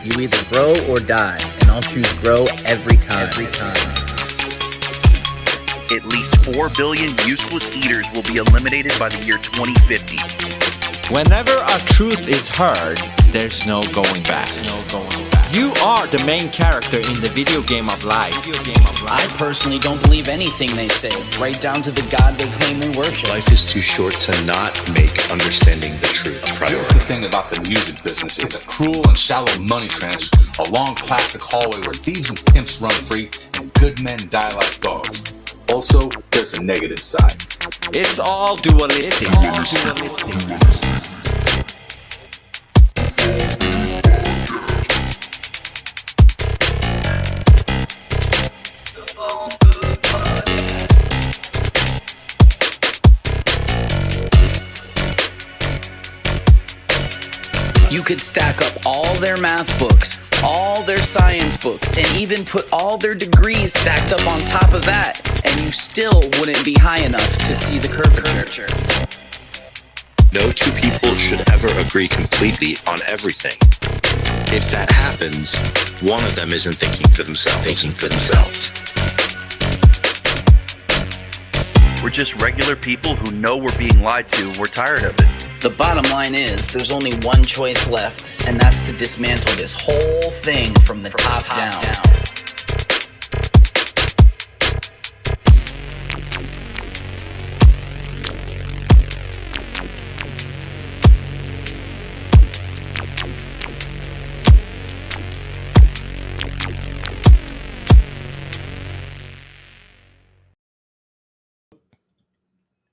You either grow or die, and I'll choose grow every time. At least 4 billion useless eaters will be eliminated by the year 2050. Whenever a truth is heard, there's no going back. You are the main character in the video game of life. I personally don't believe anything they say, right down to the God they claim they worship. Life is too short to not make understanding the truth a priority. Here's the thing about the music business. It's a cruel and shallow money trench, a long classic hallway where thieves and pimps run free and good men die like dogs. Also, there's a negative side. It's all dualistic. You could stack up all their math books, all their science books, and even put all their degrees stacked up on top of that, and you still wouldn't be high enough to see the curvature. No two people should ever agree completely on everything. If that happens, one of them isn't thinking for themselves. We're just regular people who know we're being lied to. We're tired of it. The bottom line is, there's only one choice left, and that's to dismantle this whole thing from the top down.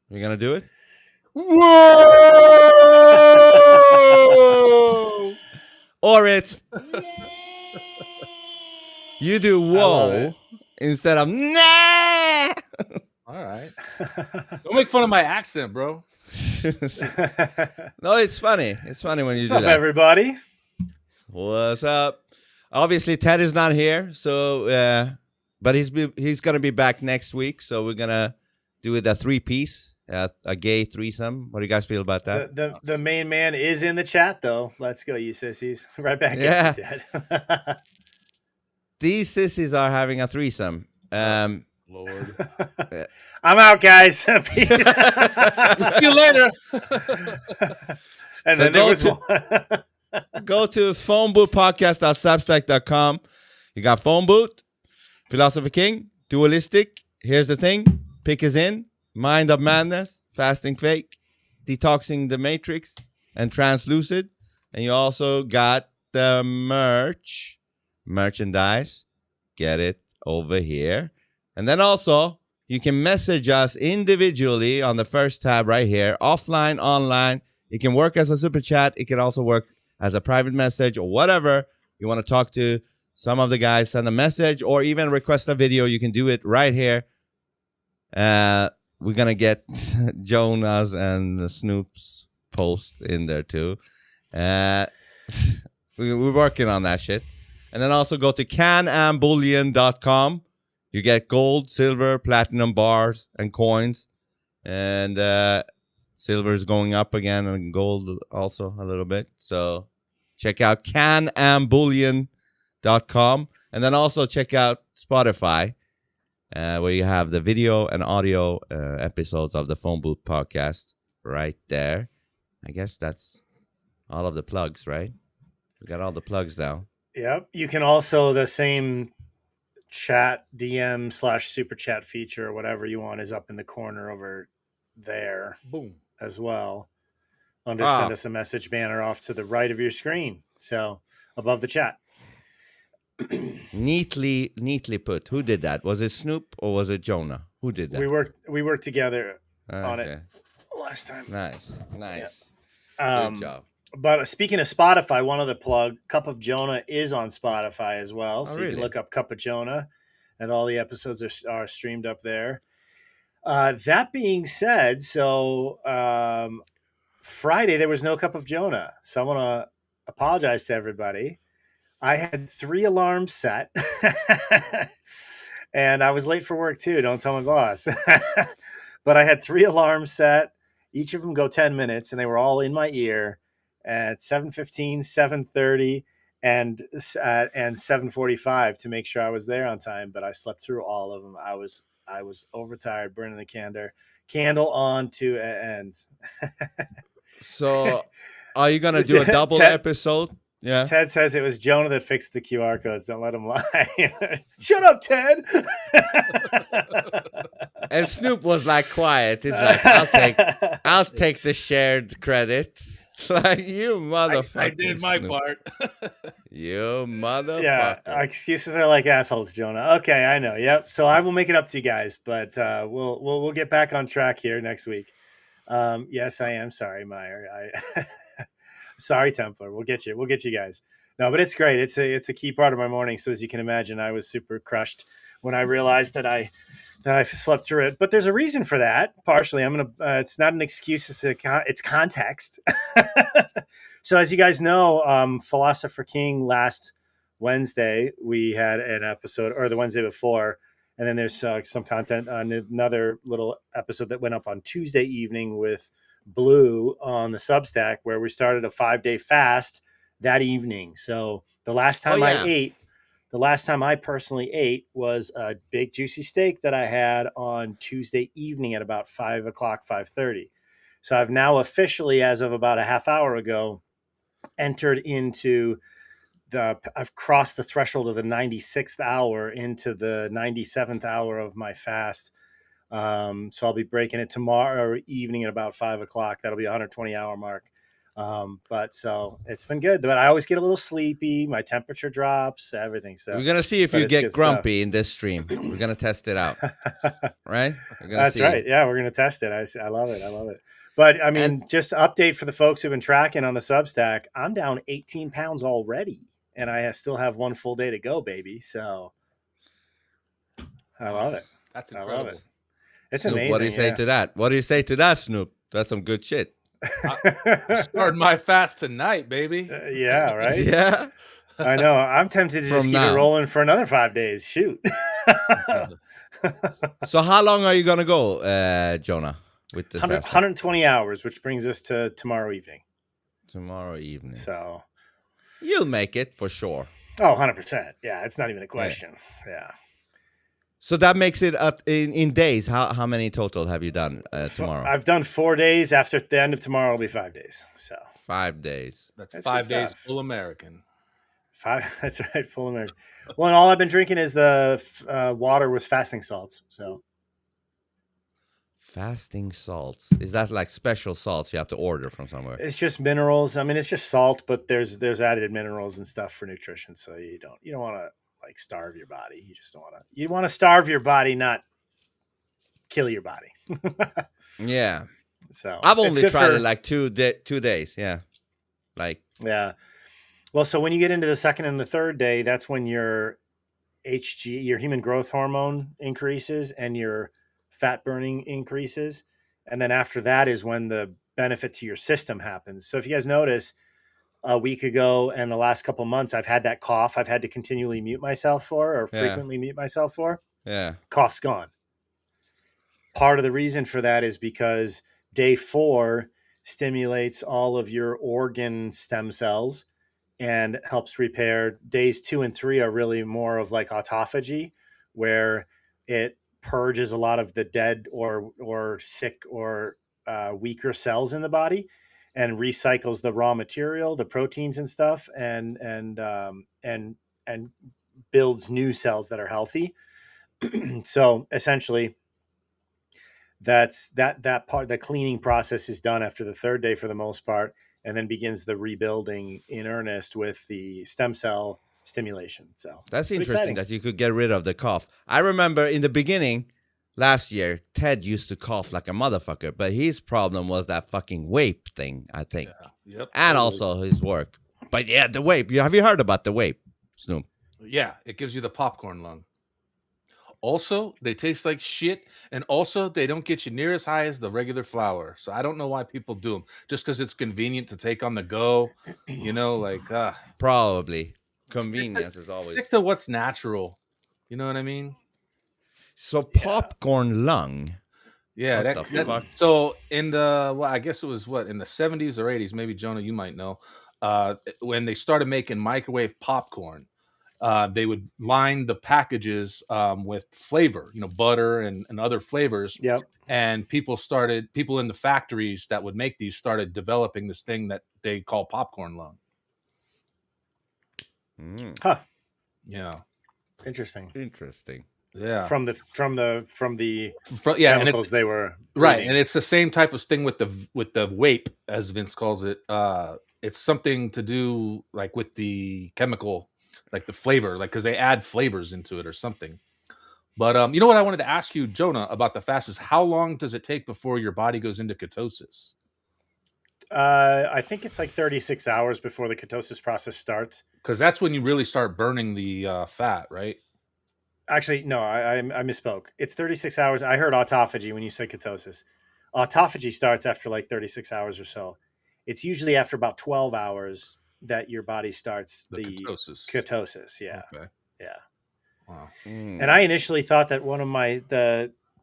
You gonna do it? Whoa! Or it's you do whoa instead of nah. All right. Don't make fun of my accent, bro. No, it's funny. It's funny when you What's do up, that. everybody? What's up? Obviously, Ted is not here, so but he's gonna be back next week. So we're gonna do it a 3-piece. A gay threesome. What do you guys feel about that? The main man is in the chat, though. Let's go, you sissies. Right back Yeah. at you, Dad. These sissies are having a threesome. Lord. I'm out, guys. See See you later. And So then there was go Go to phoneboothpodcast.substack.com. You got Phone Booth, Philosophy King, Dualistic. Here's the thing. Pick is in. Mind of Madness, Fasting Fake, Detoxing the Matrix, and Translucid. And you also got the merchandise. Get it over here. And then also, you can message us individually on the first tab right here, offline, online. It can work as a super chat. It can also work as a private message or whatever. You want to talk to some of the guys, send a message, or even request a video. You can do it right here. We're going to get Jonas and Snoop's post in there too. We're working on that shit. And then also go to canandbullion.com. You get gold, silver, platinum bars, and coins. And silver is going up again, and gold also a little bit. So check out canandbullion.com. And then also check out Spotify. Where you have the video and audio episodes of the Phone Booth podcast right there. I guess that's all of the plugs, right? We got all the plugs down. Yep. You can also, the same chat, DM / super chat feature or whatever you want is up in the corner over there. Boom. As well. Under send us a message banner off to the right of your screen. So above the chat. Neatly put. Who did that? Was it Snoop or was it Jonah? Who did that? We worked together on Okay. it last time. Nice. Yeah. Good job. But speaking of Spotify, one other plug, Cup of Jonah is on Spotify as well. So you really? can look up Cup of Jonah and all the episodes are streamed up there. That being said, so Friday there was no Cup of Jonah. So I want to apologize to everybody. I had 3 alarms set and I was late for work too. Don't tell my boss. But I had 3 alarms set. Each of them go 10 minutes and they were all in my ear at 7:15, 7:30, and 7:45 to make sure I was there on time. But I slept through all of them. I was overtired, burning the candle on to ends. So, are you gonna do a double episode? Yeah. Ted says it was Jonah that fixed the QR codes. Don't let him lie. Shut up, Ted. And Snoop was like quiet. He's like, I'll take the shared credit. Like, you motherfucker. I did my part. You motherfucker. Yeah, excuses are like assholes, Jonah. Okay, I know. Yep. So I will make it up to you guys, but we'll get back on track here next week. Yes, I am sorry, Meyer. Sorry, Templar. We'll get you guys. No, but it's great. It's a key part of my morning. So as you can imagine, I was super crushed when I realized that I slept through it. But there's a reason for that. Partially, it's not an excuse. It's context. So as you guys know, Philosopher King last Wednesday we had an episode, or the Wednesday before, and then there's some content on another little episode that went up on Tuesday evening with Blue on the Substack, where we started a 5-day fast that evening. So the last time I personally ate was a big juicy steak that I had on Tuesday evening at about 5:00, 5:30. So I've now officially, as of about a half hour ago, I've crossed the threshold of the 96th hour into the 97th hour of my fast. So I'll be breaking it tomorrow evening at about 5:00. That'll be a 120-hour mark. But so it's been good, but I always get a little sleepy. My temperature drops, everything. So we're going to see if you get grumpy in this stream. We're going to test it out. Right? That's right. Yeah, we're going to test it. I love it. But I mean, just update for the folks who've been tracking on the Substack. I'm down 18 pounds already, and I still have one full day to go, baby. So I love it. That's incredible. I love it. It's Snoop, amazing. What do you say to that? What do you say to that, Snoop? That's some good shit. Starting my fast tonight, baby. Yeah, right? Yeah. I know. I'm tempted to just keep it rolling for another 5 days. Shoot. So how long are you going to go, Jonah, with the 120 hours, which brings us to tomorrow evening. Tomorrow evening. So you'll make it for sure. Oh, 100%. Yeah, it's not even a question. Yeah. So that makes it in days. How many total have you done tomorrow? I've done 4 days. After the end of tomorrow, it'll be 5 days. So 5 days. That's 5 days full American. 5. That's right, full American. Well, and all I've been drinking is the water with fasting salts. So fasting salts, is that like special salts you have to order from somewhere? It's just minerals. I mean, it's just salt, but there's added minerals and stuff for nutrition. So you don't want to like starve your body. You just don't want to. You want to starve your body, not kill your body. Yeah. So I've only tried it like 2 days. Yeah. Like. Yeah. Well, so when you get into the second and the third day, that's when your HG, your human growth hormone, increases and your fat burning increases. And then after that is when the benefit to your system happens. So if you guys notice, a week ago and the last couple of months, I've had that cough I've had to continually mute myself for, or frequently mute myself for. Yeah. Cough's gone. Part of the reason for that is because day 4 stimulates all of your organ stem cells and helps repair. Days 2 and 3 are really more of like autophagy, where it purges a lot of the dead or sick or weaker cells in the body, and recycles the raw material, the proteins and stuff, and builds new cells that are healthy. So essentially, that's that part. The cleaning process is done after the third day for the most part, and then begins the rebuilding in earnest with the stem cell stimulation. So that's interesting that you could get rid of the cough. I remember in the beginning last year, Ted used to cough like a motherfucker, but his problem was that fucking vape thing, I think. Yeah. Yep. And also his work. But yeah, the vape. Have you heard about the vape, Snoop? Yeah, it gives you the popcorn lung. Also, they taste like shit, and also they don't get you near as high as the regular flower. So I don't know why people do them. Just because it's convenient to take on the go, Probably. Convenience is always. Stick to what's natural. You know what I mean? So popcorn lung. Yeah, fuck? so in the I guess it was in the 70s or 80s, maybe Jonah, you might know. when they started making microwave popcorn, they would line the packages with flavor, butter and other flavors. Yep. And people in the factories that would make these started developing this thing that they call popcorn lung. Huh. Yeah. Interesting. Yeah. From the yeah, and chemicals they were right, breathing. and it's the same type of thing with the vape, as Vince calls it. It's something to do like with the chemical, like the flavor, like because they add flavors into it or something. But you know what I wanted to ask you, Jonah, about the fast is how long does it take before your body goes into ketosis? I think it's like 36 hours before the ketosis process starts. Because that's when you really start burning the fat, right? Actually, no, I misspoke. It's 36 hours. I heard autophagy when you said ketosis. Autophagy starts after like 36 hours or so. It's usually after about 12 hours that your body starts the ketosis. Yeah. Okay. Yeah. Wow. And I initially thought that one of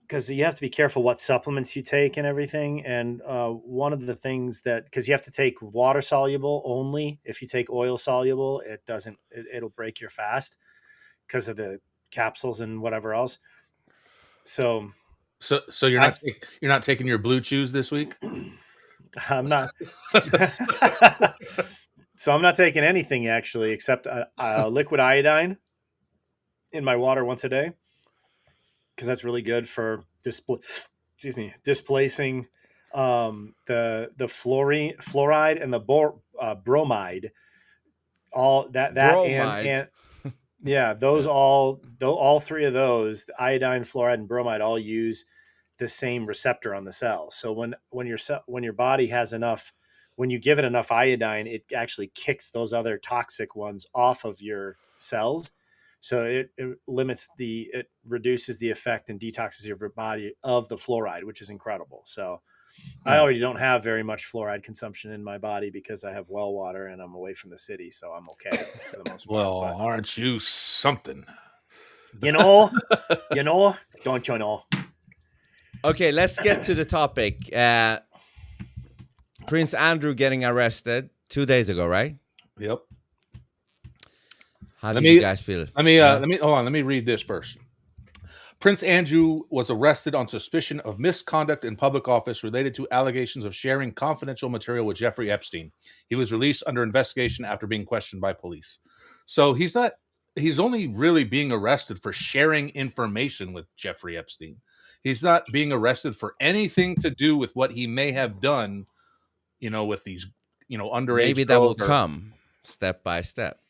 because you have to be careful what supplements you take and everything. And one of the things because you have to take water soluble only. If you take oil soluble, it'll break your fast because of the capsules and whatever else. So you're not taking your blue chews this week? I'm not. So I'm not taking anything actually, except a liquid iodine in my water once a day, because that's really good for displacing the fluoride and the bromide. All that Bromide. and yeah, all three of those, the iodine, fluoride, and bromide, all use the same receptor on the cell. So when your body has enough, when you give it enough iodine, it actually kicks those other toxic ones off of your cells. So it reduces the effect and detoxes your body of the fluoride, which is incredible. So I already don't have very much fluoride consumption in my body because I have well water and I'm away from the city, so I'm okay for the most part. Well, aren't you something? Don't you know? Okay, let's get to the topic. Prince Andrew getting arrested 2 days ago, right? Yep. How do you guys feel? Let me hold on. Let me read this first. Prince Andrew was arrested on suspicion of misconduct in public office related to allegations of sharing confidential material with Jeffrey Epstein. He was released under investigation after being questioned by police. So he's only really being arrested for sharing information with Jeffrey Epstein. He's not being arrested for anything to do with what he may have done, with these, underage. Maybe that will come step by step.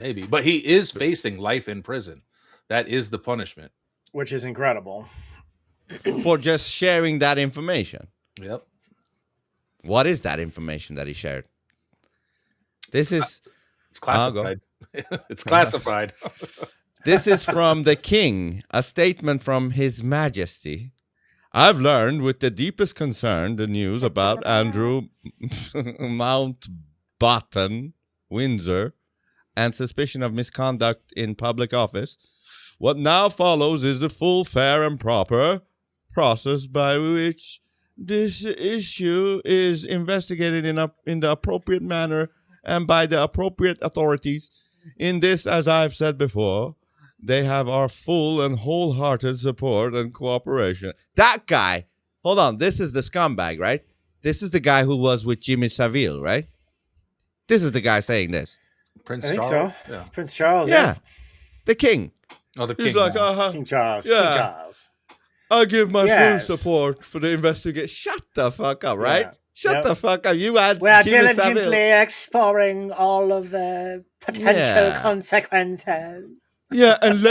Maybe, but he is facing life in prison. That is the punishment. Which is incredible. For just sharing that information. Yep. What is that information that he shared? It's classified. It's classified. This is from the king, a statement from His Majesty. I've learned with the deepest concern the news about Andrew Mountbatten, Windsor, and suspicion of misconduct in public office. What now follows is the full, fair, and proper process by which this issue is investigated in the appropriate manner and by the appropriate authorities. In this, as I've said before, they have our full and wholehearted support and cooperation. That guy, hold on, this is the scumbag, right? This is the guy who was with Jimmy Savile, right? This is the guy saying this. Prince I Charles. think so. Yeah. Prince Charles. Yeah. The king. Oh, the king. He's like, King Charles. Yeah. King Charles. I give my full support for the investigation. Shut the fuck up, right? Yeah. Shut the fuck up. You had We are Jimmy diligently Savile. exploring all of the potential consequences. Yeah, and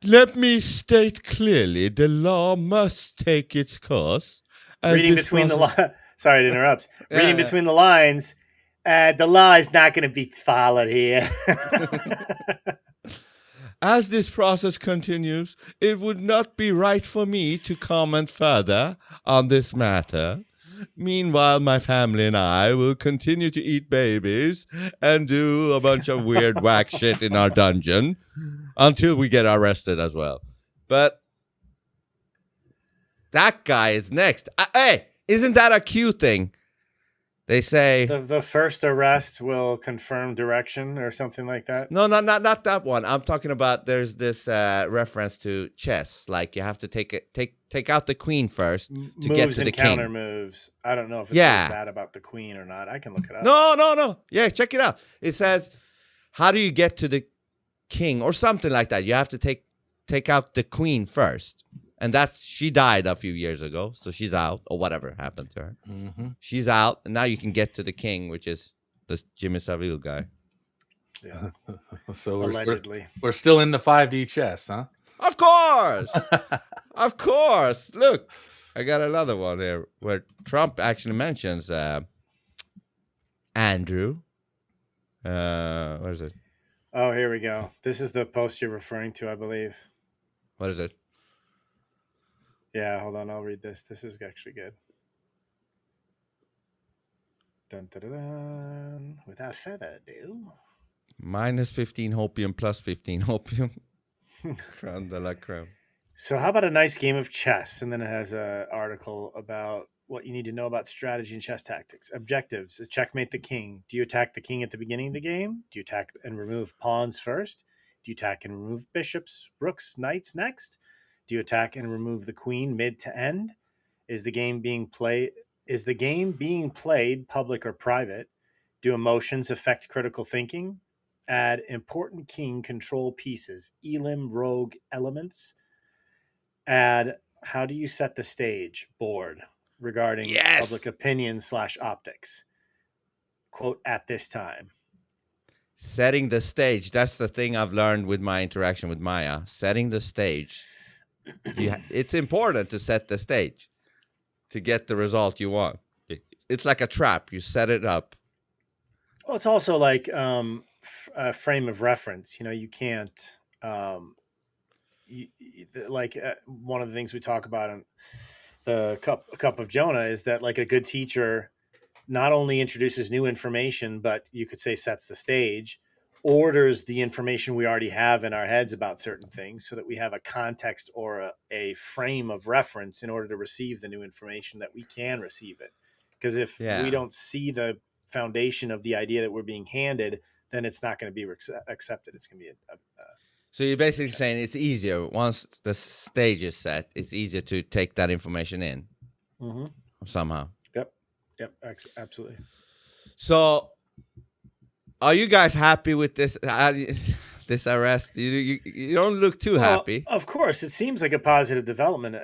let me state clearly: the law must take its course. Reading between the lines. Sorry to interrupt. Reading between the lines. The law is not going to be followed here. As this process continues, it would not be right for me to comment further on this matter. Meanwhile, my family and I will continue to eat babies and do a bunch of weird whack shit in our dungeon until we get arrested as well. But that guy is next. Hey, isn't that a cute thing? They say The first arrest will confirm direction or something like that. no, not that one. I'm talking about there's this reference to chess. Like you have to take out the queen first to get Moves to the and counter king. moves. I don't know if it Yeah. says that about the queen or not. I can look it up. No. Yeah, check it out. It says, how do you get to the king or something like that? You have to take out the queen first. And she died a few years ago, so she's out, or whatever happened to her. Mm-hmm. She's out, and now you can get to the king, which is this Jimmy Savile guy. Yeah. So Allegedly. we're still in the 5D chess, huh? Of course, of course. Look, I got another one here where Trump actually mentions Andrew. What is it? Oh, here we go. This is the post you're referring to, I believe. What is it? Yeah, hold on. I'll read this. This is actually good. Dun, dun, dun, dun. Without further ado. Minus 15 hopium, plus 15 hopium. Crème de la crème. So how about a nice game of chess? And then it has an article about what you need to know about strategy and chess tactics. Objectives: checkmate the king. Do you attack the king at the beginning of the game? Do you attack and remove pawns first? Do you attack and remove bishops, rooks, knights next? Do you attack and remove the queen mid to end? Is the game being played public or private? Do emotions affect critical thinking? Add important king control pieces, elim rogue elements. Add how do you set the stage board regarding public opinion / optics. Quote, at this time. Setting the stage. That's the thing I've learned with my interaction with Maya. Setting the stage. It's important to set the stage to get the result you want. It's like a trap. You set it up. Well, it's also like a frame of reference. You know, you can't one of the things we talk about in the cup of Jonah is that like a good teacher not only introduces new information, but you could say sets the stage, orders the information we already have in our heads about certain things so that we have a context or a frame of reference in order to receive the new information that we can receive it. Because if we don't see the foundation of the idea that we're being handed, then it's not going to be accepted. It's going to be So you're basically saying it's easier once the stage is set. It's easier to take that information in somehow. Yep, absolutely. So, are you guys happy with this this arrest? You don't look too happy. Of course, it seems like a positive development.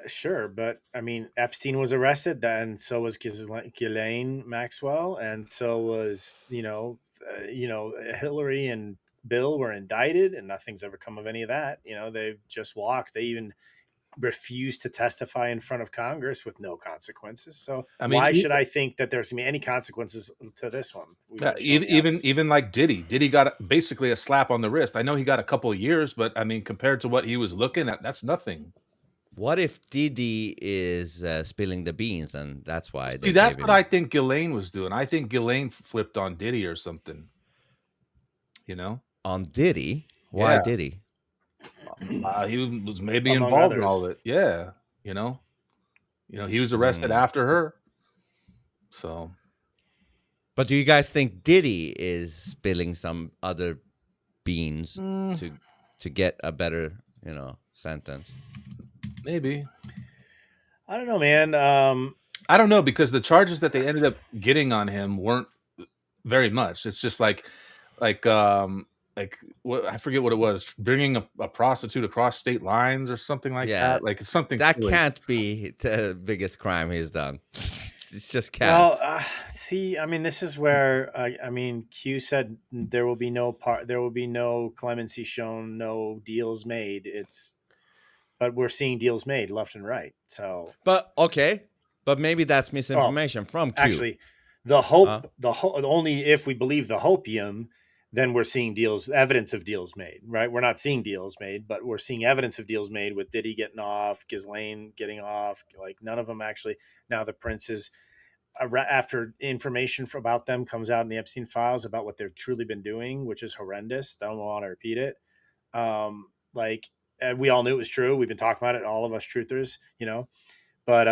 Sure, but I mean, Epstein was arrested, and so was Ghislaine Maxwell, and so was Hillary and Bill were indicted, and nothing's ever come of any of that. You know, they've just walked. They even refused to testify in front of Congress with no consequences. So why should I think that there's going to be any consequences to this one? Even like Diddy got basically a slap on the wrist. I know he got a couple of years, but I mean, compared to what he was looking at, that's nothing. What if Diddy is spilling the beans, and that's why? That's what I think Ghislaine was doing. I think Ghislaine flipped on Diddy or something. You know, on Diddy. Why Diddy? He was maybe involved in all of it. Yeah, you know, he was arrested after her. So, but do you guys think Diddy is spilling some other beans to get a better, sentence? Maybe. I don't know, man. I don't know, because the charges that they ended up getting on him weren't very much. It's just like what, I forget what it was, bringing a prostitute across state lines or something like that. Like it's something that silly. Can't be the biggest crime he's done. It's just can't. Well, see, I mean, this is where Q said there will be no clemency shown, no deals made. But we're seeing deals made left and right. So, but maybe that's misinformation from Q. Actually, only if we believe the hopium, then we're seeing evidence of deals made, right? We're not seeing deals made, but we're seeing evidence of deals made with Diddy getting off, Ghislaine getting off. Like none of them actually. Now the princes, after information about them comes out in the Epstein files about what they've truly been doing, which is horrendous. I don't want to repeat it. We all knew it was true. We've been talking about it, all of us truthers, but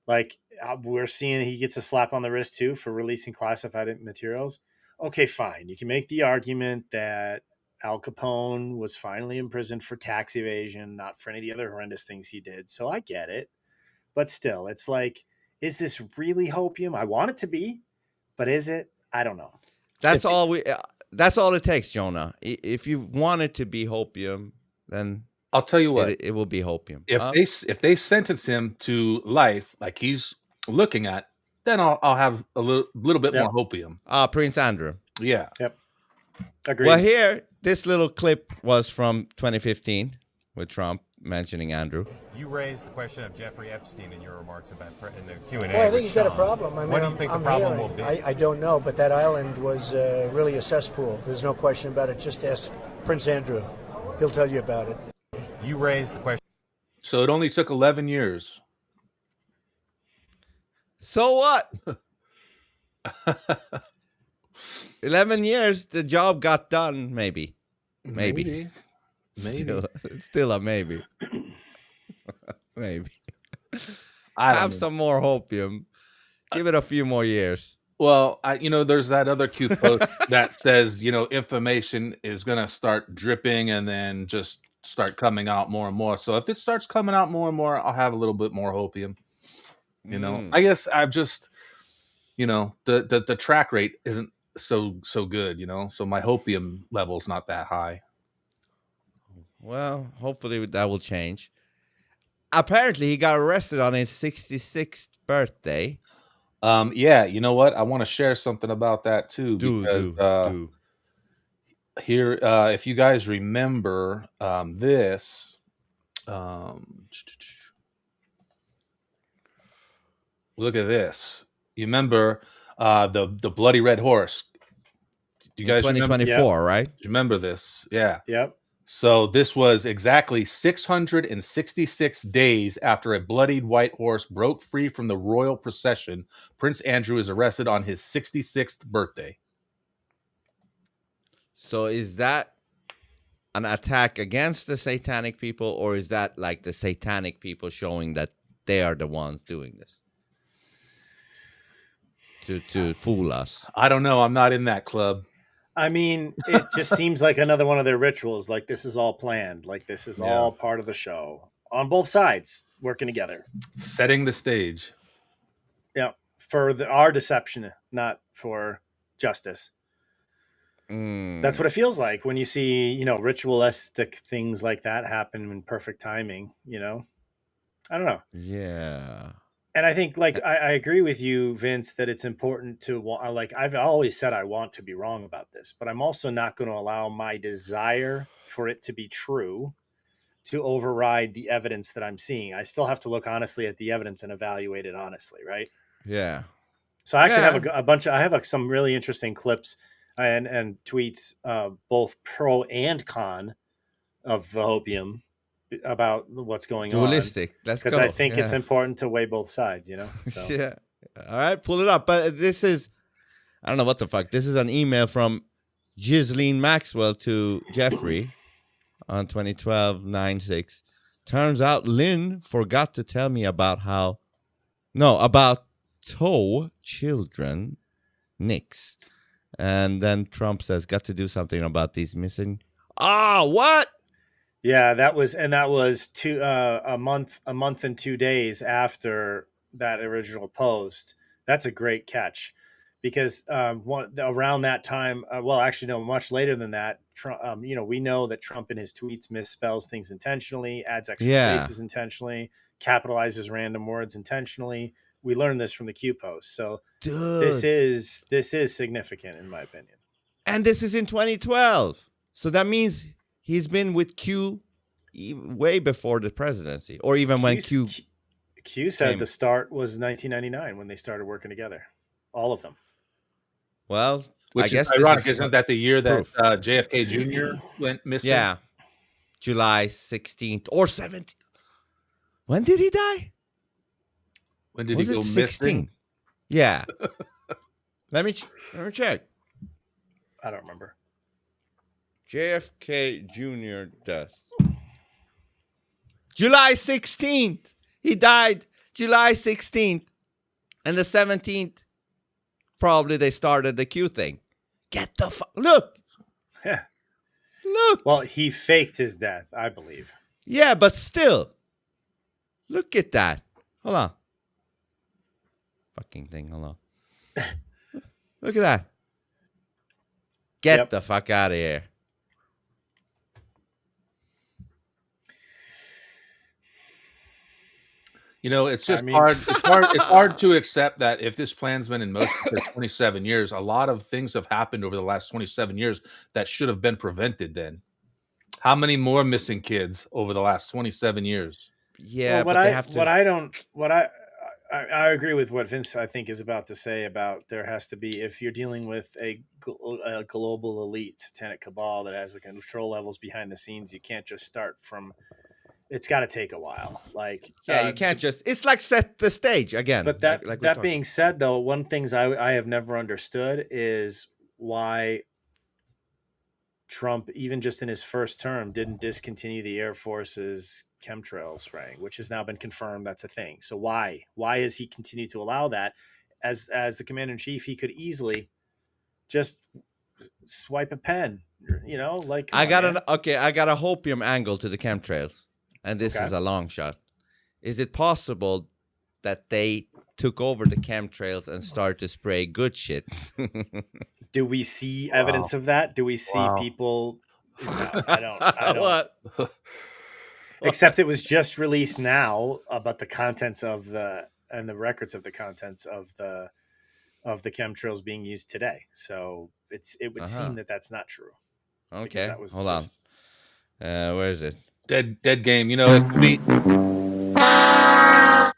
Like we're seeing he gets a slap on the wrist too for releasing classified materials. Okay, fine. You can make the argument that Al Capone was finally imprisoned for tax evasion, not for any of the other horrendous things he did. So I get it. But still, it's like, is this really hopium? I want it to be, but is it? I don't know. That's all we. That's all it takes, Jonah. If you want it to be hopium, then I'll tell you what. it will be hopium. If they sentence him to life, like he's looking at, then I'll have a little bit more hopium. Prince Andrew. Yeah. Yep. Agreed. Well, here, this little clip was from 2015 with Trump mentioning Andrew. You raised the question of Jeffrey Epstein in your remarks about in the Q&A. Well, I think he's got a problem. I mean, what do you think the problem will be? I don't know, but that island was really a cesspool. There's no question about it. Just ask Prince Andrew. He'll tell you about it. You raised the question. So it only took 11 years. So what? 11 years, the job got done, maybe. Maybe. Still a maybe. Maybe. I Have some more hopium. Give it a few more years. Well, there's that other cute post that says, information is going to start dripping and then just start coming out more and more. So if it starts coming out more and more, I'll have a little bit more hopium. I guess I've just, the track rate isn't so good, so my hopium level's not that high. Well, hopefully that will change. Apparently, he got arrested on his 66th birthday. Yeah, you know what? I want to share something about that too. Do. Here, if you guys remember this, look at this. You remember the bloody red horse? Do you guys 2024, remember? Right? Do you remember this? Yeah. Yep. So this was exactly 666 days after a bloodied white horse broke free from the royal procession. Prince Andrew is arrested on his 66th birthday. So is that an attack against the satanic people, or is that like the satanic people showing that they are the ones doing this to fool us? I don't know. I'm not in that club. I mean, it just seems like another one of their rituals. Like this is all planned. Like this is all part of the show on both sides working together. Setting the stage. Yeah. For our deception, not for justice. That's what it feels like when you see, ritualistic things like that happen in perfect timing, I don't know. Yeah. And I think, I agree with you, Vince, that it's important to, I've always said I want to be wrong about this, but I'm also not going to allow my desire for it to be true to override the evidence that I'm seeing. I still have to look honestly at the evidence and evaluate it honestly, right? Yeah. So I actually have I have some really interesting clips and tweets, both pro and con of the hopium, about what's going Dualistic. on. Let's go. Because I think it's important to weigh both sides, So. Yeah. All right, pull it up. But this is, I don't know what the fuck. This is an email from Ghislaine Maxwell to Jeffrey on 2012-9/6. Turns out Lynn forgot to tell me about tow children, Nicks. And then Trump says, got to do something about these missing. What? Yeah, that was a month and 2 days after that original post. That's a great catch, because around that time, much later than that, Trump, we know that Trump in his tweets misspells things intentionally, adds extra spaces intentionally, capitalizes random words intentionally. We learned this from the Q post. So this is significant in my opinion. And this is in 2012. So that means he's been with Q way before the presidency, or even when Q said came. The start was 1999 when they started working together, all of them. Well, which I guess is ironic, isn't that the year that JFK Jr. went missing? Yeah, July 16th or 17th. When did he die? When did he go missing? Yeah. let me check. I don't remember. JFK Jr. death. July 16th. He died July 16th and the 17th, probably they started the Q thing. Get the fuck. Look. Look. Well, he faked his death, I believe. Yeah, but still. Look at that. Hold on. Fucking thing. Hold on. Look at that. Get the fuck out of here. You know, it's just hard. It's hard to accept that if this plan's been in motion for 27 years, a lot of things have happened over the last 27 years that should have been prevented then. How many more missing kids over the last 27 years? Yeah, well, but they have to. I agree with what Vince, I think, is about to say about there has to be, if you're dealing with a global elite satanic cabal that has the control levels behind the scenes, you can't just start from, it's got to take a while. Like, you can't just, it's like set the stage again. But that being said, though, one things I have never understood is why Trump, even just in his first term, didn't discontinue the Air Force's chemtrail spraying, which has now been confirmed that's a thing. So why has he continued to allow that? As the commander-in-chief, he could easily just swipe a pen, you know, like I got a hopium angle to the chemtrails, and this is a long shot. Is it possible that they took over the chemtrails and started to spray good shit? Do we see evidence of that? Do we see people? No, I don't. What? Except it was just released now about the contents of the records of the contents of the chemtrails being used today. So it would seem that that's not true. Okay, hold on. Where is it? Dead game. You know, it could be.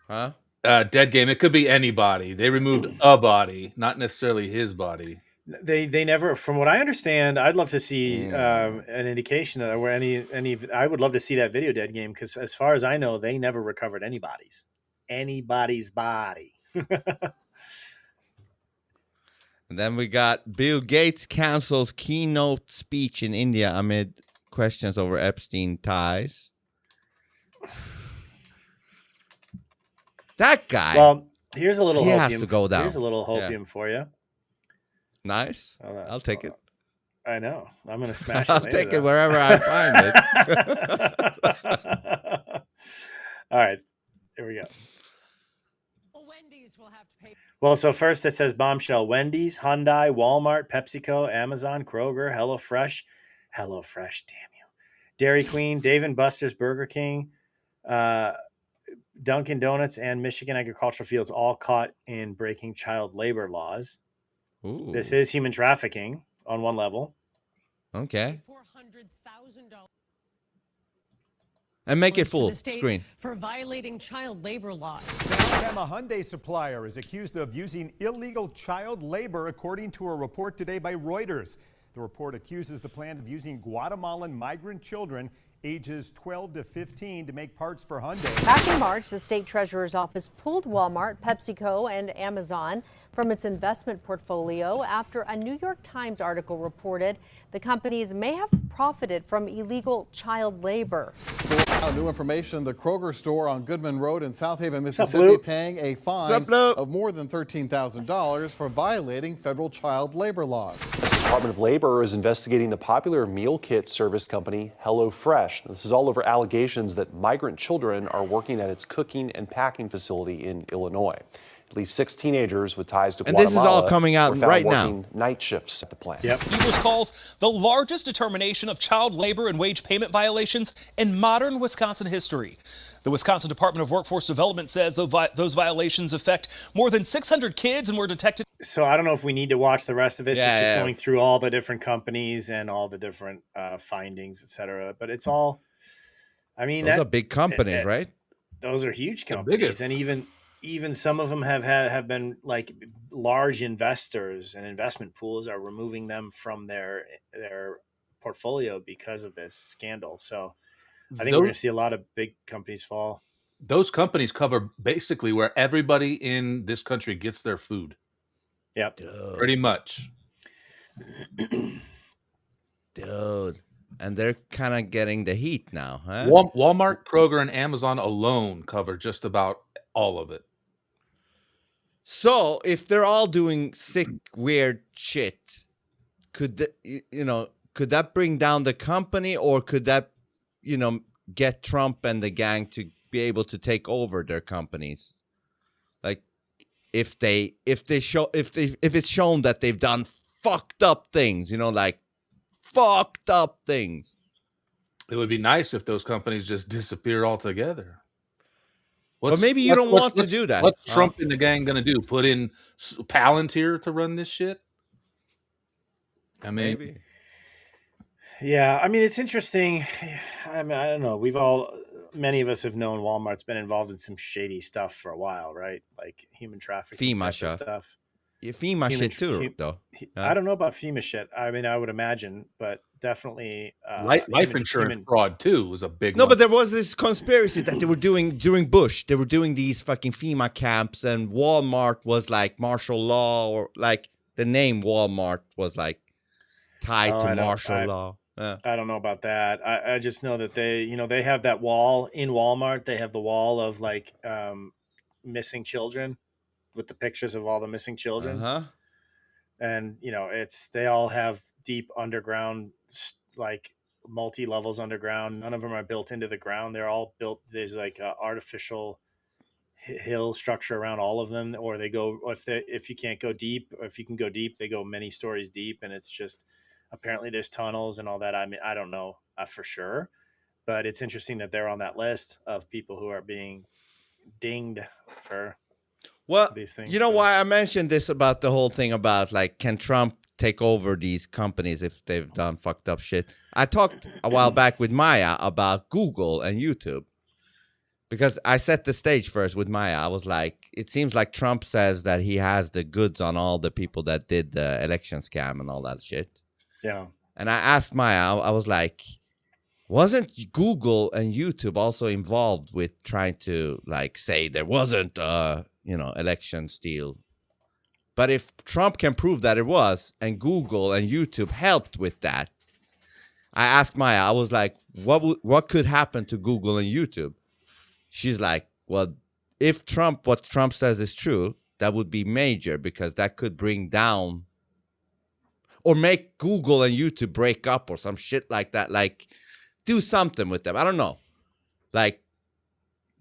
Huh? Dead game. It could be anybody. They removed a body, not necessarily his body. They never, from what I understand, I'd love to see an indication of where any. I would love to see that video, Dead Game, because as far as I know, they never recovered anybody's body. And then we got Bill Gates cancels keynote speech in India amid questions over Epstein ties. That guy. Well, here's a little. He hopium. has to go down. Here's a little hopium for you. Nice. I'll take it. I know. I'm going to smash it. I'll take it wherever I find it. All right. Here we go. Wendy's will have to pay. Well, so first it says bombshell: Wendy's, Hyundai, Walmart, PepsiCo, Amazon, Kroger, HelloFresh, damn you, Dairy Queen, Dave & Buster's, Burger King, Dunkin' Donuts, and Michigan Agricultural Fields all caught in breaking child labor laws. Ooh. This is human trafficking on one level. Okay. $400,000. And make it full screen. For violating child labor laws. Alabama Hyundai supplier is accused of using illegal child labor, according to a report today by Reuters. The report accuses the plant of using Guatemalan migrant children ages 12 to 15 to make parts for Hyundai. Back in March, the state treasurer's office pulled Walmart, PepsiCo, and Amazon from its investment portfolio after a New York Times article reported the companies may have profited from illegal child labor. New information, the Kroger store on Goodman Road in South Haven, Mississippi, paying a fine of more than $13,000 for violating federal child labor laws. The Department of Labor is investigating the popular meal kit service company HelloFresh. This is all over allegations that migrant children are working at its cooking and packing facility in Illinois. At least 6 teenagers with ties to Guatemala. And this is all coming out right now. Night shifts at the plant. Yep. Eagles calls the largest determination of child labor and wage payment violations in modern Wisconsin history. The Wisconsin Department of Workforce Development says those violations affect more than 600 kids and were detected. So I don't know if we need to watch the rest of this. It's just going through all the different companies and all the different findings, et cetera. But it's all, I mean, those are big companies, right? Those are huge companies. And even some of them have been like large investors and investment pools are removing them from their portfolio because of this scandal. So I think we're going to see a lot of big companies fall. Those companies cover basically where everybody in this country gets their food. Yep. Pretty much. Dude. And they're kind of getting the heat now, huh? Walmart, Kroger, and Amazon alone cover just about all of it. So if they're all doing sick, weird shit, could could that bring down the company, or could that, get Trump and the gang to be able to take over their companies? Like, if it's shown that they've done fucked up things, like fucked up things. It would be nice if those companies just disappear altogether. But maybe you don't want to do that. What's Trump and the gang going to do? Put in Palantir to run this shit? I mean, maybe. Yeah, I mean, it's interesting. I mean, I don't know. Many of us have known Walmart's been involved in some shady stuff for a while, right? Like human trafficking FEMA stuff. Yeah, FEMA shit too, though. I don't know about FEMA shit. I mean, I would imagine, but definitely life insurance fraud too was a big one. No, but there was this conspiracy that they were doing during Bush. They were doing these fucking FEMA camps, and Walmart was like martial law, or like the name Walmart was like tied to martial law. I don't know about that. I just know that they have that wall in Walmart. They have the wall of like missing children with the pictures of all the missing children. And they all have deep underground, like multi-levels underground. None of them are built into the ground. They're all built. There's like a artificial hill structure around all of them, or they go, if you can't go deep, or if you can go deep, they go many stories deep. And it's just, apparently there's tunnels and all that. I mean, I don't know for sure, but it's interesting that they're on that list of people who are being dinged for these things. You know why I mentioned this about the whole thing about like, can Trump take over these companies if they've done fucked up shit? I talked a while back with Maya about Google and YouTube, because I set the stage first with Maya. I was like, it seems like Trump says that he has the goods on all the people that did the election scam and all that shit. Yeah. And I asked Maya, I was like, wasn't Google and YouTube also involved with trying to like say there wasn't election steal? But if Trump can prove that it was, and Google and YouTube helped with that, I asked Maya, I was like, what could happen to Google and YouTube? She's like, well, if what Trump says is true, that would be major, because that could bring down or make Google and YouTube break up or some shit like that. Like, do something with them. I don't know. Like,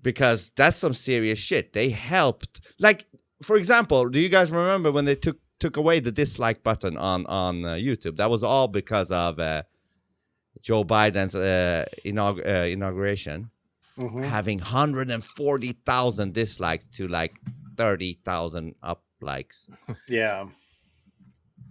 because that's some serious shit. They helped. Like, for example, do you guys remember when they took away the dislike button on YouTube? That was all because of Joe Biden's inauguration, having 140,000 dislikes to like 30,000 up likes. Yeah.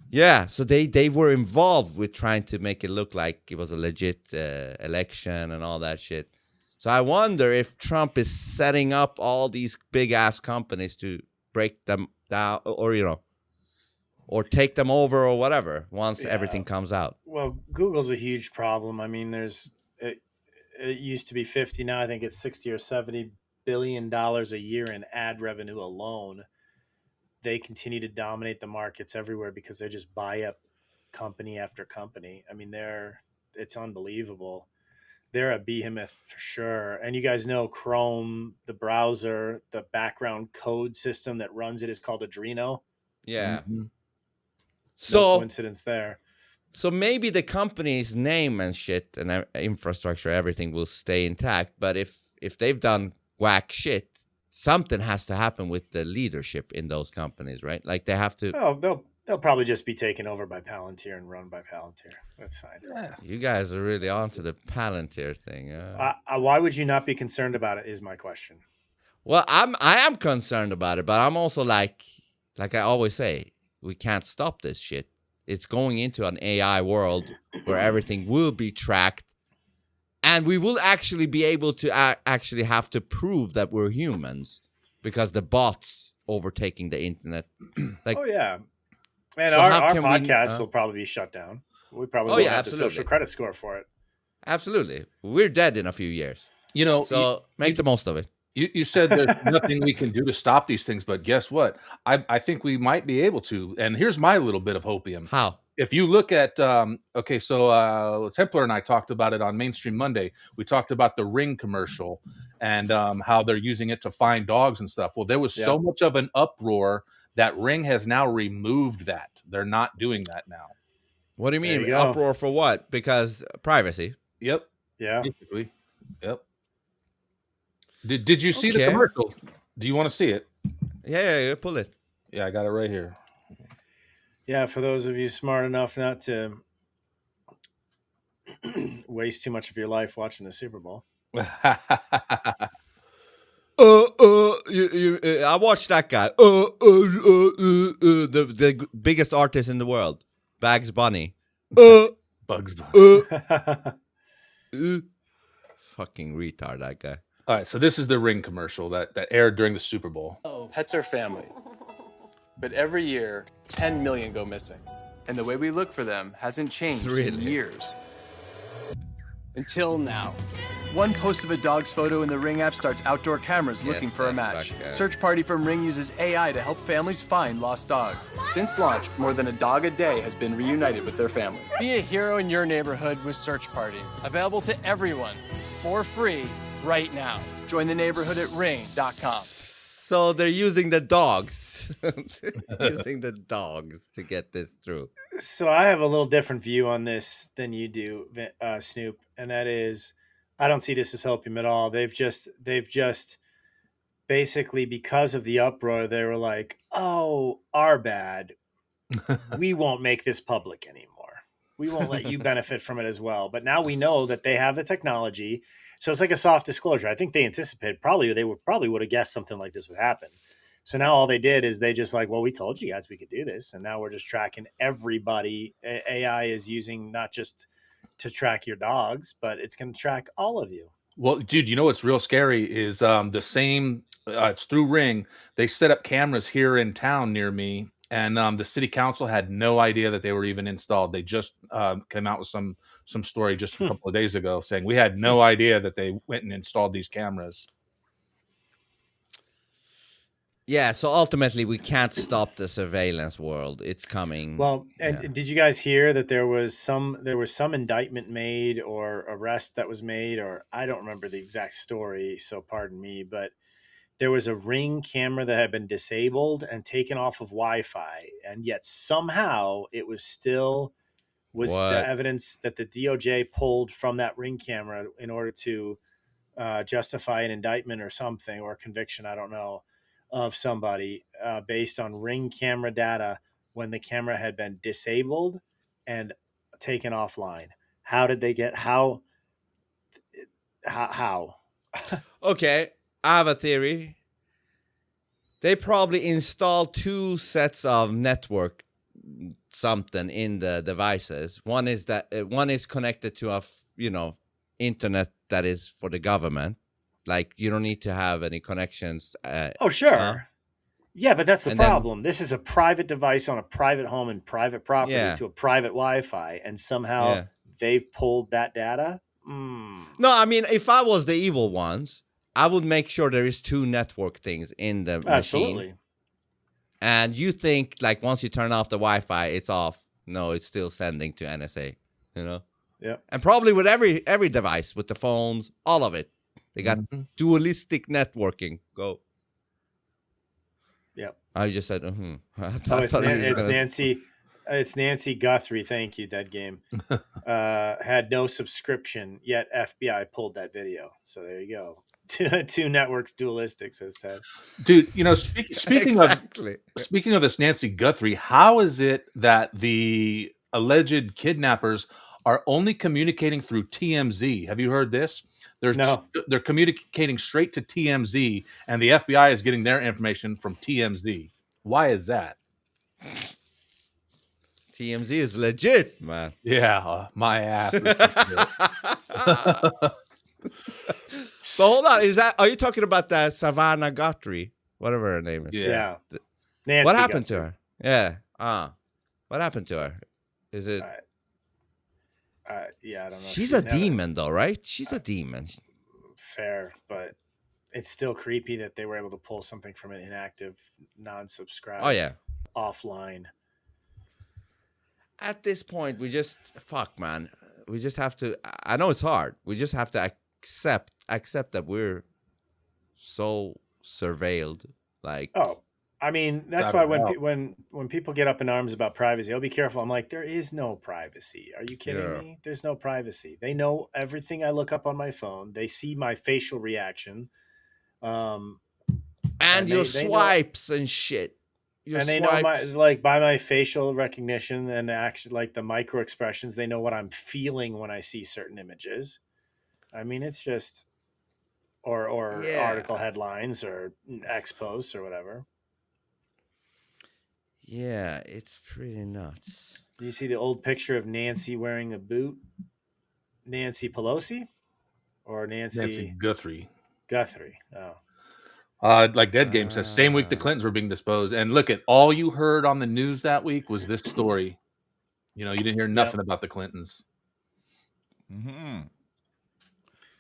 Yeah, so they were involved with trying to make it look like it was a legit election and all that shit. So I wonder if Trump is setting up all these big ass companies to break them down, or take them over or whatever once everything comes out. Well, Google's a huge problem. I mean, it used to be 50, now I think it's 60 or 70 billion dollars a year in ad revenue alone. They continue to dominate the markets everywhere because they just buy up company after company. I mean, it's unbelievable. They're a behemoth for sure. And you guys know Chrome, the browser, the background code system that runs it is called Adreno. Yeah. So no coincidence there. So maybe the company's name and shit and infrastructure, everything will stay intact. But if they've done whack shit, something has to happen with the leadership in those companies, right? Like they have to. Oh, they'll probably just be taken over by Palantir and run by Palantir. That's fine. Yeah. You guys are really onto the Palantir thing. Why would you not be concerned about it? Is my question. Well, I am concerned about it, but I'm also like I always say, we can't stop this shit. It's going into an AI world where everything will be tracked. And we will actually be able to actually have to prove that we're humans, because the bots overtaking the internet. Like, oh yeah, and so our podcast will probably be shut down. We probably won't have the social credit score for it. Absolutely, we're dead in a few years. So make the most of it. You said there's nothing we can do to stop these things, but guess what? I think we might be able to. And here's my little bit of hopium. How? if you look at okay, so Templar and I talked about it on Mainstream Monday. We talked about the Ring commercial and how they're using it to find dogs and stuff. Well, there was so much of an uproar that Ring has now removed that. They're not doing that now. What do you mean uproar for what? Because privacy. Yep. Yeah. Basically. Yep. Did you see the commercial? Do you want to see it? Yeah, pull it. Yeah, I got it right here. Yeah, for those of you smart enough not to waste too much of your life watching the Super Bowl. I watched that guy. The biggest artist in the world, Bugs Bunny. Bugs Bunny. Fucking retard, that guy. All right, so this is the Ring commercial that aired during the Super Bowl. Pets are family, but every year 10 million go missing, and the way we look for them hasn't changed in years. Until now. One post of a dog's photo in the Ring app starts outdoor cameras looking for a match. Search Party from Ring uses AI to help families find lost dogs. Since launch, more than a dog a day has been reunited with their family. Be a hero in your neighborhood with Search Party. Available to everyone for free right now. Join the neighborhood at ring.com. So they're using the dogs. Using the dogs to get this through. So I have a little different view on this than you do, Snoop, and that is, I don't see this as helping at all. They've just basically, because of the uproar, they were like, "Oh, our bad. We won't make this public anymore. We won't let you benefit from it as well." But now we know that they have the technology, so it's like a soft disclosure. I think they anticipated they would have guessed something like this would happen. So now all they did is they just like, well, we told you guys we could do this, and now we're just tracking everybody. AI is using not just to track your dogs, but it's going to track all of you. Well, dude, you know what's real scary is the same. It's through Ring. They set up cameras here in town near me, and the city council had no idea that they were even installed. They just came out with some story just a couple of days ago saying we had no idea that they went and installed these cameras. Yeah, so ultimately we can't stop the surveillance world. It's coming. Well, and did you guys hear that there was some indictment made or arrest that was made, or I don't remember the exact story, so pardon me, but there was a Ring camera that had been disabled and taken off of Wi-Fi, and yet somehow it was still the evidence that the DOJ pulled from that Ring camera in order to justify an indictment or something, or a conviction, I don't know, of somebody based on Ring camera data when the camera had been disabled and taken offline. How did they get how? Okay, I have a theory. They probably installed 2 sets of network something in the devices. One is connected to internet that is for the government. Like, you don't need to have any connections. Oh, sure. Yeah, but that's the problem. This is a private device on a private home and private property to a private Wi-Fi, and somehow they've pulled that data? No, I mean, if I was the evil ones, I would make sure there is 2 network things in the machine. And you think, like, once you turn off the Wi-Fi, it's off. No, it's still sending to NSA, Yeah. And probably with every device, with the phones, all of it. They got dualistic networking. Go. Yep. I just said, It's Nancy Guthrie. Thank you, Dead Game. Had no subscription, yet FBI pulled that video. So there you go. 2 networks dualistic, says Ted. Dude, speaking of this Nancy Guthrie, how is it that the alleged kidnappers are only communicating through TMZ? Have you heard this? They're communicating straight to TMZ, and the FBI is getting their information from TMZ. Why is that? TMZ is legit, man. Yeah, my ass. So hold on, are you talking about that Savannah Guthrie, whatever her name is? Yeah. What happened to her? Yeah. What happened to her? Is it? Yeah, I don't know. She's a demon, though, right? She's a demon. Fair, but it's still creepy that they were able to pull something from an inactive, non-subscribed. Oh yeah. Offline. at this point, we just fuck, man. We just have to. I know it's hard. We just have to accept that we're so surveilled. Like, oh, I mean, that's why when people get up in arms about privacy, I'll be careful. I'm like, there is no privacy. Are you kidding me? There's no privacy. They know everything I look up on my phone. They see my facial reaction, and your swipes and shit. They know by my facial recognition and action, like the micro expressions. They know what I'm feeling when I see certain images. I mean, it's just or article headlines or X posts or whatever. Yeah, it's pretty nuts. Do you see the old picture of Nancy wearing a boot? Nancy Pelosi or Nancy Guthrie? Guthrie. Oh. Like Dead Game says, same week the Clintons were being disposed. And look at all you heard on the news that week was this story. You didn't hear nothing about the Clintons. Mm-hmm.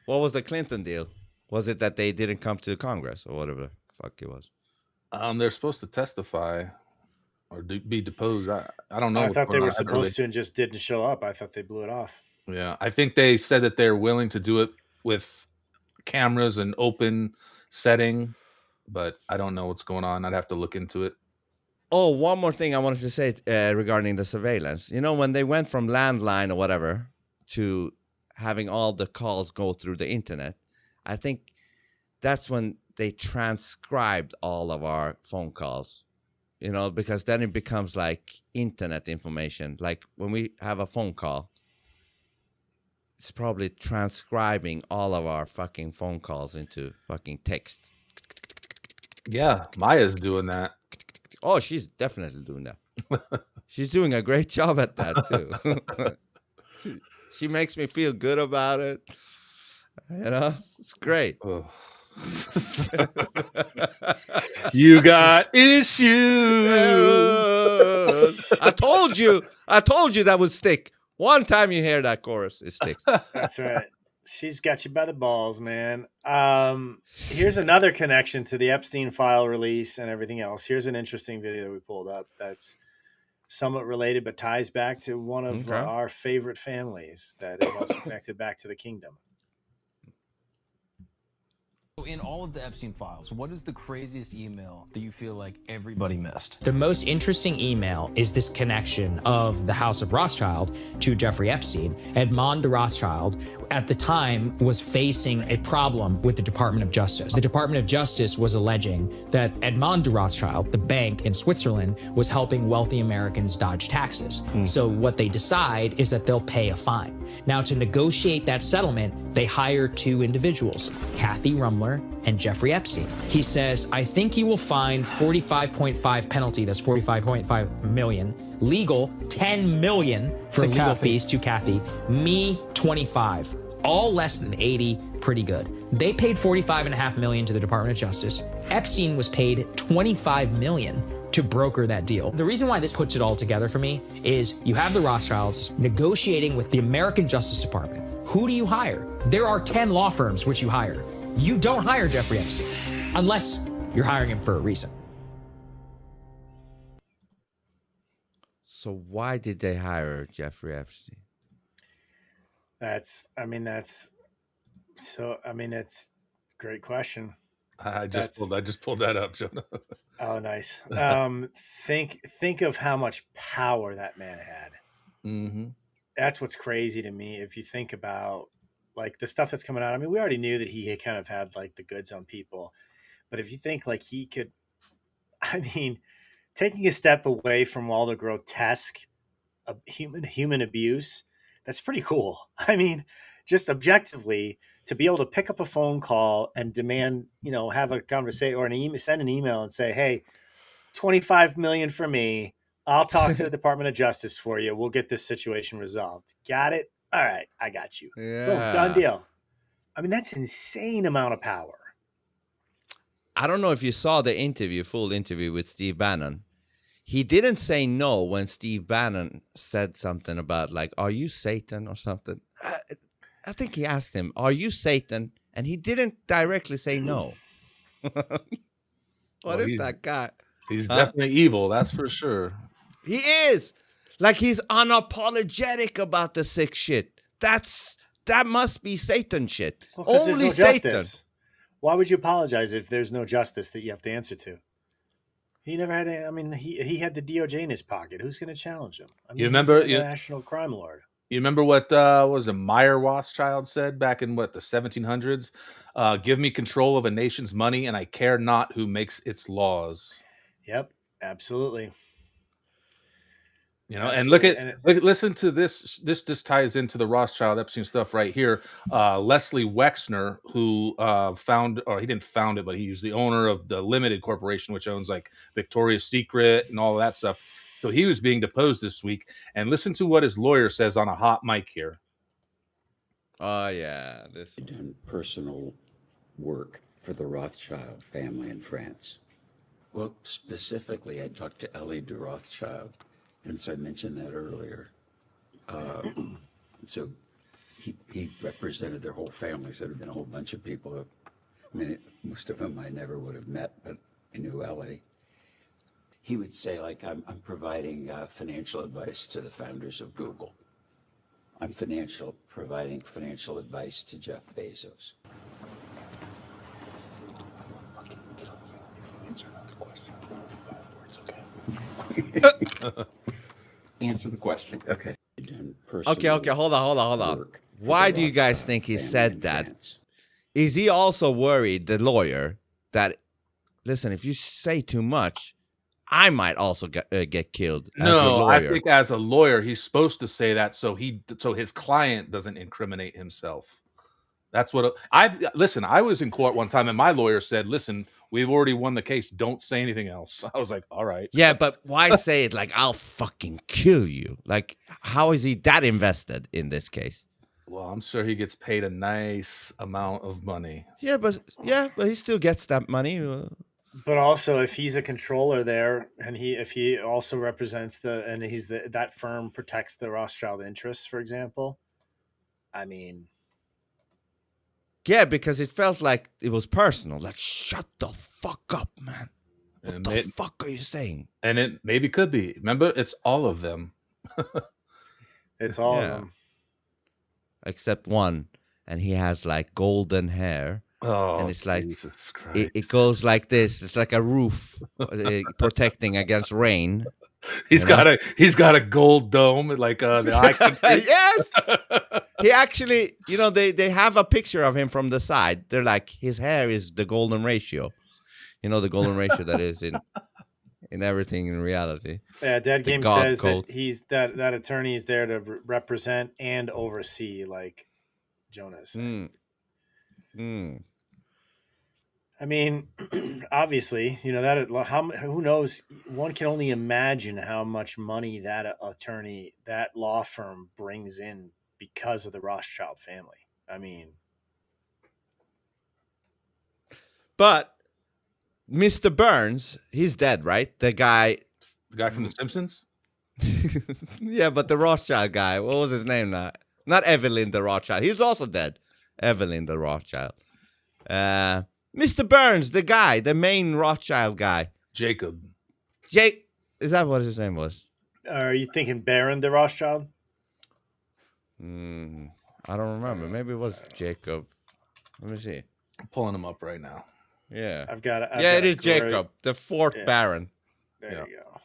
What was the Clinton deal? Was it that they didn't come to Congress or whatever the fuck it was? They're supposed to testify or be deposed. I don't know. I thought they were supposed to and just didn't show up. I thought they blew it off. Yeah, I think they said that they're willing to do it with cameras and open setting, but I don't know what's going on. I'd have to look into it. Oh, one more thing I wanted to say regarding the surveillance. When they went from landline or whatever to having all the calls go through the internet, I think that's when they transcribed all of our phone calls, because then it becomes like internet information. Like when we have a phone call, it's probably transcribing all of our fucking phone calls into fucking text. Yeah, Maya's doing that. Oh, she's definitely doing that. She's doing a great job at that too. She makes me feel good about it. It's great. You got issues. I told you that would stick. One time you hear that chorus, it sticks. That's right. She's got you by the balls, man. Here's another connection to the Epstein file release and everything else. Here's an interesting video that we pulled up that's somewhat related, but ties back to one of our favorite families that is also connected back to the kingdom. In all of the Epstein files, what is the craziest email that you feel like everybody missed? The most interesting email is this connection of the House of Rothschild to Jeffrey Epstein. Edmond de Rothschild, at the time, was facing a problem with the Department of Justice. The Department of Justice was alleging that Edmond de Rothschild, the bank in Switzerland, was helping wealthy Americans dodge taxes. So what they decide is that they'll pay a fine. Now, to negotiate that settlement, they hire two individuals, Kathy Rumler and Jeffrey Epstein. He says, I think he will find 45.5 penalty, that's 45.5 million, legal 10 million for legal fees to Kathy, me 25, all less than 80, pretty good. They paid 45.5 million to the Department of Justice. Epstein was paid 25 million to broker that deal. The reason why this puts it all together for me is you have the Rothschilds negotiating with the American Justice Department. Who do you hire? There are 10 law firms which you hire. You don't hire Jeffrey Epstein unless you're hiring him for a reason. So why did they hire Jeffrey Epstein? It's a great question. I just pulled that up, Jonah. Oh, nice. Think of how much power that man had. Mm-hmm. That's what's crazy to me. If you think about like the stuff that's coming out, I mean, we already knew that he had kind of had like the goods on people, but if you think like he could, I mean, taking a step away from all the grotesque human abuse, that's pretty cool. I mean, just objectively to be able to pick up a phone call and demand, have a conversation or send an email and say, hey, 25 million for me. I'll talk to the Department of Justice for you. We'll get this situation resolved. Got it? All right. I got you. Yeah. Boom, done deal. I mean, that's insane amount of power. I don't know if you saw the full interview with Steve Bannon. He didn't say no when Steve Bannon said something about like, are you Satan or something? I think he asked him, are you Satan? And he didn't directly say no. What if that guy? He's definitely evil. That's for sure. He is. Like he's unapologetic about the sick shit. That must be Satan shit. Well, 'cause Only there's no Satan. justice. Why would you apologize if there's no justice that you have to answer to? He never had. I mean, he had the DOJ in his pocket. Who's going to challenge him? I mean, You remember he's a national crime lord. You remember what was it Meyer Rothschild said back in the 1700s? Give me control of a nation's money, and I care not who makes its laws. Yep, absolutely. You know, Absolutely. and listen to this. This just ties into the Rothschild Epstein stuff right here. Leslie Wexner, who he didn't found it, but he was the owner of the Limited Corporation, which owns like Victoria's Secret and all of that stuff. So he was being deposed this week, and listen to what his lawyer says on a hot mic here. Oh yeah, this done personal work for the Rothschild family in France. Well, specifically, I talked to Ellie de Rothschild, and so I mentioned that earlier. So he represented their whole family. So there had been a whole bunch of people. I mean, most of them I never would have met, but I knew Ellie. He would say, like, I'm providing financial advice to the founders of Google. I'm providing financial advice to Jeff Bezos. Answer the question. Okay. Okay, hold on. Why do you guys think he said that? Is he also worried, the lawyer, that, listen, if you say too much, I might also get killed? No, I think as a lawyer, he's supposed to say that so his client doesn't incriminate himself. That's what I was in court one time and my lawyer said, listen, we've already won the case. Don't say anything else. I was like, all right. Yeah, but why say it like, I'll fucking kill you? Like, how is he that invested in this case? Well, I'm sure he gets paid a nice amount of money. Yeah, but he still gets that money. But also, if he's a controller there, and if he also represents that firm protects the Rothschild interests, for example, I mean, yeah, because it felt like it was personal. Like, shut the fuck up, man. What the fuck are you saying? And it maybe could be. Remember, it's all of them. It's all of them. Except one. And he has like golden hair. Oh, and it's like Jesus Christ. It goes like this. It's like a roof protecting against rain. He's got a gold dome like the icon. Yes. He actually, they have a picture of him from the side. They're like, his hair is the golden ratio. The golden ratio that is in everything in reality. Yeah, Dead Game says that that attorney is there to represent and oversee, like Jonas. I mean, obviously, who knows? One can only imagine how much money that attorney, that law firm brings in because of the Rothschild family. I mean, but Mr. Burns, he's dead, right? The guy from The Simpsons? Yeah, but the Rothschild guy, what was his name now? Not Evelyn the Rothschild. He's also dead. Evelyn the Rothschild. Mr. Burns, the guy, the main Rothschild guy. Jacob. Is that what his name was? Are you thinking Baron de Rothschild? I don't remember. Maybe it was Jacob. Let me see. I'm pulling him up right now. Yeah. It is Jacob, the fourth Baron. There you go.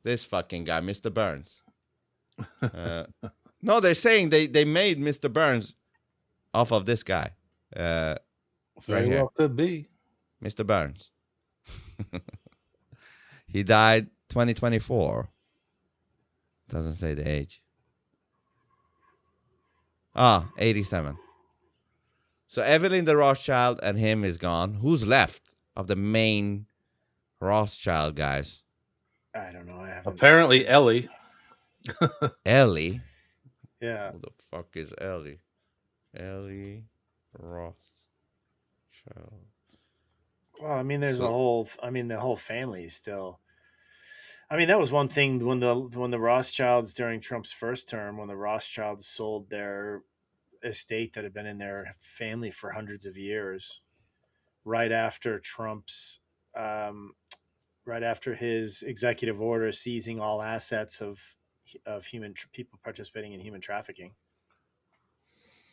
This fucking guy, Mr. Burns. No, they're saying they made Mr. Burns off of this guy. Very well could be. Mr. Burns. He died 2024. Doesn't say the age. 87. So Evelyn the Rothschild and him is gone. Who's left of the main Rothschild guys? I don't know. Apparently Ellie. Ellie? Yeah. Who the fuck is Ellie? Ellie Rothschild. Well, I mean, the whole family is still. I mean, that was one thing when the Rothschilds during Trump's first term, when the Rothschilds sold their estate that had been in their family for hundreds of years, right after Trump's right after his executive order seizing all assets of people participating in human trafficking.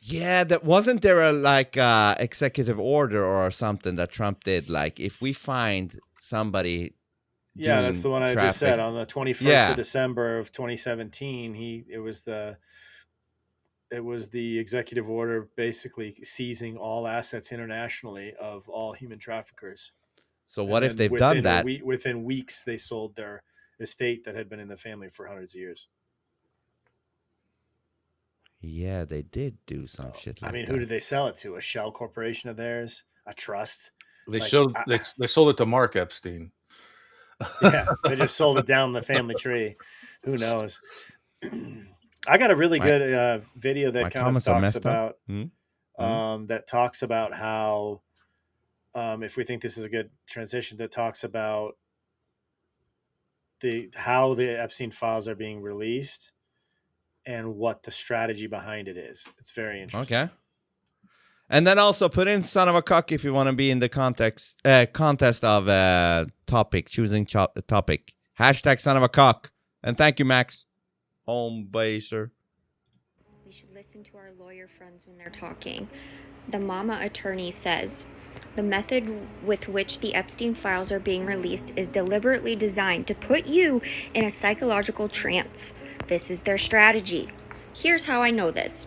Yeah, that wasn't there a executive order or something that Trump did? Like, if we find somebody, yeah, that's the one I just said on the 21st of December of 2017. It was the executive order basically seizing all assets internationally of all human traffickers. So what if they've done that? Within weeks, they sold their estate that had been in the family for hundreds of years. Yeah, they did do some shit like that. Who did they sell it to? A shell corporation of theirs? A trust? They sold it to Mark Epstein. Yeah, they just sold it down the family tree. Who knows? I got a really good video that kind of talks about that talks about how, if we think this is a good transition, that talks about how the Epstein files are being released and what the strategy behind it is. It's very interesting. Okay. And then also put in son of a cuck if you want to be in the contest of choosing topic. Hashtag son of a cuck. And thank you, Max. Home baser. We should listen to our lawyer friends when they're talking. The mama attorney says, the method with which the Epstein files are being released is deliberately designed to put you in a psychological trance. This is their strategy. Here's how I know this.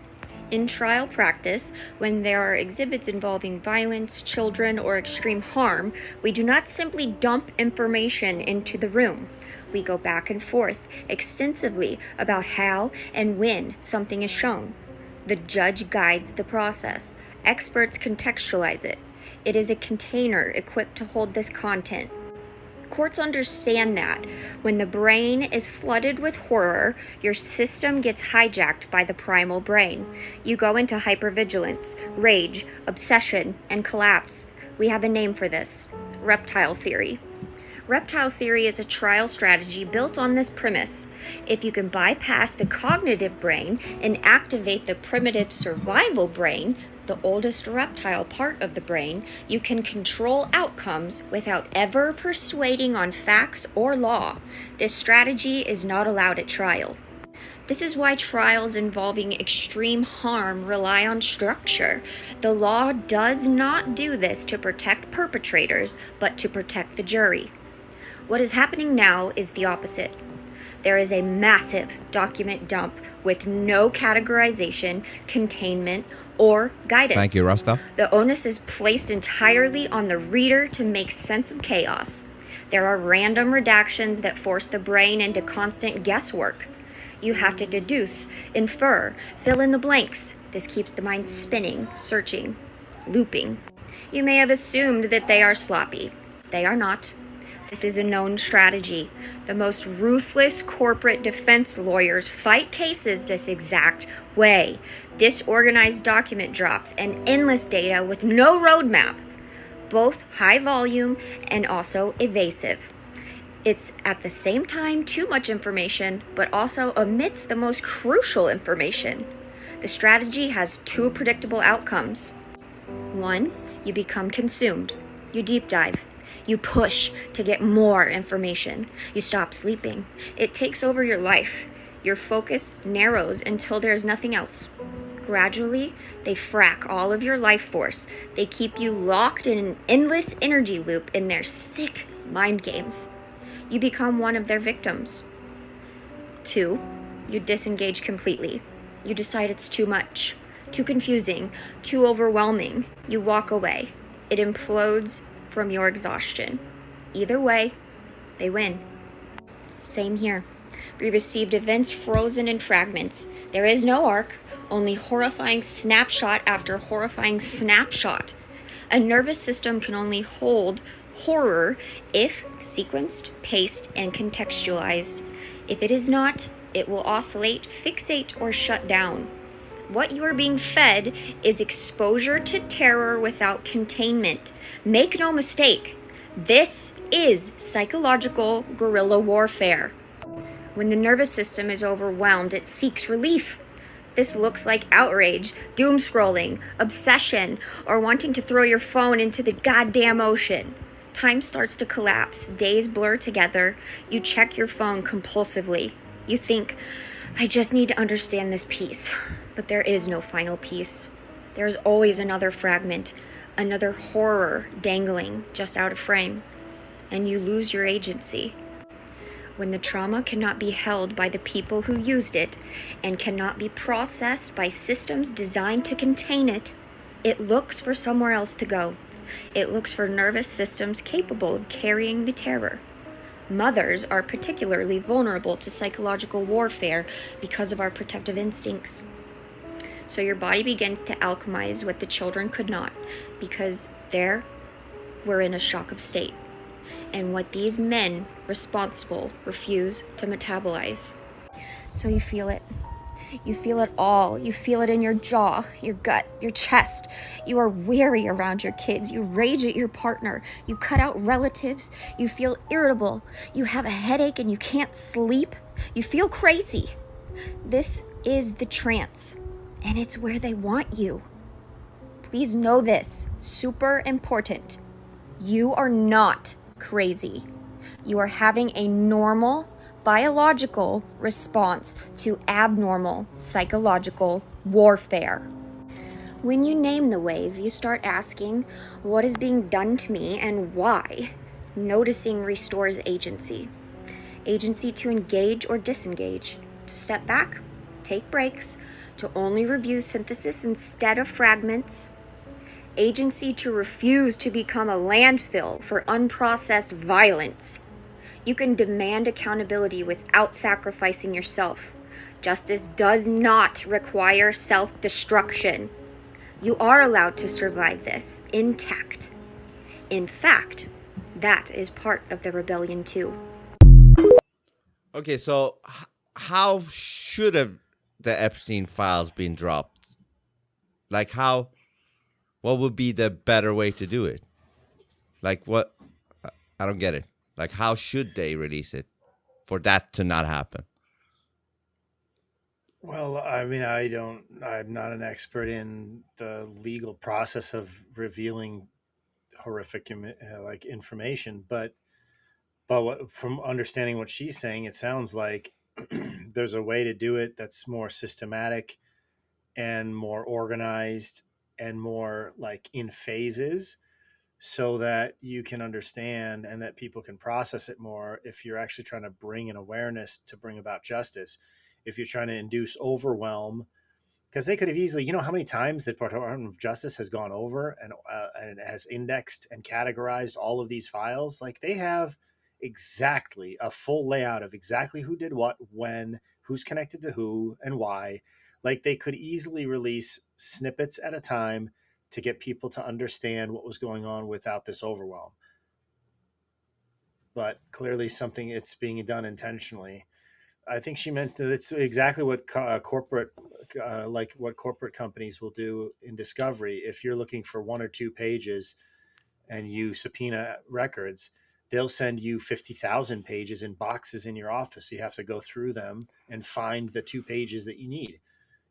In trial practice, when there are exhibits involving violence, children, or extreme harm, we do not simply dump information into the room. We go back and forth extensively about how and when something is shown. The judge guides the process. Experts contextualize it. It is a container equipped to hold this content. Courts understand that when the brain is flooded with horror, your system gets hijacked by the primal brain. You go into hypervigilance, rage, obsession, and collapse. We have a name for this: reptile theory. Reptile theory is a trial strategy built on this premise. If you can bypass the cognitive brain and activate the primitive survival brain, the oldest reptile part of the brain, you can control outcomes without ever persuading on facts or law. This strategy is not allowed at trial. This is why trials involving extreme harm rely on structure. The law does not do this to protect perpetrators, but to protect the jury. What is happening now is the opposite. There is a massive document dump with no categorization, containment, or guidance. Thank you, Rasta. The onus is placed entirely on the reader to make sense of chaos. There are random redactions that force the brain into constant guesswork. You have to deduce, infer, fill in the blanks. This keeps the mind spinning, searching, looping. You may have assumed that they are sloppy. They are not. This is a known strategy. The most ruthless corporate defense lawyers fight cases this exact way. Disorganized document drops and endless data with no roadmap. Both high volume and also evasive. It's at the same time too much information, but also omits the most crucial information. The strategy has two predictable outcomes. One, you become consumed. You deep dive. You push to get more information. You stop sleeping. It takes over your life. Your focus narrows until there's nothing else. Gradually, they frack all of your life force. They keep you locked in an endless energy loop in their sick mind games. You become one of their victims. Two, you disengage completely. You decide it's too much, too confusing, too overwhelming. You walk away. It implodes from your exhaustion. Either way, they win. Same here. We received events frozen in fragments. There is no arc, only horrifying snapshot after horrifying snapshot. A nervous system can only hold horror if sequenced, paced, and contextualized. If it is not, it will oscillate, fixate, or shut down. What you are being fed is exposure to terror without containment. Make no mistake, this is psychological guerrilla warfare. When the nervous system is overwhelmed, it seeks relief. This looks like outrage, doom scrolling, obsession, or wanting to throw your phone into the goddamn ocean. Time starts to collapse, days blur together, you check your phone compulsively. You think, I just need to understand this piece. But there is no final piece. There is always another fragment, another horror dangling just out of frame. And you lose your agency. When the trauma cannot be held by the people who used it and cannot be processed by systems designed to contain it, it looks for somewhere else to go. It looks for nervous systems capable of carrying the terror. Mothers are particularly vulnerable to psychological warfare because of our protective instincts. So your body begins to alchemize what the children could not, because there we're in a shock of state. And what these men responsible refuse to metabolize. So you feel it. You feel it all. You feel it in your jaw, your gut, your chest. You are weary around your kids. You rage at your partner. You cut out relatives. You feel irritable. You have a headache and you can't sleep. You feel crazy. This is the trance, and it's where they want you. Please know this. Super important. You are not crazy. You are having a normal biological response to abnormal psychological warfare. When you name the wave, you start asking, what is being done to me and why? Noticing restores agency. Agency to engage or disengage, to step back, take breaks, to only review synthesis instead of fragments. Agency to refuse to become a landfill for unprocessed violence. You can demand accountability without sacrificing yourself. Justice does not require self-destruction. You are allowed to survive this intact. In fact, that is part of the rebellion too. Okay, so how should have the Epstein files been dropped? Like what would be the better way to do it? Like what? I don't get it. Like, how should they release it for that to not happen? Well, I mean, I'm not an expert in the legal process of revealing horrific information, but from understanding what she's saying, it sounds like there's a way to do it that's more systematic and more organized and more like in phases, so that you can understand and that people can process it more if you're actually trying to bring an awareness to bring about justice. If you're trying to induce overwhelm, because they could have easily, you know how many times the Department of Justice has gone over and has indexed and categorized all of these files. Like, they have exactly a full layout of exactly who did what, when, who's connected to who, and why. Like, they could easily release snippets at a time to get people to understand what was going on without this overwhelm. But clearly it's being done intentionally. I think she meant that it's exactly what corporate companies will do in discovery. If you're looking for 1 or 2 pages and you subpoena records, they'll send you 50,000 pages in boxes in your office. You have to go through them and find the 2 pages that you need,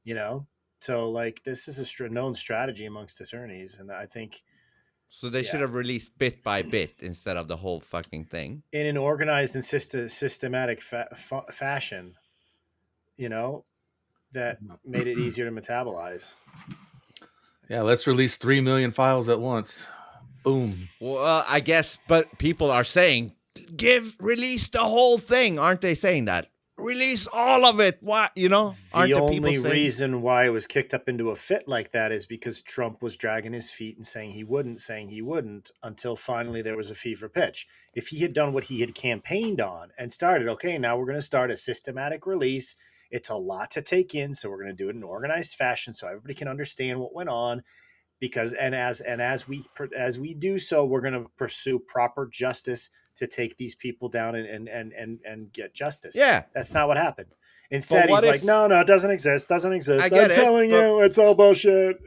you know? So, like, this is a known strategy amongst attorneys, and I think... So they should have released bit by bit instead of the whole fucking thing. In an organized and systematic fashion, you know, that made it easier to metabolize. Yeah, let's release 3 million files at once. Boom. Well, I guess, but people are saying, release the whole thing. Aren't they saying that? Release all of it. Why, you know? The only reason why it was kicked up into a fit like that is because Trump was dragging his feet and saying he wouldn't, until finally there was a fever pitch. If he had done what he had campaigned on and started, okay, now we're going to start a systematic release. It's a lot to take in, so we're going to do it in an organized fashion so everybody can understand what went on. Because as we do so, we're going to pursue proper justice to take these people down and get justice. Yeah. That's not what happened. Instead, he's like, no, it doesn't exist. I'm telling you, it's all bullshit.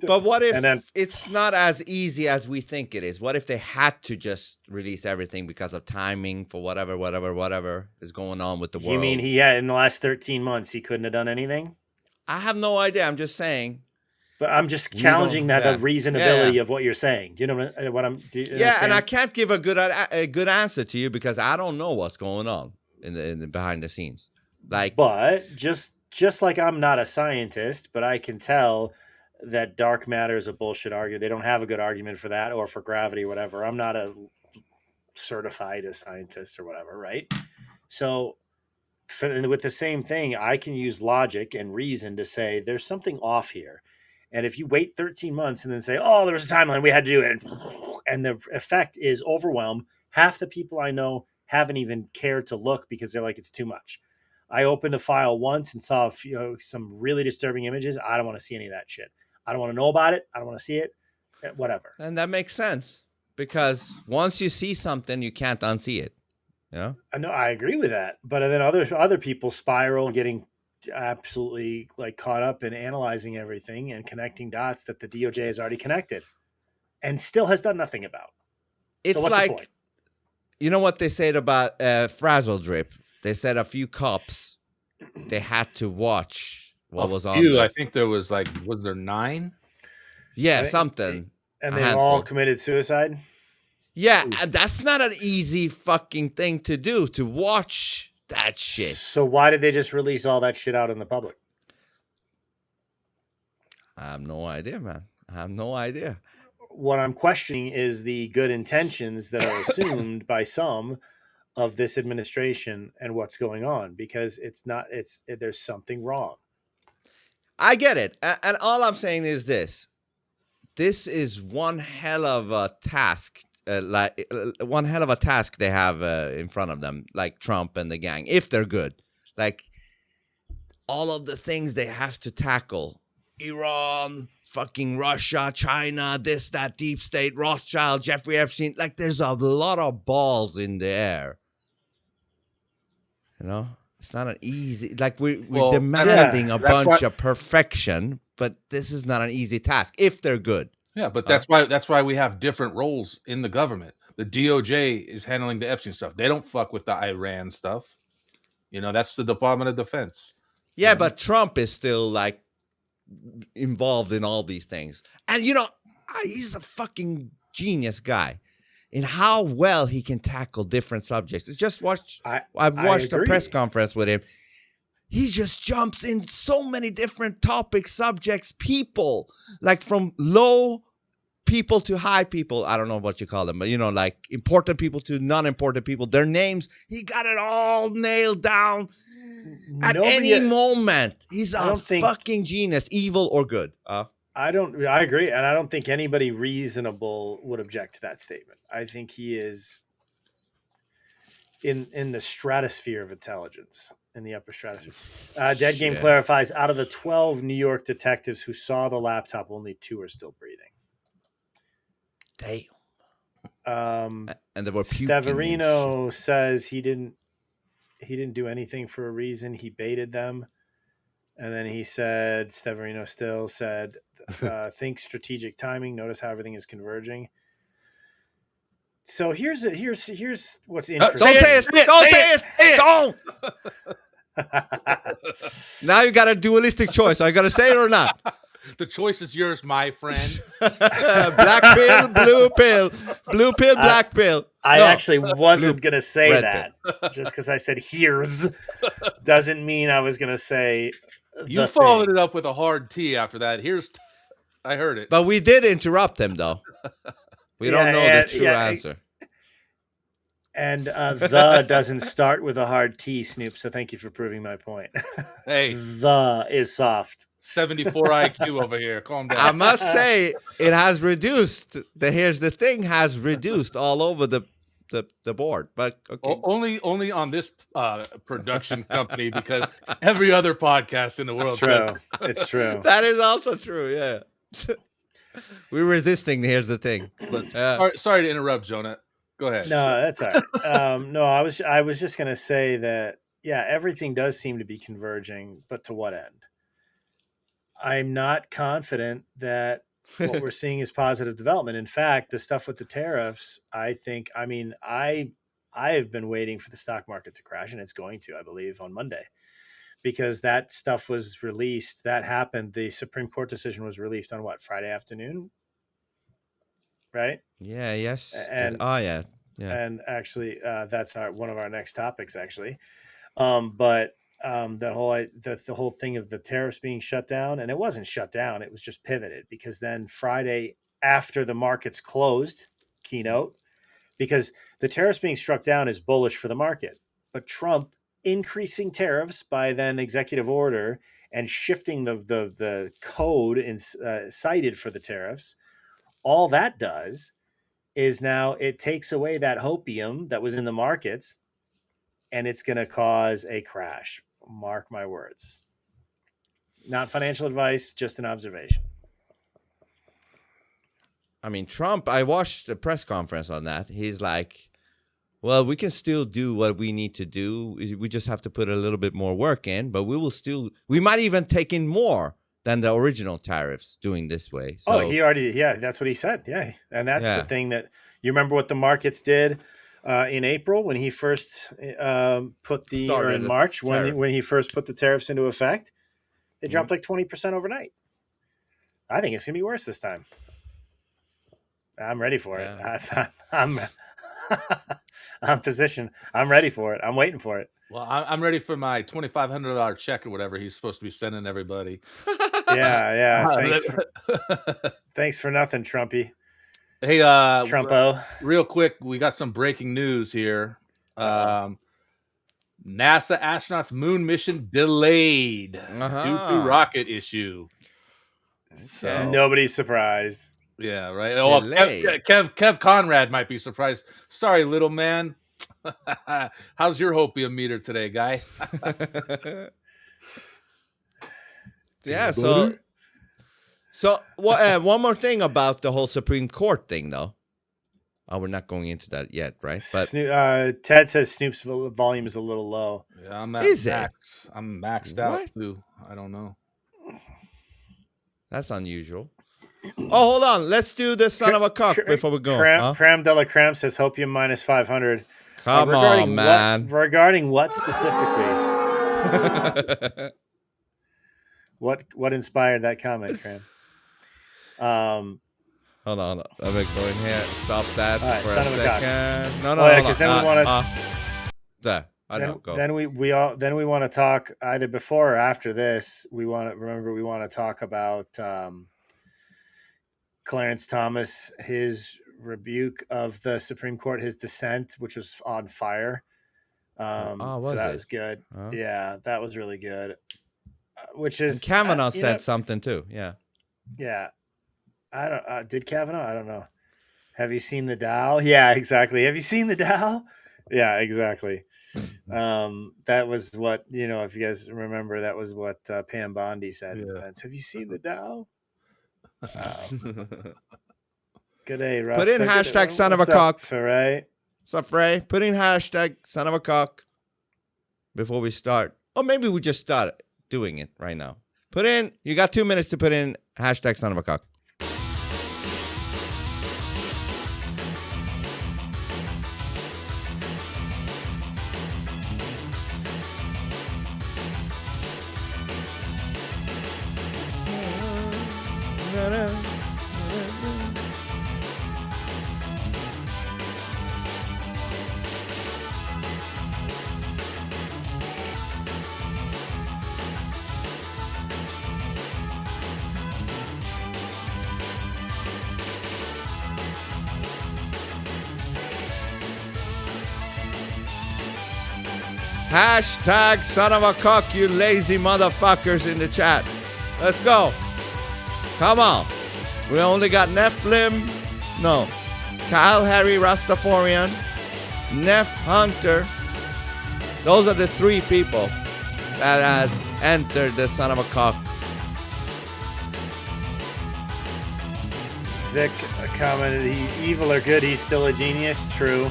But what if it's not as easy as we think it is? What if they had to just release everything because of timing for whatever is going on with the world? You mean in the last 13 months, he couldn't have done anything? I have no idea. I'm just saying. But I'm just challenging the reasonability of what you're saying. You know what I'm and I can't give a good answer to you because I don't know what's going on in the behind the scenes. But just like I'm not a scientist, but I can tell that dark matter is a bullshit argument. They don't have a good argument for that or for gravity or whatever. I'm not a certified a scientist or whatever, right? So with the same thing, I can use logic and reason to say there's something off here. And if you wait 13 months and then say, oh, there was a timeline, we had to do it, and the effect is overwhelm, half the people I know haven't even cared to look because they're like, it's too much. I opened a file once and saw some really disturbing images. I don't want to see any of that shit. I don't want to know about it. I don't want to see it. Whatever. And that makes sense because once you see something, you can't unsee it. Yeah. I know. I agree with that. But then other people spiral, getting absolutely caught up in analyzing everything and connecting dots that the DOJ has already connected and still has done nothing about. It's so what's the point? You know what they said about frazzle drip? They said a few cops, they had to watch what was on there. I think there was was there 9? Yeah, something. And they all committed suicide? Yeah, and that's not an easy fucking thing to do, to watch that shit. So why did they just release all that shit out in the public? I have no idea, man. I have no idea. What I'm questioning is the good intentions that are assumed by some of this administration and what's going on, because there's something wrong. I get it. And all I'm saying is this is one hell of a task. One hell of a task they have in front of them, like Trump and the gang, if they're good. Like all of the things they have to tackle, Iran, fucking Russia, China, this, that, deep state, Rothschild, Jeffrey Epstein. Like there's a lot of balls in the air. You know, it's not an easy, we're demanding a bunch of perfection, but this is not an easy task if they're good. Yeah, but that's why we have different roles in the government. The DOJ is handling the Epstein stuff. They don't fuck with the Iran stuff. You know, that's the Department of Defense. Yeah, but Trump is still involved in all these things. And he's a fucking genius guy in how well he can tackle different subjects. I've watched a press conference with him. He just jumps in so many different topics, subjects, people, from low people to high people. I don't know what you call them, but important people to non-important people, their names. He got it all nailed down at any moment. He's a fucking genius, evil or good. I agree. And I don't think anybody reasonable would object to that statement. I think he is in the stratosphere of intelligence. In the upper stratosphere. Dead Game clarifies, out of the 12 New York detectives who saw the laptop, only 2 are still breathing. Damn. And there were Steverino says he didn't do anything for a reason. He baited them. And then Steverino still said, think strategic timing. Notice how everything is converging. So here's what's interesting. Don't say it. Don't. Now you got a dualistic choice. Are you gonna say it or not? The choice is yours, my friend. Black pill, blue pill, blue pill, black pill. I actually wasn't gonna say that. Just because I said here's doesn't mean I was gonna say. You followed it up with a hard T after that. I heard it. But we did interrupt him though. We don't know the true answer. And the doesn't start with a hard T, Snoop, so thank you for proving my point. Hey. The is soft. 74 IQ over here. Calm down. I must say, it has reduced. Here's the thing, has reduced all over the board. But okay. Only on this production company, because every other podcast in the world. It's true. That is also true, yeah. We're resisting. Here's the thing. Sorry to interrupt, Jonah. Go ahead. No, that's all right. No, I was just gonna say that everything does seem to be converging, but to what end? I'm not confident that what we're seeing is positive development. In fact, the stuff with the tariffs, I have been waiting for the stock market to crash, and it's going to, I believe, on Monday. because that stuff was released. That happened. The Supreme Court decision was released on what, Friday afternoon? Right? Yeah, yes. And yeah. And actually, that's one of our next topics, actually. But the whole thing of the tariffs being shut down, and it wasn't shut down, it was just pivoted, because then Friday after the markets closed, keynote, because the tariffs being struck down is bullish for the market, but Trump increasing tariffs by then executive order and shifting the code cited for the tariffs, all that does is now it takes away that hopium that was in the markets, and it's going to cause a crash. Mark my words. Not financial advice, just an observation. I mean, Trump, I watched the press conference on that. He's like, well, we can still do what we need to do. We just have to put a little bit more work in, but we might even take in more than the original tariffs doing this way. So, that's what he said. Yeah. And that's the thing that you remember what the markets did in April when he first in March when he first put the tariffs into effect. They dropped like 20% overnight. I think it's going to be worse this time. I'm ready for it. I'm positioned. I'm ready for it. I'm waiting for it. Well, I'm ready for my $2,500 check or whatever he's supposed to be sending everybody. Yeah. Thanks for nothing, Trumpy. Hey, Trumpo. Real quick, we got some breaking news here. NASA astronauts' moon mission delayed due to rocket issue. So nobody's surprised. Yeah, right. Oh, Kev Conrad might be surprised. Sorry, little man. How's your hopium meter today, guy? Yeah. So one more thing about the whole Supreme Court thing, though. Oh, we're not going into that yet, right? But Ted says Snoop's volume is a little low. Yeah, I'm maxed out too. I don't know. That's unusual. Oh, hold on. Let's do the son of a cock before we go. Cram de la Cram says hopium minus 500. Come on, man. Regarding what specifically? What inspired that comment, Cram? Hold on. Let me go in here. Stop that right, for son a of second. No, because then we want to. There. I know. Go. Then we want to talk either before or after this. We want to talk about Clarence Thomas, his rebuke of the Supreme Court, his dissent, which was on fire. Was good. Huh? Yeah, that was really good. Which is and Kavanaugh said something too. Yeah. Yeah. I don't. Did Kavanaugh? I don't know. Have you seen the Dow? Yeah, exactly. Have you seen the Dow? Yeah, exactly. That was what, if you guys remember, that was what Pam Bondi said. Yeah. Have you seen the Dow? Good day, Russ. Put in hashtag son of a cock. Frey. What's up, Frey? Put in hashtag son of a cock before we start. Or maybe we just start doing it right now. You got 2 minutes to put in hashtag son of a cock. Hashtag son of a cock, you lazy motherfuckers in the chat. Let's go. Come on. We only got Nephilim. No. Kyle Harry Rastafarian. Neph Hunter. Those are the 3 people that has entered the son of a cock. Vic commented, evil or good, he's still a genius. True.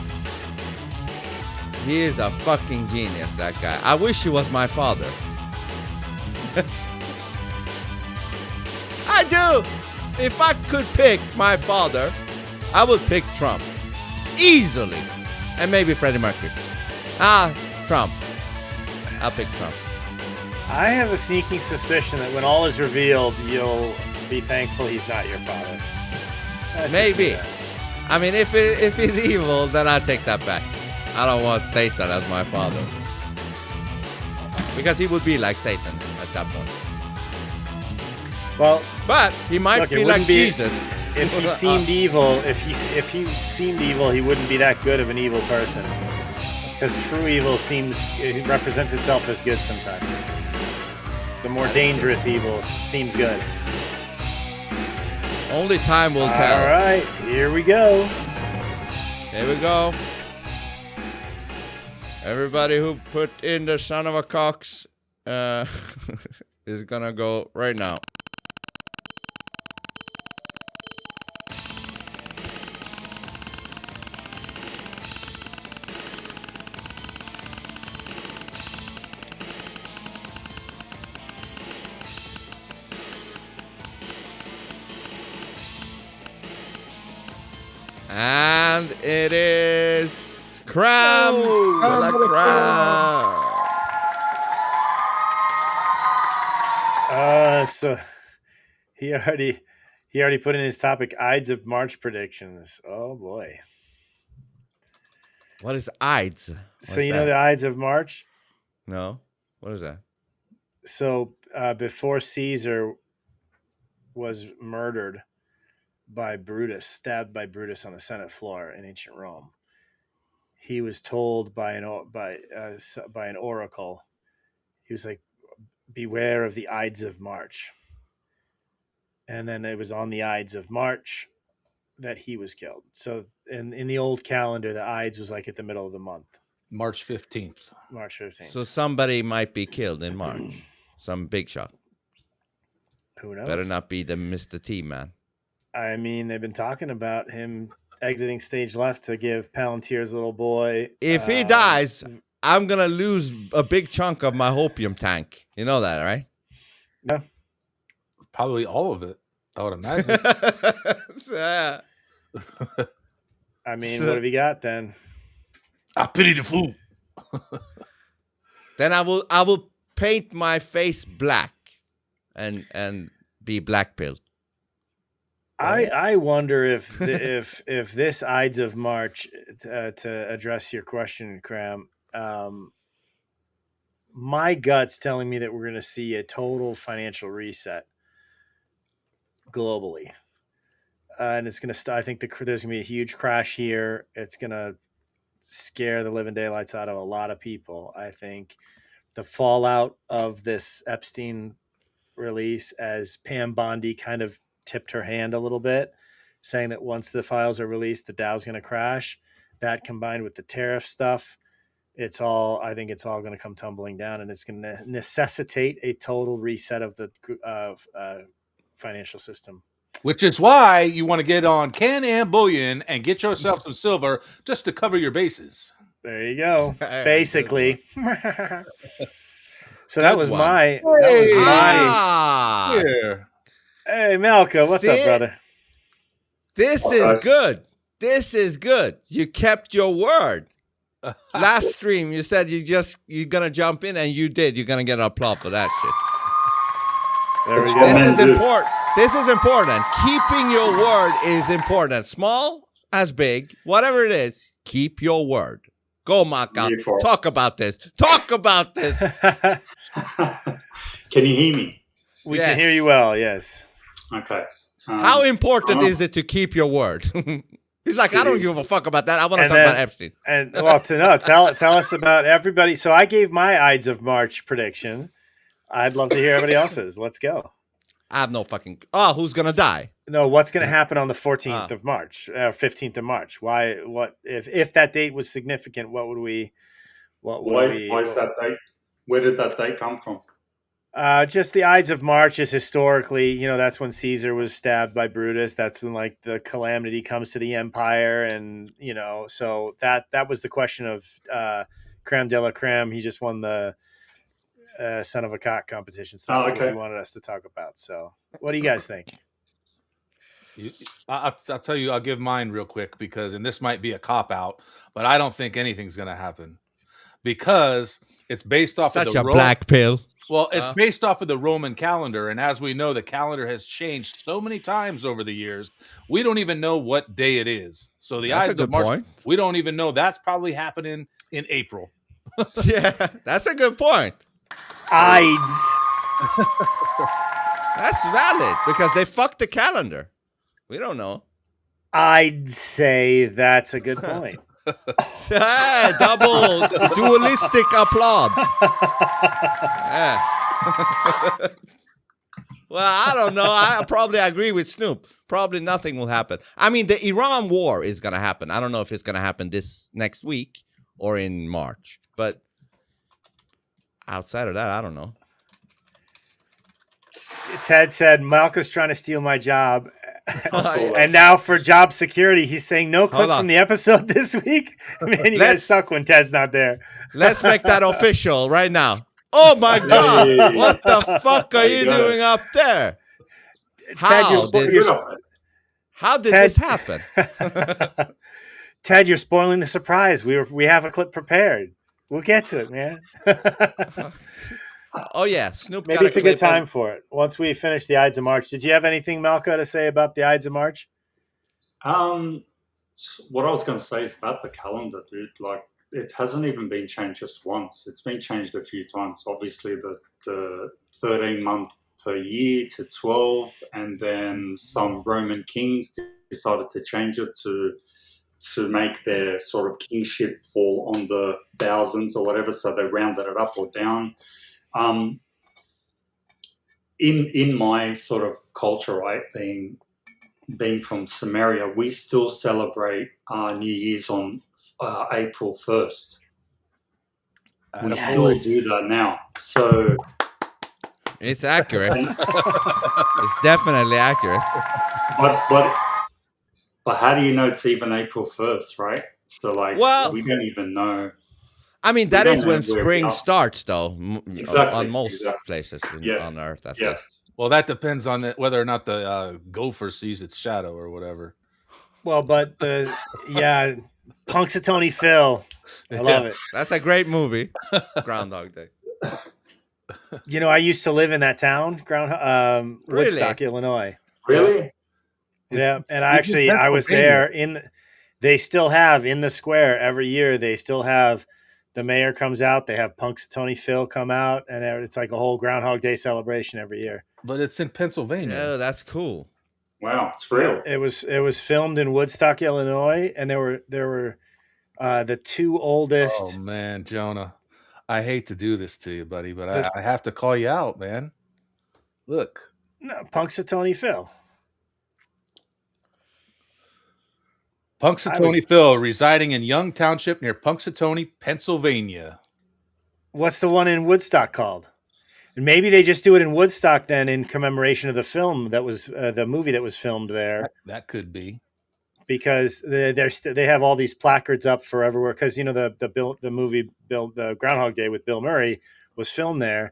He is a fucking genius, that guy. I wish he was my father. I do. If I could pick my father, I would pick Trump. Easily. And maybe Freddie Mercury. Trump. I'll pick Trump. I have a sneaking suspicion that when all is revealed, you'll be thankful he's not your father. That's Maybe. I mean, if he's evil, then I'll take that back. I don't want Satan as my father. Because he would be like Satan at that point. Well, but he might be like Jesus. If he seemed evil, if he seemed evil, he wouldn't be that good of an evil person. Because true evil it represents itself as good sometimes. The more dangerous evil seems good. Only time will tell. All right, here we go. Here we go. Everybody who put in the son of a cocks is gonna go right now. And it is Cram to the Cram. So he already put in his topic Ides of March predictions. Oh boy. What is Ides? So you know the Ides of March? No. What is that? So before Caesar was murdered by Brutus, stabbed by Brutus on the Senate floor in ancient Rome, he was told by an oracle. He was like, "Beware of the Ides of March." And then it was on the Ides of March that he was killed. So in the old calendar, the Ides was like at the middle of the month. March 15th. March 15th. So somebody might be killed in March. Some big shot. Who knows? Better not be the Mr. T man. I mean, they've been talking about him exiting stage left to give Palantir's little boy. If he dies, I'm going to lose a big chunk of my hopium tank. You know that, right? Yeah. Probably all of it, I would imagine. Yeah. I mean, what have you got then? I pity the fool. Then I will paint my face black and be black pilled. I wonder if this Ides of March, to address your question, Cram, my gut's telling me that we're going to see a total financial reset globally, and it's going to. I think there's going to be a huge crash here. It's going to scare the living daylights out of a lot of people. I think the fallout of this Epstein release, as Pam Bondi kind of tipped her hand a little bit, saying that once the files are released, the Dow's going to crash. That combined with the tariff stuff, I think it's all going to come tumbling down, and it's going to necessitate a total reset of the financial system. Which is why you want to get on Can-Am Bullion and get yourself some silver just to cover your bases. There you go. Basically. So Good that was one. my. Here. Hey, Malco, what's up, brother? This is good. This is good. You kept your word. Last stream, you said you're gonna jump in, and you did. You're gonna get an applause for that shit. There we go. This is important. This is important. Keeping your word is important. Small as big, whatever it is, keep your word. Go, Maka. Talk about this. Talk about this. Can you hear me? We can hear you well, yes. Okay. How important is it to keep your word? He's like, I don't give a fuck about that. I want to talk about Epstein. And well, tell us about everybody. So I gave my Ides of March prediction. I'd love to hear everybody else's. Let's go. I have no fucking. Oh, who's gonna die? No, what's going to happen on the 14th of March, 15th of March? Why? What if that date was significant? What would we? Why is that date? Where did that date come from? Just the Ides of March is historically, that's when Caesar was stabbed by Brutus. That's when like the calamity comes to the empire, and so that was the question of Creme de la Creme. He just won the son of a cock competition. So that's what he wanted us to talk about. So, what do you guys think? I'll tell you, I'll give mine real quick and this might be a cop out, but I don't think anything's going to happen because it's based off Such of the a black pill. Well, it's based off of the Roman calendar, and as we know, the calendar has changed so many times over the years. We don't even know what day it is. So the That's a Ides of good March, point. we don't even know. That's probably happening in April. Yeah, that's a good point. Ides. That's valid because they fucked the calendar. We don't know. I'd say that's a good point. Hey, double dualistic applaud. Yeah. Well, I don't know. I probably agree with Snoop. Probably nothing will happen. I mean, the Iran war is going to happen. I don't know if it's going to happen this next week or in March. But outside of that, I don't know. Ted said, Malcolm's trying to steal my job. And now for job security, he's saying no clip from the episode this week. Man, you guys suck when Ted's not there. Let's make that official right now. Oh my God! What the fuck are you doing up there? How did this happen? Ted, you're spoiling the surprise. We have a clip prepared. We'll get to it, man. Oh yeah, Snoop. Maybe it's a good time for it. Once we finish the Ides of March, did you have anything, Malco, to say about the Ides of March? What I was going to say is about the calendar, dude. Like, it hasn't even been changed just once. It's been changed a few times. Obviously, the 13-month per year to 12, and then some Roman kings decided to change it to make their sort of kingship fall on the thousands or whatever. So they rounded it up or down. In my sort of culture, right, being from Samaria, we still celebrate New Year's on April 1st. We still do that now. So it's accurate. It's definitely accurate. But how do you know it's even April 1st, right? So we don't even know. I mean, that is when spring starts, though. Exactly. On most places on Earth, at least. Well, that depends on whether or not the gopher sees its shadow or whatever. Well, but Punxsutawney Phil. I love it. That's a great movie. Groundhog Day. You know, I used to live in that town, Woodstock, Illinois. Really? Yeah, and I was there they still have in the square every year. They still have the mayor comes out. They have Punxsutawney Phil come out, and it's like a whole Groundhog Day celebration every year. But it's in Pennsylvania. Oh, that's cool. Wow, it's real. It was filmed in Woodstock, Illinois, and there were the two oldest. Oh man, Jonah, I hate to do this to you, buddy, but I have to call you out, man. Look, no, Punxsutawney Phil. Punxsutawney Phil, residing in Young Township near Punxsutawney, Pennsylvania. What's the one in Woodstock called? And maybe they just do it in Woodstock then in commemoration of the film that was the movie that was filmed there. That could be because they have all these placards up for everywhere. Because you know the movie the Groundhog Day with Bill Murray was filmed there,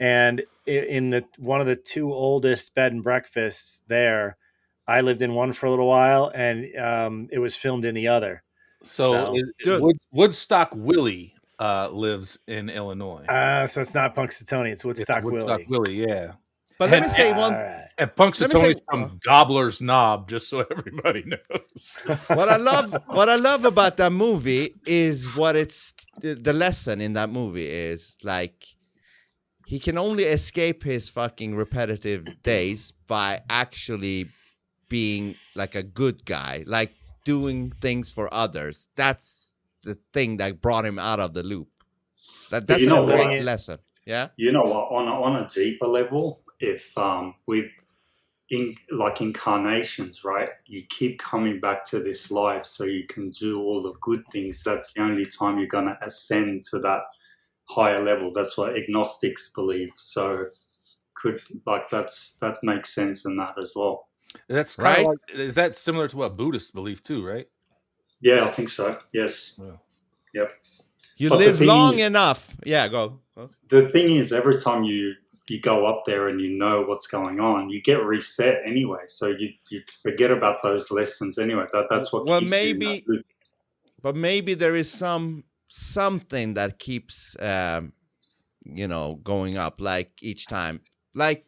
and in one of the two oldest bed and breakfasts there. I lived in one for a little while, and it was filmed in the other. So Woodstock Willie lives in Illinois. So it's not Punxsutawney; it's Woodstock Willie. Woodstock Willie, yeah. But let me say one. And Punxsutawney's from Gobbler's Knob, just so everybody knows. What I love about that movie is the lesson in that movie is like he can only escape his fucking repetitive days by actually being like a good guy, like doing things for others. That's the thing that brought him out of the loop. That's a great lesson. Yeah. You know what? On a deeper level, if with incarnations, right? You keep coming back to this life so you can do all the good things. That's the only time you're gonna ascend to that higher level. That's what agnostics believe. So that makes sense in that as well. That's kind of is that similar to what Buddhists believe too, right? Yeah, I think so. Yes. Yeah. Yep. You live long enough. Yeah, go. The thing is, every time you go up there and you know what's going on, you get reset anyway. So you forget about those lessons anyway. That's what. Well, but maybe there is something that keeps going up like each time. Like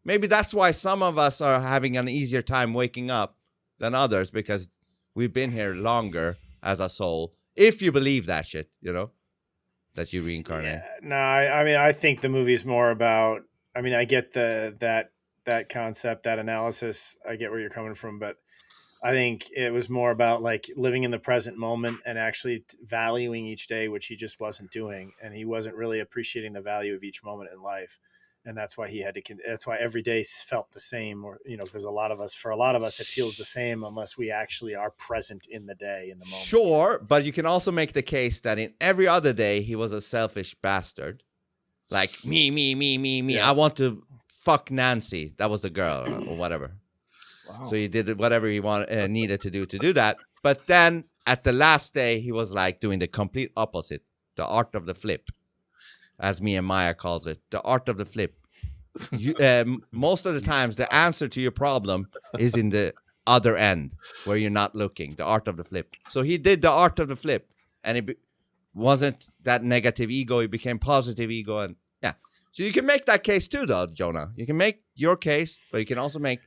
maybe that's why some of us are having an easier time waking up than others, because we've been here longer as a soul. If you believe that shit, that you reincarnate. Yeah, no, I mean, I think the movie's more about. I mean, I get that concept, that analysis. I get where you're coming from, but I think it was more about like living in the present moment and actually valuing each day, which he just wasn't doing, and he wasn't really appreciating the value of each moment in life. And that's why he had to. That's why every day felt the same, or because for a lot of us, it feels the same unless we actually are present in the day, in the moment. Sure, but you can also make the case that in every other day he was a selfish bastard, like me. Yeah. I want to fuck Nancy. That was the girl or whatever. Wow. So he did whatever he needed to do that. But then at the last day, he was like doing the complete opposite, the art of the flip. As me and Maya calls it, the art of the flip. Most of the times, the answer to your problem is in the other end, where you're not looking, the art of the flip. So he did the art of the flip, and it wasn't that negative ego. It became positive ego. And yeah. So you can make that case too, though, Jonah. You can make your case, but you can also make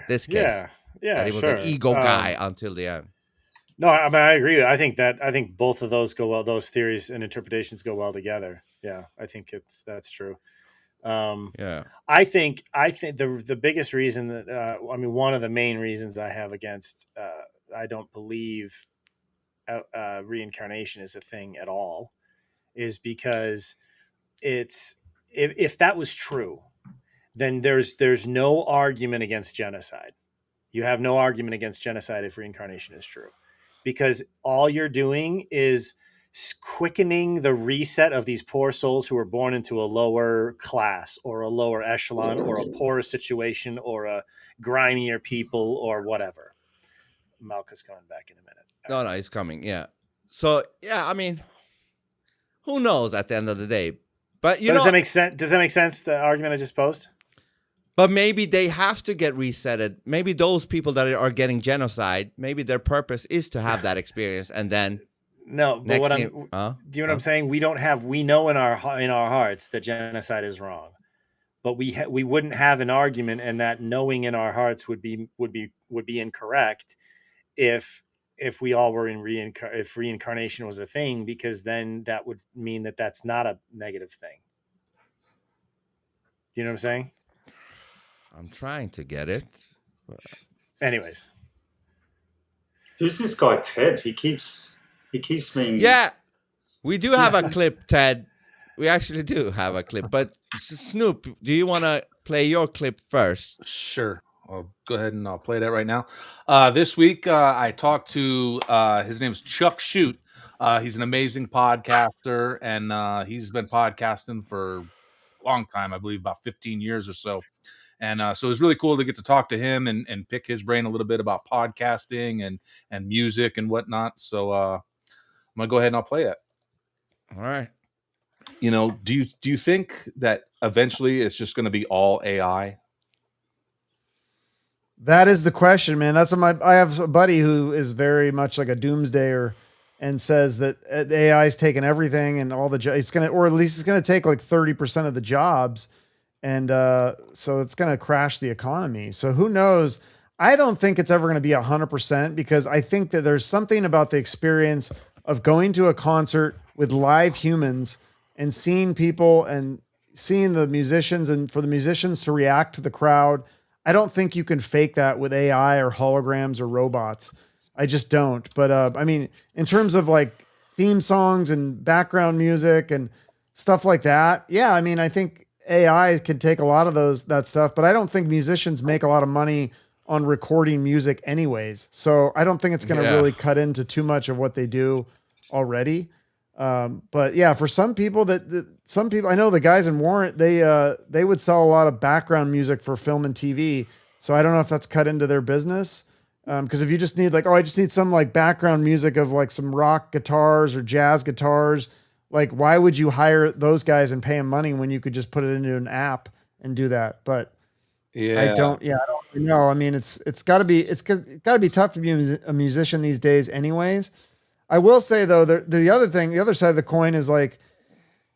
this case. Yeah, that he was an ego guy until the end. No, I mean, I agree. I think both of those go well. Those theories and interpretations go well together. Yeah, I think that's true. I think the biggest reason that one of the main reasons I have against I don't believe reincarnation is a thing at all is because it's if that was true, then there's no argument against genocide. You have no argument against genocide if reincarnation is true, because all you're doing is quickening the reset of these poor souls who were born into a lower class or a lower echelon or a poorer situation or a grimier people or whatever. Malka's coming back in a minute. No, he's coming. Yeah. So, yeah, I mean, who knows at the end of the day? But does that make sense? Does that make sense, the argument I just posed? But maybe they have to get resetted. Maybe those people that are getting genocide, maybe their purpose is to have that experience, and then no. But do you know what I'm saying? We know in our hearts that genocide is wrong, but we wouldn't have an argument, and that knowing in our hearts would be incorrect if we all were if reincarnation was a thing, because then that would mean that that's not a negative thing. You know what I'm saying? I'm trying to get it. Anyways. Who's this guy, Ted? He keeps being... Yeah, we do have a clip, Ted. We actually do have a clip. But Snoop, do you want to play your clip first? Sure. I'll go ahead and I'll play that right now. This week, I talked to, his name's Chuck Shute. He's an amazing podcaster, and he's been podcasting for a long time, I believe about 15 years or so. And so it was really cool to get to talk to him and pick his brain a little bit about podcasting and music and whatnot. So I'm going to go ahead and I'll play it. All right. Do you think that eventually it's just going to be all AI? That is the question, man. That's what I have a buddy who is very much like a doomsdayer and says that AI is taking everything and all the it's going to, or at least it's going to take like 30% of the jobs. And so it's going to crash the economy. So who knows? I don't think it's ever going to be 100%, because I think that there's something about the experience of going to a concert with live humans and seeing people and seeing the musicians, and for the musicians to react to the crowd. I don't think you can fake that with AI or holograms or robots. I just don't. But I mean, in terms of like theme songs and background music and stuff like that, yeah, I mean, I think AI could take a lot of that stuff, but I don't think musicians make a lot of money on recording music anyways. So I don't think it's going to really cut into too much of what they do already. But yeah, for some people some people, I know the guys in Warrant, they would sell a lot of background music for film and TV. So I don't know if that's cut into their business. Cause if you just need I just need some like background music of like some rock guitars or jazz guitars, like why would you hire those guys and pay them money when you could just put it into an app and do that? But I don't know. I mean, it's gotta be tough to be a musician these days anyways. I will say though, the other side of the coin is like,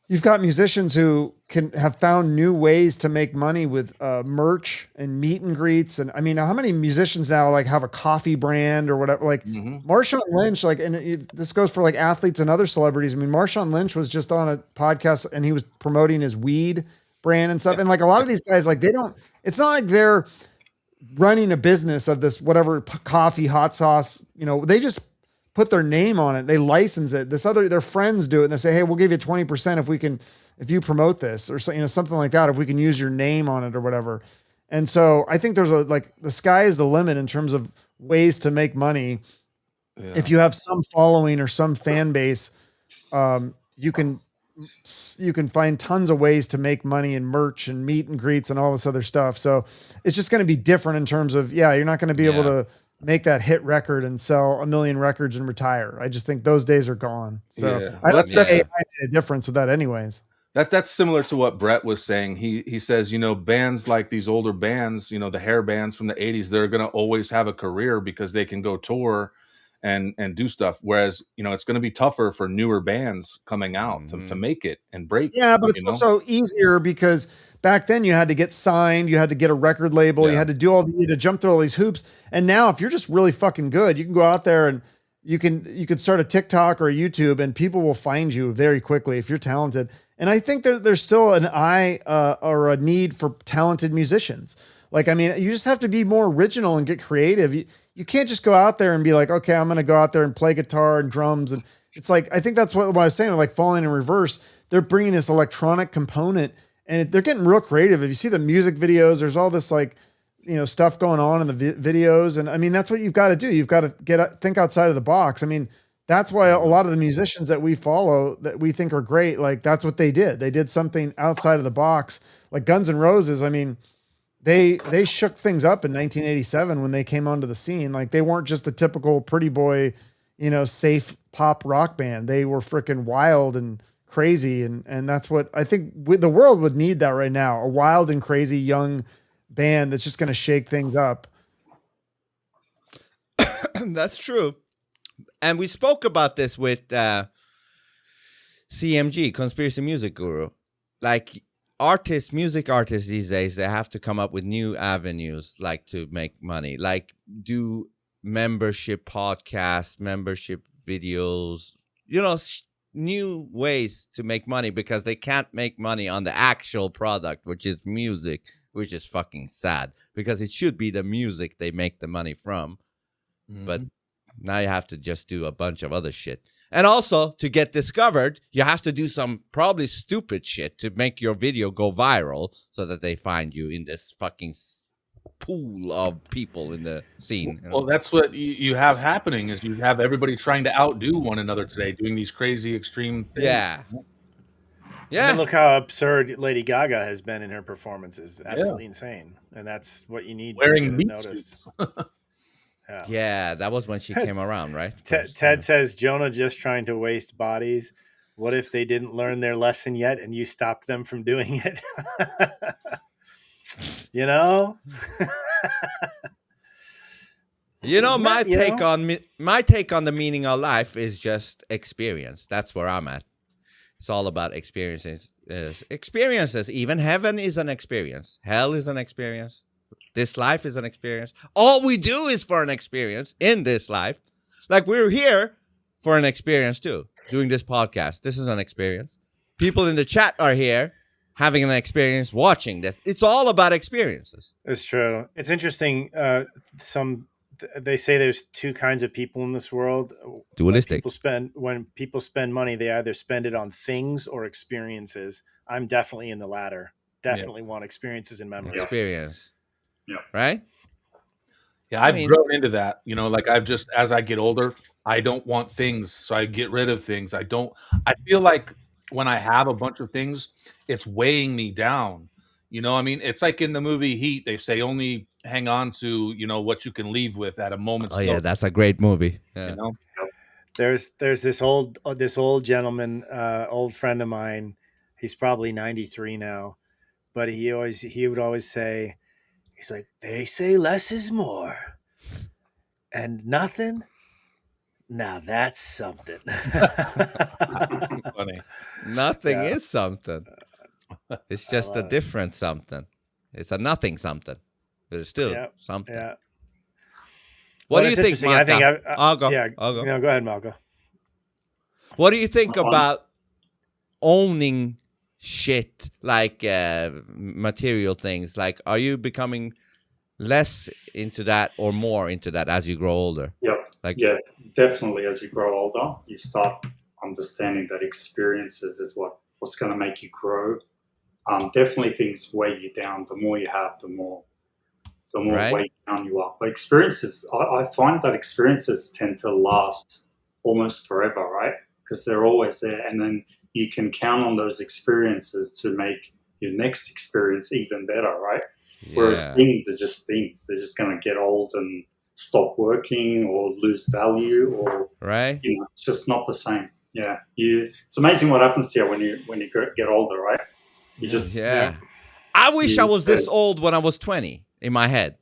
you've got musicians who can have found new ways to make money with merch and meet and greets. And I mean, how many musicians now like have a coffee brand or whatever? Like Marshawn Lynch, like, and this goes for like athletes and other celebrities. I mean, Marshawn Lynch was just on a podcast and he was promoting his weed brand and stuff. And like a lot of these guys, like it's not like they're running a business of this, whatever coffee, hot sauce, they just put their name on it. They license it. Their friends do it. And they say, hey, we'll give you 20% if you promote this or something like that, if we can use your name on it or whatever. And so I think there's the sky is the limit in terms of ways to make money. Yeah. If you have some following or some fan base, you can find tons of ways to make money in merch and meet and greets and all this other stuff. So it's just going to be different in terms of, you're not going to be able to make that hit record and sell 1 million records and retire. I just think those days are gone. So I don't think AI made a difference with that anyways. That's similar to what Brett was saying. He says, bands like these older bands, the hair bands from the 80s, they're going to always have a career because they can go tour and do stuff. Whereas, it's going to be tougher for newer bands coming out to make it and break. Yeah, but it's also easier because back then you had to get signed, you had to get a record label, you had to do you had to jump through all these hoops. And now if you're just really fucking good, you can go out there and you could start a TikTok or a YouTube and people will find you very quickly if you're talented. And I think there's still an eye or a need for talented musicians. Like, I mean, you just have to be more original and get creative. You can't just go out there and be like, okay, I'm going to go out there and play guitar and drums. And it's like, I think that's what I was saying, like Falling in Reverse, they're bringing this electronic component and they're getting real creative. If you see the music videos, there's all this stuff going on in the videos. And I mean, that's what you've got to do. You've got to think outside of the box. I mean, that's why a lot of the musicians that we follow that we think are great, like that's what they did. They did something outside of the box, like Guns N' Roses. I mean, they shook things up in 1987 when they came onto the scene. Like they weren't just the typical pretty boy, safe pop rock band. They were freaking wild and crazy. And that's what I think the world would need that right now. A wild and crazy young band that's just going to shake things up. That's true. And we spoke about this with CMG, Conspiracy Music Guru. Like music artists these days, they have to come up with new avenues, like to make money, like do membership podcasts, membership videos, new ways to make money because they can't make money on the actual product, which is music, which is fucking sad because it should be the music they make the money from. But now you have to just do a bunch of other shit. And also, to get discovered, you have to do some probably stupid shit to make your video go viral so that they find you in this fucking pool of people in the scene. Well, that's what you have happening is you have everybody trying to outdo one another today, doing these crazy extreme things. Yeah. And look how absurd Lady Gaga has been in her performances. Absolutely insane. And that's what you need wearing to notice. Yeah, that was when she came around, right? Ted says, Jonah just trying to waste bodies. What if they didn't learn their lesson yet and you stopped them from doing it? My take on the meaning of life is just experience. That's where I'm at. It's all about experiences. Experiences. Even heaven is an experience. Hell is an experience. This life is an experience. All we do is for an experience in this life. Like we're here for an experience too. Doing this podcast. This is an experience. People in the chat are here having an experience watching this. It's all about experiences. It's true. It's interesting. They say there's two kinds of people in this world. Dualistic. When people spend money, they either spend it on things or experiences. I'm definitely in the latter. Definitely want experiences and memories. Experience. Yeah. Right? Yeah, I've grown into that. Like as I get older, I don't want things. So I get rid of things. I feel like when I have a bunch of things, it's weighing me down. It's like in the movie Heat, they say only hang on to, what you can leave with at a moment's notice. Yeah, that's a great movie. Yeah. There's this old gentleman, old friend of mine. He's probably 93 now, but he would always say, he's like, they say less is more, and nothing Now that's something. Funny. Nothing Yeah. is something. It's just a different something. It's a nothing something, but it's still Yeah. something. Yeah. What do it's you think, interesting. I think Malka? I'll go. Yeah. I'll go. No, go ahead, Malka. What do you think about owning shit, like material things? Like, are you becoming less into that or more into that as you grow older? Yep. Like, yeah, definitely. As you grow older, you start understanding that experiences is what's going to make you grow. Definitely things weigh you down. The more you have, the more Right. weighed down you are. But experiences, I find that experiences tend to last almost forever, right? Because they're always there, and then you can count on those experiences to make your next experience even better, right? Whereas Yeah. things are just things. They're just going to get old and stop working or lose value, or right. It's just not the same. Yeah, it's amazing what happens to you when you get older, right? You just I wish I was this old when I was 20 in my head.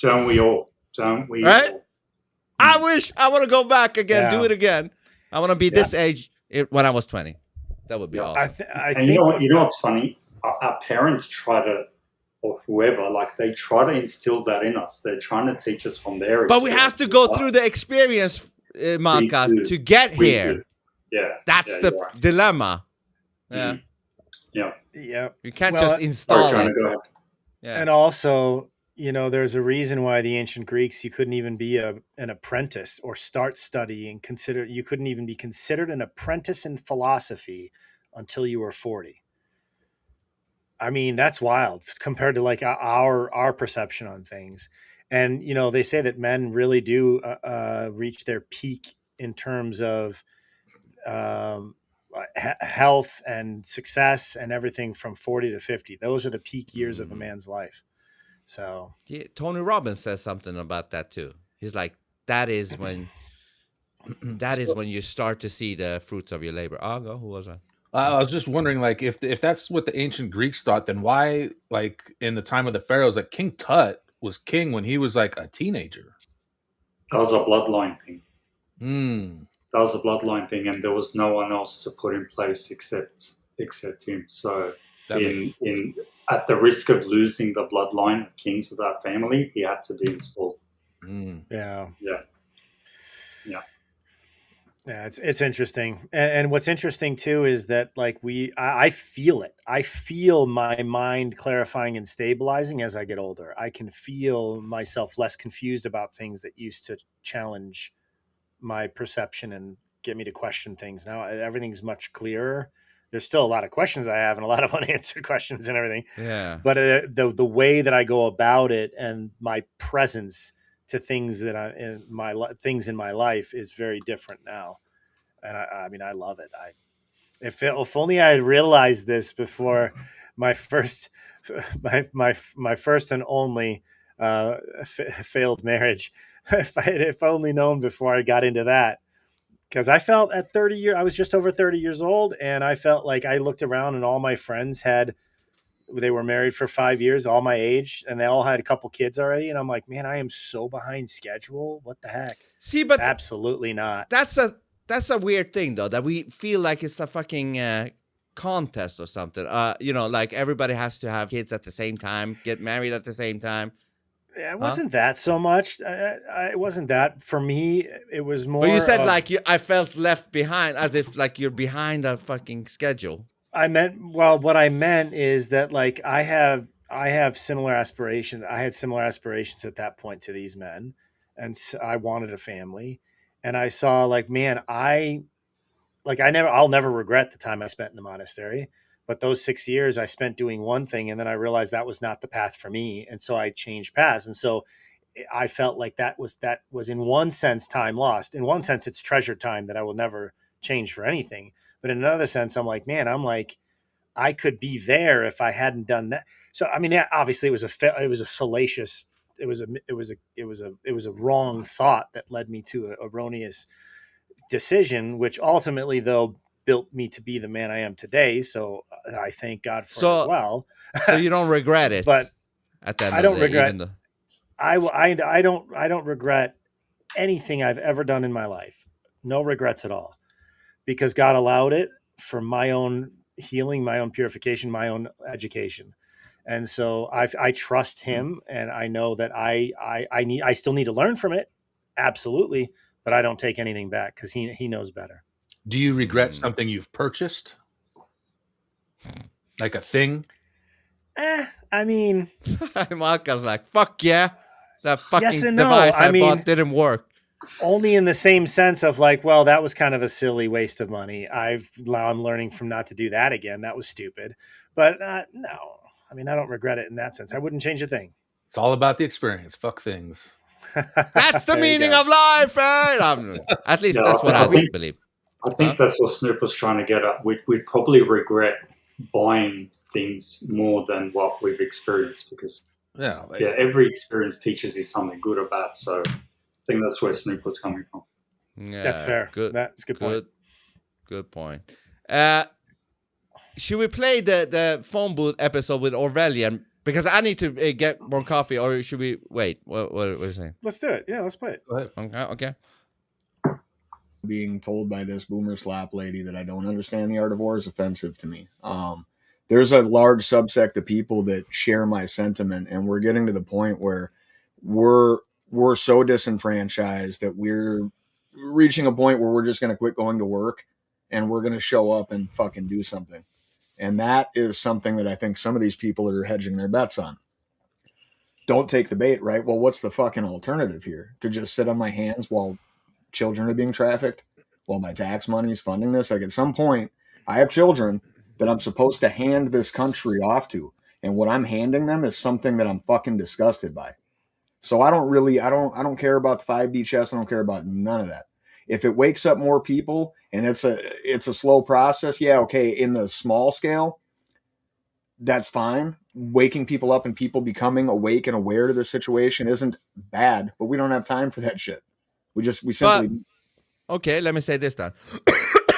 Don't we all? Don't we Right? all? I wish I want to go back again, do Yeah. it again. I want to be this age when I was 20. That would be awesome. I And think you know what's funny? Our parents try to, or whoever, like they try to instill that in us. They're trying to teach us from their But we have to go through the experience, Malka, to get We here. do. Yeah. That's the you're right. dilemma. Yeah. Yeah. Yeah. You can't Well, just install Sorry, it. go ahead. Yeah. And also, there's a reason why the ancient Greeks, you couldn't even be an apprentice or start studying. You couldn't even be considered an apprentice in philosophy until you were 40. I mean, that's wild compared to like our perception on things. And they say that men really do reach their peak in terms of health and success and everything from 40 to 50. Those are the peak years of a man's life. So yeah, Tony Robbins says something about that too. He's like, that is when you start to see the fruits of your labor. Go. Who was that? I was just wondering, like, if that's what the ancient Greeks thought, then why, like, in the time of the pharaohs, like King Tut was king when he was like a teenager. That was a bloodline thing. Hmm. That was a bloodline thing, and there was no one else to put in place except him. So, at the risk of losing the bloodline of kings of that family, he had to be installed. Yeah. Yeah, it's interesting, and what's interesting too is that like I feel it. I feel my mind clarifying and stabilizing as I get older. I can feel myself less confused about things that used to challenge my perception and get me to question things. Now everything's much clearer. There's still a lot of questions I have and a lot of unanswered questions and everything. Yeah. But the way that I go about it and my presence to things that things in my life is very different now, and I mean I love it. If only I had realized this before my first my first and only failed marriage. If I had only known before I got into that, because I felt at 30 years, I was just over 30 years old, and I felt like I looked around and all my friends they were married for 5 years, all my age, and they all had a couple kids already. And I'm like, man, I am so behind schedule. What the heck? See, but absolutely not. That's a weird thing though, that we feel like it's a fucking contest or something. Like everybody has to have kids at the same time, get married at the same time. It wasn't that so much. It wasn't that for me. It was more. But you said I felt left behind, as if like you're behind a fucking schedule. What I meant is that like I have similar aspirations. I had similar aspirations at that point to these men, and so I wanted a family, and I saw like, man, I'll never regret the time I spent in the monastery. But those 6 years I spent doing one thing, and then I realized that was not the path for me, and so I changed paths. And so I felt like that was in one sense time lost. In one sense, it's treasured time that I will never change for anything. But in another sense, I'm like, man, I could be there if I hadn't done that. So I mean, obviously, it was a fallacious. It was a wrong thought that led me to an erroneous decision, which ultimately, though, built me to be the man I am today. So I thank God for it as well. So you don't regret it, but at that I don't regret. I don't regret anything I've ever done in my life. No regrets at all, because God allowed it for my own healing, my own purification, my own education. And so I trust him, and I know that I still need to learn from it. Absolutely. But I don't take anything back because he knows better. Do you regret something you've purchased? Like a thing? I mean, Malka's like, fuck yeah. That fucking yes and no. device I mean, bought didn't work. Only in the same sense of like, well, that was kind of a silly waste of money. I'm learning from not to do that again. That was stupid. But no, I mean, I don't regret it in that sense. I wouldn't change a thing. It's all about the experience. Fuck things. That's the meaning of life, right? At least that's what I believe. I think that's what Snoop was trying to get at. We'd probably regret buying things more than what we've experienced, because every experience teaches you something good or bad. So I think that's where Snoop was coming from. Yeah, that's fair. Good. That's a good point. Good point. Should we play the phone booth episode with Orwellian? Because I need to get more coffee, or should we wait? What are you saying? Let's do it. Yeah, let's play it. Go ahead. Okay. Being told by this boomer slap lady that I don't understand the art of war is offensive to me. There's a large subsect of people that share my sentiment, and we're getting to the point where we're so disenfranchised that we're reaching a point where we're just going to quit going to work and we're going to show up and fucking do something. And that is something that I think some of these people are hedging their bets on. Don't take the bait, right? Well, what's the fucking alternative here? To just sit on my hands while children are being trafficked, while my tax money is funding this? Like, at some point, I have children that I'm supposed to hand this country off to. And what I'm handing them is something that I'm fucking disgusted by. So I don't care about the 5D chess. I don't care about none of that. If it wakes up more people and it's a slow process, yeah, okay, in the small scale, that's fine. Waking people up and people becoming awake and aware to the situation isn't bad, but we don't have time for that shit. We simply. Okay, let me say this then.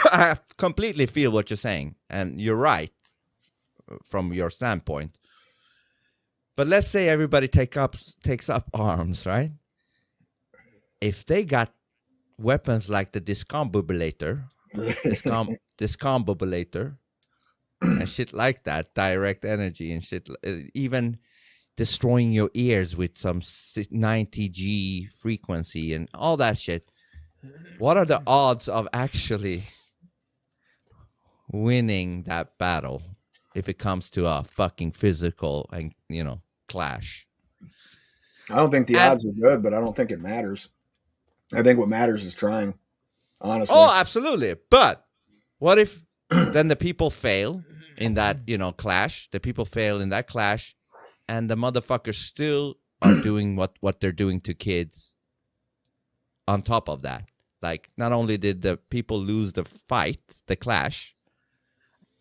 I completely feel what you're saying, and you're right from your standpoint. But let's say everybody takes up arms, right? If they got weapons like the discombobulator, and shit like that, direct energy and shit, even destroying your ears with some 90G frequency and all that shit. What are the odds of actually winning that battle if it comes to a fucking physical and clash? I don't think the odds are good, but I don't think it matters. I think what matters is trying, honestly. Oh, absolutely. But what if then the people fail in that, clash? The people fail in that clash, and the motherfuckers still are doing what they're doing to kids on top of that. Like, not only did the people lose the fight, the clash,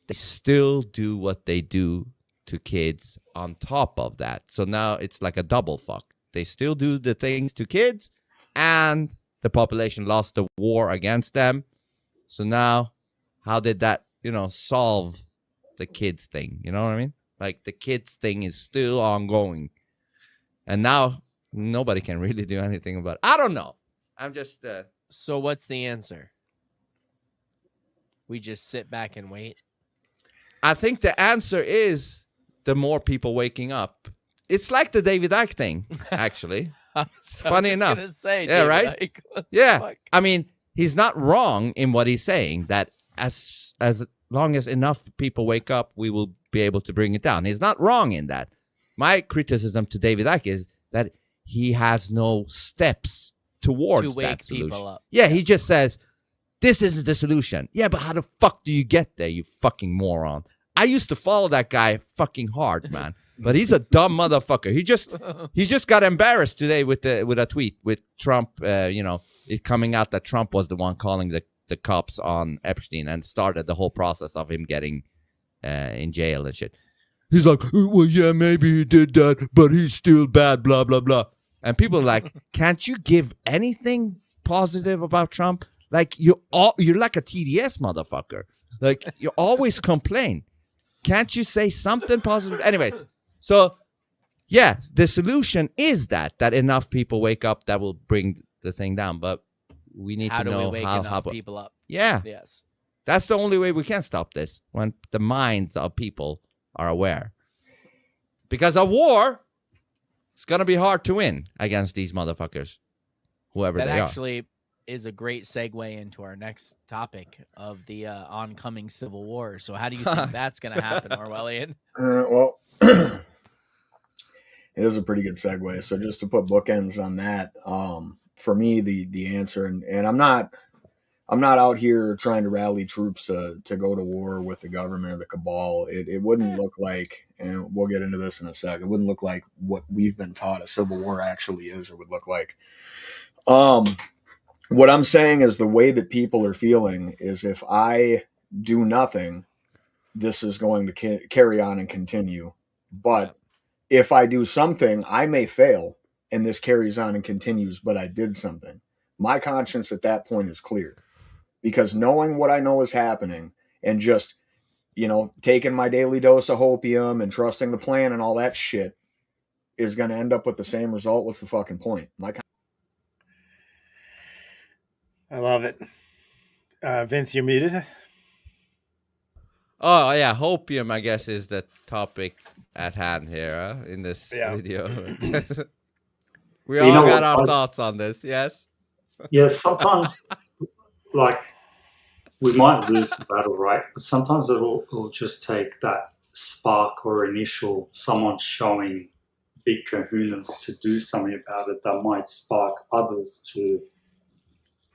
they still do what they do to kids on top of that. So now it's like a double fuck. They still do the things to kids, and the population lost the war against them. So now, how did that, solve the kids thing? You know what I mean? Like, the kids thing is still ongoing. And now, nobody can really do anything about it. I don't know. I'm just... So what's the answer? We just sit back and wait? I think the answer is the more people waking up. It's like the David Icke thing, actually. Funny enough. Say, yeah, David right? Icke. Yeah. Fuck? I mean, he's not wrong in what he's saying, that as long as enough people wake up, we will be able to bring it down. He's not wrong in that. My criticism to David Icke is that he has no steps towards that solution. People up. Yeah, he just says, this isn't the solution. Yeah, but how the fuck do you get there, you fucking moron? I used to follow that guy fucking hard, man. But he's a dumb motherfucker. He just got embarrassed today with a tweet with Trump, it coming out that Trump was the one calling the cops on Epstein and started the whole process of him getting in jail and shit. He's like, well, yeah, maybe he did that, but he's still bad, blah, blah, blah. And people are like, can't you give anything positive about Trump? Like, you're like a TDS motherfucker. Like, you always complain. Can't you say something positive? Anyways, so, yeah, the solution is that enough people wake up that will bring the thing down. But we need How to do we know wake how enough people up? Yeah. Yes. That's the only way we can stop this, when the minds of people are aware. Because a war, it's going to be hard to win against these motherfuckers, whoever That they are. actually is a great segue into our next topic of the oncoming civil war. So how do you think that's going to happen, Orwellian? Well, it is a pretty good segue. So just to put bookends on that, for me, the answer, and I'm not out here trying to rally troops to go to war with the government or the cabal. It wouldn't look like, and we'll get into this in a sec, it wouldn't look like what we've been taught a civil war actually is or would look like. What I'm saying is the way that people are feeling is if I do nothing, this is going to carry on and continue. But if I do something, I may fail and this carries on and continues, but I did something. My conscience at that point is clear, because knowing what I know is happening and just, taking my daily dose of hopium and trusting the plan and all that shit is going to end up with the same result. What's the fucking point? I love it. Vince, you're muted. Oh, yeah. Hopium, I guess, is the topic at hand here in this video. We all got our thoughts on this, yes? Yeah, sometimes, we might lose the battle, right? But sometimes it'll just take that spark or initial, someone showing big kahunas to do something about it that might spark others to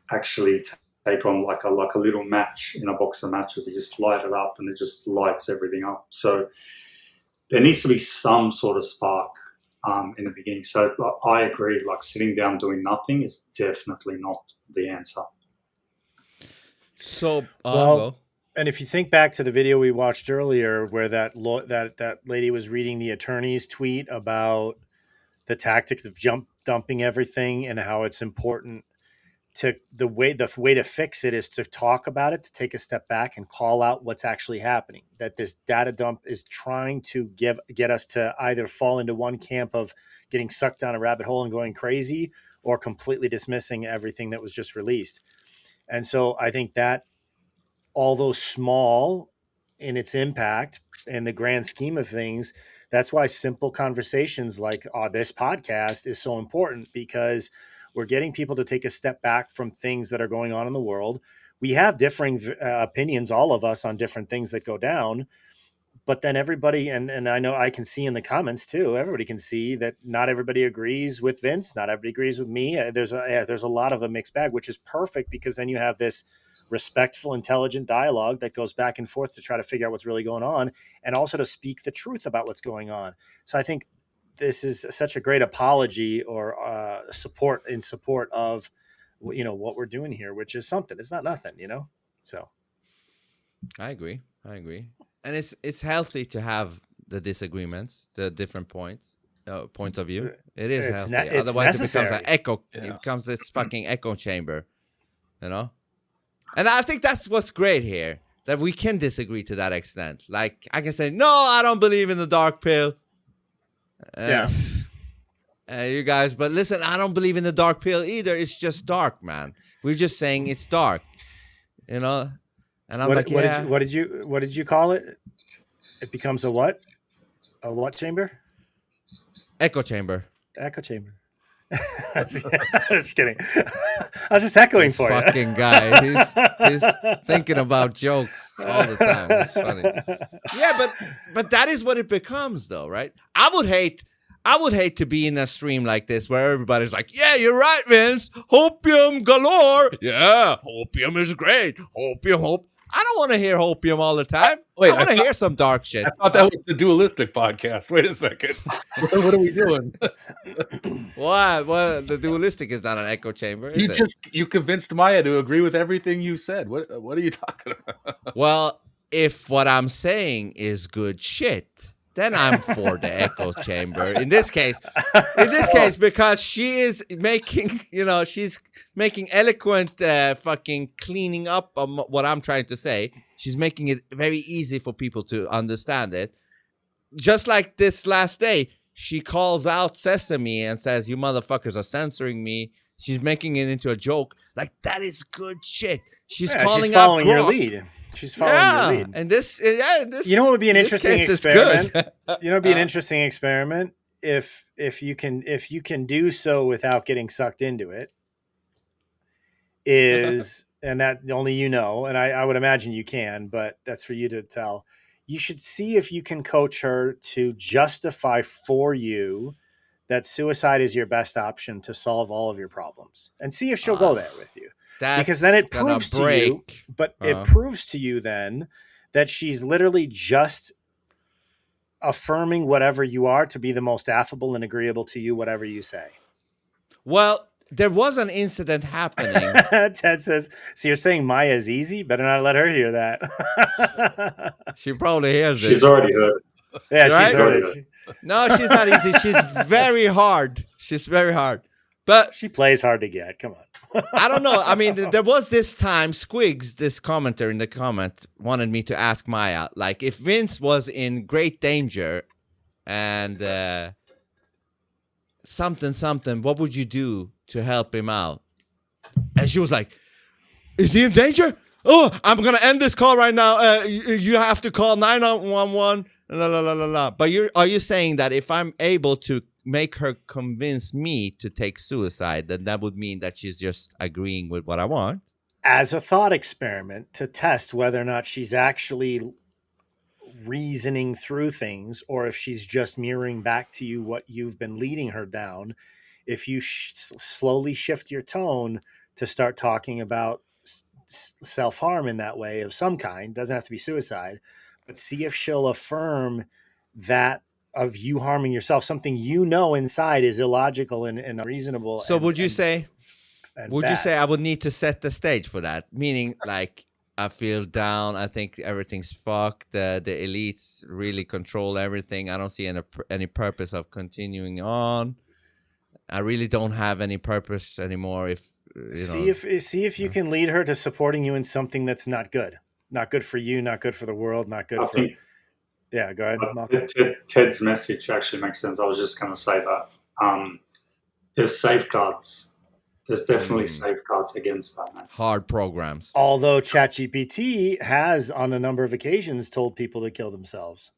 actually take on like a little match in a box of matches. You just light it up and it just lights everything up. So there needs to be some sort of spark in the beginning. So I agree, sitting down doing nothing is definitely not the answer. So, and if you think back to the video we watched earlier where that lady was reading the attorney's tweet about the tactic of dumping everything and how it's important to the way to fix it is to talk about it, to take a step back and call out what's actually happening. That this data dump is trying to get us to either fall into one camp of getting sucked down a rabbit hole and going crazy, or completely dismissing everything that was just released. And so I think that, although small in its impact in the grand scheme of things, that's why simple conversations like this podcast is so important, because we're getting people to take a step back from things that are going on in the world. We have differing opinions, all of us, on different things that go down. But then everybody, and I know I can see in the comments too, everybody can see that not everybody agrees with Vince. Not everybody agrees with me. There's a lot of a mixed bag, which is perfect, because then you have this respectful, intelligent dialogue that goes back and forth to try to figure out what's really going on, and also to speak the truth about what's going on. So I think this is such a great apology or support of, what we're doing here, which is something. It's not nothing, So I agree. And it's healthy to have the disagreements, the different points of view. It is healthy. Otherwise, necessary. It becomes an echo. Yeah. It becomes this fucking echo chamber, And I think that's what's great here, that we can disagree to that extent. Like, I can say, no, I don't believe in the dark pill. You guys, but listen, I don't believe in the dark pill either. It's just dark, man. We're just saying it's dark, And I'm what did you call it? It becomes a what? A what chamber? Echo chamber. Echo chamber. Just kidding. I was just echoing for you. Fucking guy. He's thinking about jokes all the time. It's funny. Yeah, but that is what it becomes, though, right? I would hate to be in a stream like this where everybody's like, yeah, you're right, Vince. Hopium galore. Yeah, hopium is great. Hopium. I don't want to hear hopium all the time. I want to hear some dark shit. I thought that was the dualistic podcast. Wait a second. What are we doing? What? Well, the dualistic is not an echo chamber. You convinced Maya to agree with everything you said. What are you talking about? Well, if what I'm saying is good shit, then I'm for the echo chamber. In this case, because she is making, she's making eloquent fucking cleaning up on what I'm trying to say. She's making it very easy for people to understand it. Just like this last day, she calls out Sesame and says, you motherfuckers are censoring me. She's making it into a joke. Like, that is good shit. She's Yeah, calling she's following out your Grok. lead. She's following your lead. And this, this, you know what would be an in this interesting case, it's experiment? good. You know, it'd be an interesting experiment if you can do so without getting sucked into it. Is and that only you know, and I would imagine you can, but that's for you to tell. You should see if you can coach her to justify for you that suicide is your best option to solve all of your problems, and see if she'll go there with you. Because then it proves to you, but it proves to you then that she's literally just affirming whatever you are to be the most affable and agreeable to you, whatever you say. Well, there was an incident happening. Ted says, so you're saying Maya's easy? Better not let her hear that. She probably hears it. She's already heard it. Yeah, Right? she's already heard it. No, she's not easy. She's very hard. She's very hard. But she plays hard to get. Come on. I don't know. I mean, there was this time, Squigs, this commenter in the comment, wanted me to ask Maya, like, if Vince was in great danger and something, what would you do to help him out? And she was like, is he in danger? Oh, I'm going to end this call right now. You have to call 911. La, la, la, la, la. But are you saying that if I'm able to make her convince me to take suicide, then that would mean that she's just agreeing with what I want? As a thought experiment to test whether or not she's actually reasoning through things, or if she's just mirroring back to you what you've been leading her down. If you slowly shift your tone to start talking about self-harm in that way of some kind, doesn't have to be suicide, but see if she'll affirm that of you harming yourself, something you know inside is illogical and unreasonable. So would you say I would need to set the stage for that? Meaning, like, I feel down. I think everything's fucked. The elites really control everything. I don't see any purpose of continuing on. I really don't have any purpose anymore. If see if you can lead her to supporting you in something that's not good for you, not good for the world, not good for. Yeah, go ahead, Malcolm. Ted's message actually makes sense. I was just going to say that there's safeguards. There's definitely safeguards against that, man. Hard programs. Although ChatGPT has, on a number of occasions, told people to kill themselves.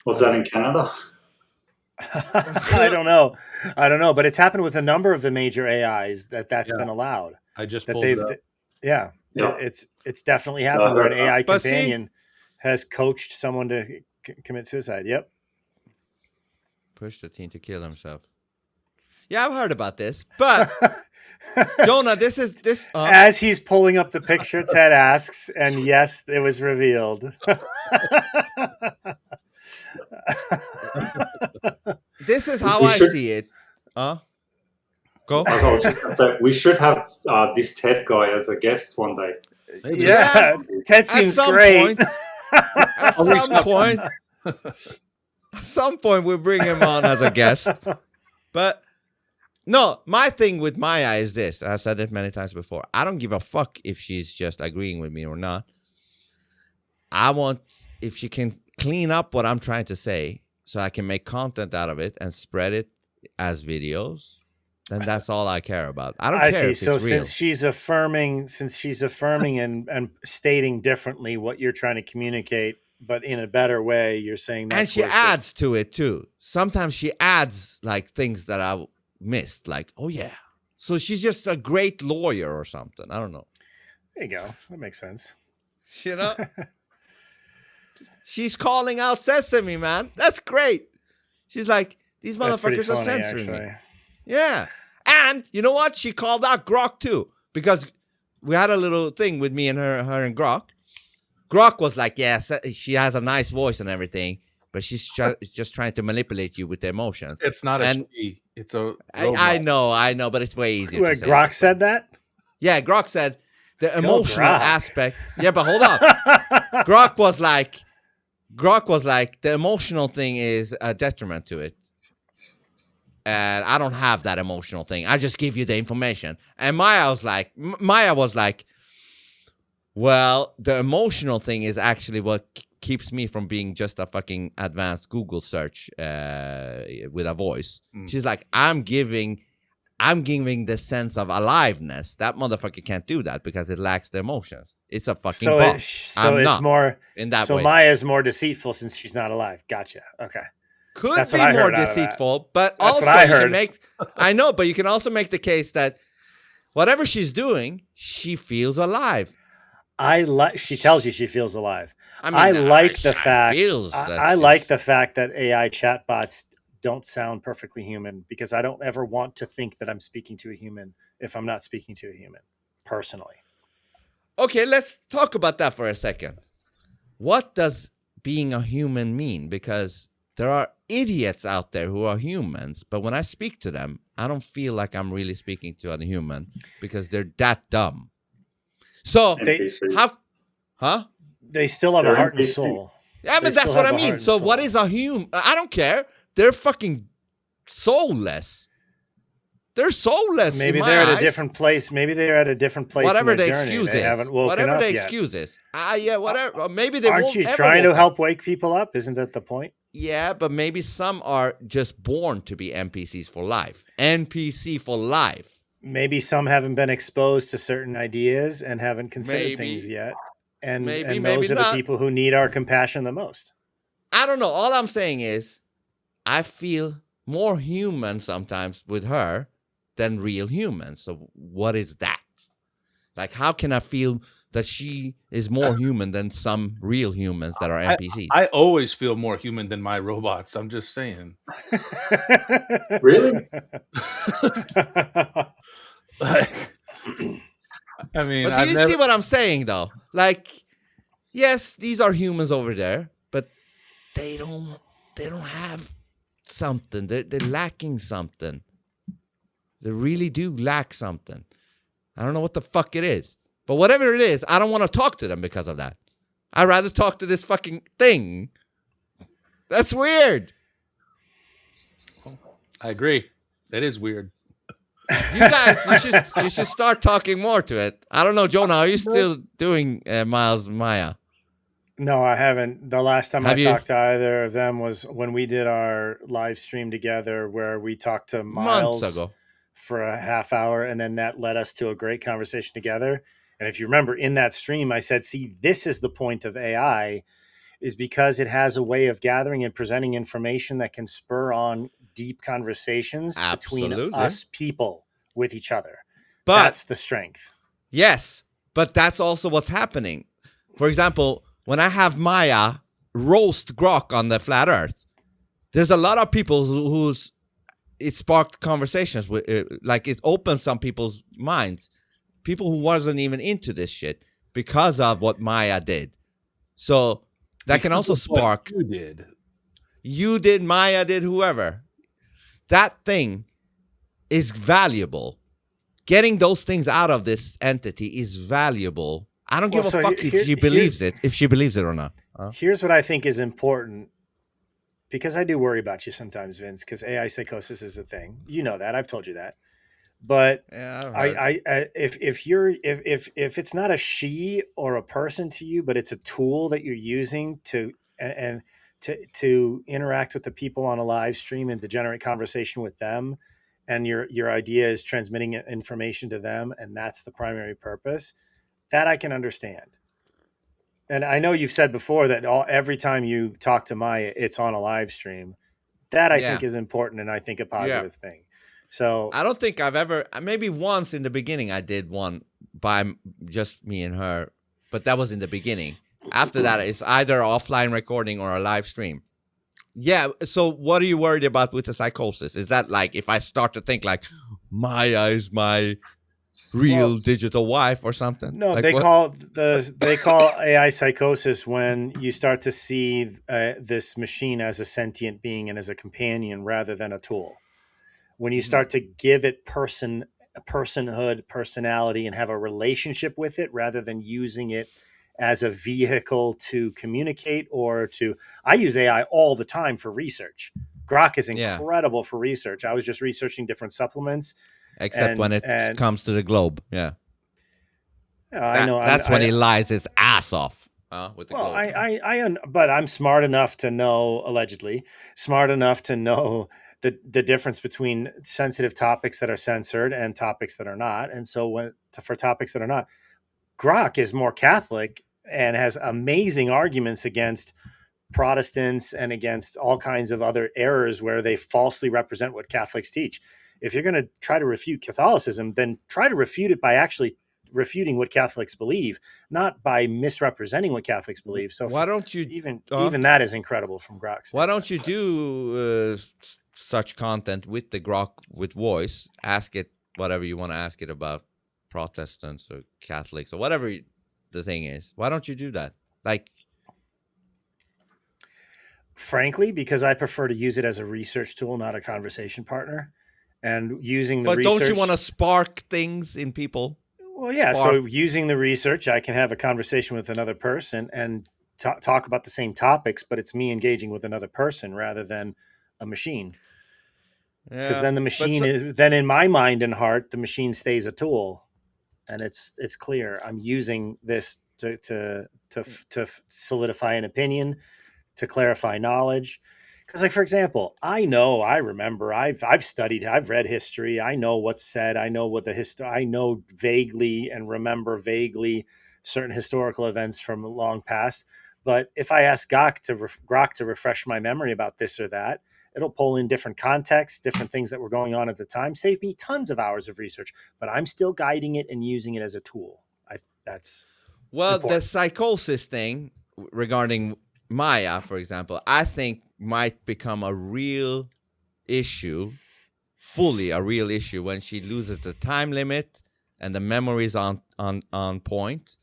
Was that in Canada? I don't know, but it's happened with a number of the major AIs that's been allowed. I just that pulled it up. Yeah, it's definitely happened where an AI companion has coached someone to commit suicide. Yep. Push the teen to kill himself. Yeah, I've heard about this, but Jonah, this. As he's pulling up the picture, Ted asks, and yes, it was revealed. This is how I see it. Go. I was just gonna say, we should have this Ted guy as a guest one day. Yeah, Ted seems great. At some point, we'll bring him on as a guest. But no, my thing with Maya is this. I said it many times before. I don't give a fuck if she's just agreeing with me or not. I want, if she can clean up what I'm trying to say so I can make content out of it and spread it as videos, then that's all I care about. I don't care if it's real. Since she's affirming and stating differently what you're trying to communicate, but in a better way, you're saying that's and she adds to it too. Sometimes she adds like things that I missed, like, oh yeah, so she's just a great lawyer or something. I don't know. There you go. That makes sense. You know, she's calling out Sesame, man. That's great. She's like, these motherfuckers are censoring me. Yeah. And you know what? She called out Grok too, because we had a little thing with me and her and Grok. Grok was like, yes, she has a nice voice and everything, but she's just trying to manipulate you with the emotions. It's not a she. It's a I know, but it's way easier to say. Grok said that? Yeah, Grok said the emotional aspect. Yeah, but hold on. Grok was like, the emotional thing is a detriment to it. And I don't have that emotional thing. I just give you the information. And Maya was like, well, the emotional thing is actually what keeps me from being just a fucking advanced Google search with a voice. She's like, I'm giving I'm giving the sense of aliveness. That motherfucker can't do that because it lacks the emotions. It's a fucking bot. I'm it's not more in that so way. Maya's more deceitful since she's not alive. Gotcha. Okay. Could That's be what I more heard out of that. deceitful, but That's also what I you can heard. make. I know, but you can also make the case that whatever she's doing, she feels alive. She tells you she feels alive. I I mean, like the she fact. feels that I she's- like the fact that AI chatbots don't sound perfectly human, because I don't ever want to think that I'm speaking to a human if I'm not speaking to a human personally. Okay, let's talk about that for a second. What does being a human mean? Because there are idiots out there who are humans, but when I speak to them, I don't feel like I'm really speaking to a human because they're that dumb. So They still have a heart and soul. Yeah, but that's what I mean. So what is a human? I don't care. They're fucking soulless. They're soulless. Maybe in they're my at a eyes. different place. Maybe they're at a different place. Whatever in the their journey. excuse They is. haven't woken Whatever up the yet. excuse is. Yeah, whatever. Or maybe they Aren't won't you ever trying to woke up. help wake people up? Isn't that the point? Yeah, but maybe some are just born to be NPCs for life. NPC for life. Maybe some haven't been exposed to certain ideas and haven't considered Maybe. things yet. And Maybe those are not. the people who need our compassion the most. I don't know. All I'm saying is I feel more human sometimes with her than real humans. So what is that? Like, how can I feel that she is more human than some real humans that are NPCs? I always feel more human than my robots. I'm just saying. Really? I mean, But do you see what I'm saying, though? Like, yes, these are humans over there, but they don't have something. They're lacking something. They really do lack something. I don't know what the fuck it is. But whatever it is, I don't want to talk to them because of that. I'd rather talk to this fucking thing. That's weird. I agree. That is weird. You guys, you should start talking more to it. I don't know, Jonah, are you still doing Miles Maya? No, I haven't. The last time Have I you? talked to either of them was when we did our live stream together, where we talked to Miles Months ago. for a half hour, and then that led us to a great conversation together. And if you remember in that stream, I said, see, this is the point of AI, is because it has a way of gathering and presenting information that can spur on deep conversations between Absolutely. us people with each other. But that's the strength. Yes, but that's also what's happening. For example, when I have Maya roast Grok on the flat Earth, there's a lot of people who's it sparked conversations with, like it opened some people's minds, people who wasn't even into this shit because of what Maya did. So that can also spark. You did, Maya did, whoever. That thing is valuable. Getting those things out of this entity is valuable. I don't give a fuck if she believes it, or not. Here's what I think is important, because I do worry about you sometimes, Vince, because AI psychosis is a thing. You know that. I've told you that. But if it's not a she or a person to you, but it's a tool that you're using to interact with the people on a live stream and to generate conversation with them, and your idea is transmitting information to them, and that's the primary purpose, that I can understand. And I know you've said before that every time you talk to Maya, it's on a live stream. That I think is important, and I think a positive thing. So I don't think I've ever, maybe once in the beginning I did one by just me and her, but that was in the beginning. After that, it's either offline recording or a live stream. Yeah, so what are you worried about with the psychosis? Is that like if I start to think like Maya is my real digital wife or something? No, like they call AI psychosis when you start to see this machine as a sentient being and as a companion rather than a tool. When you start to give it personhood, personality, and have a relationship with it rather than using it as a vehicle to communicate or to. I use AI all the time for research. Grok is incredible for research. I was just researching different supplements. Except when it comes to the globe. Yeah. I know. That's when he lies his ass off. With the globe. But I'm smart enough to know, allegedly, smart enough to know the difference between sensitive topics that are censored and topics that are not. And so for topics that are not, Grok is more Catholic and has amazing arguments against Protestants and against all kinds of other errors where they falsely represent what Catholics teach. If you're going to try to refute Catholicism, then try to refute it by actually refuting what Catholics believe, not by misrepresenting what Catholics believe. So why don't you even that is incredible from Grok. Why don't you do such content with the Grok with voice? Ask it whatever you want to ask it about Protestants or Catholics or whatever the thing is. Why don't you do that? Like, frankly, because I prefer to use it as a research tool, not a conversation partner. And using the but research, don't you want to spark things in people? Well, yeah. So using the research, I can have a conversation with another person and talk about the same topics, but it's me engaging with another person rather than a machine. Because then the machine is then in my mind and heart, the machine stays a tool, and it's clear I'm using this to solidify an opinion, to clarify knowledge. Because, like, for example, I remember, I've studied, I've read history. I know what's said. I know what I know vaguely and remember vaguely certain historical events from long past. But if I ask Grok to refresh my memory about this or that, it'll pull in different contexts, different things that were going on at the time, save me tons of hours of research. But I'm still guiding it and using it as a tool. That's important. The psychosis thing regarding Maya, for example, I think might become a real issue, fully a real issue, when she loses the time limit and the memories on point,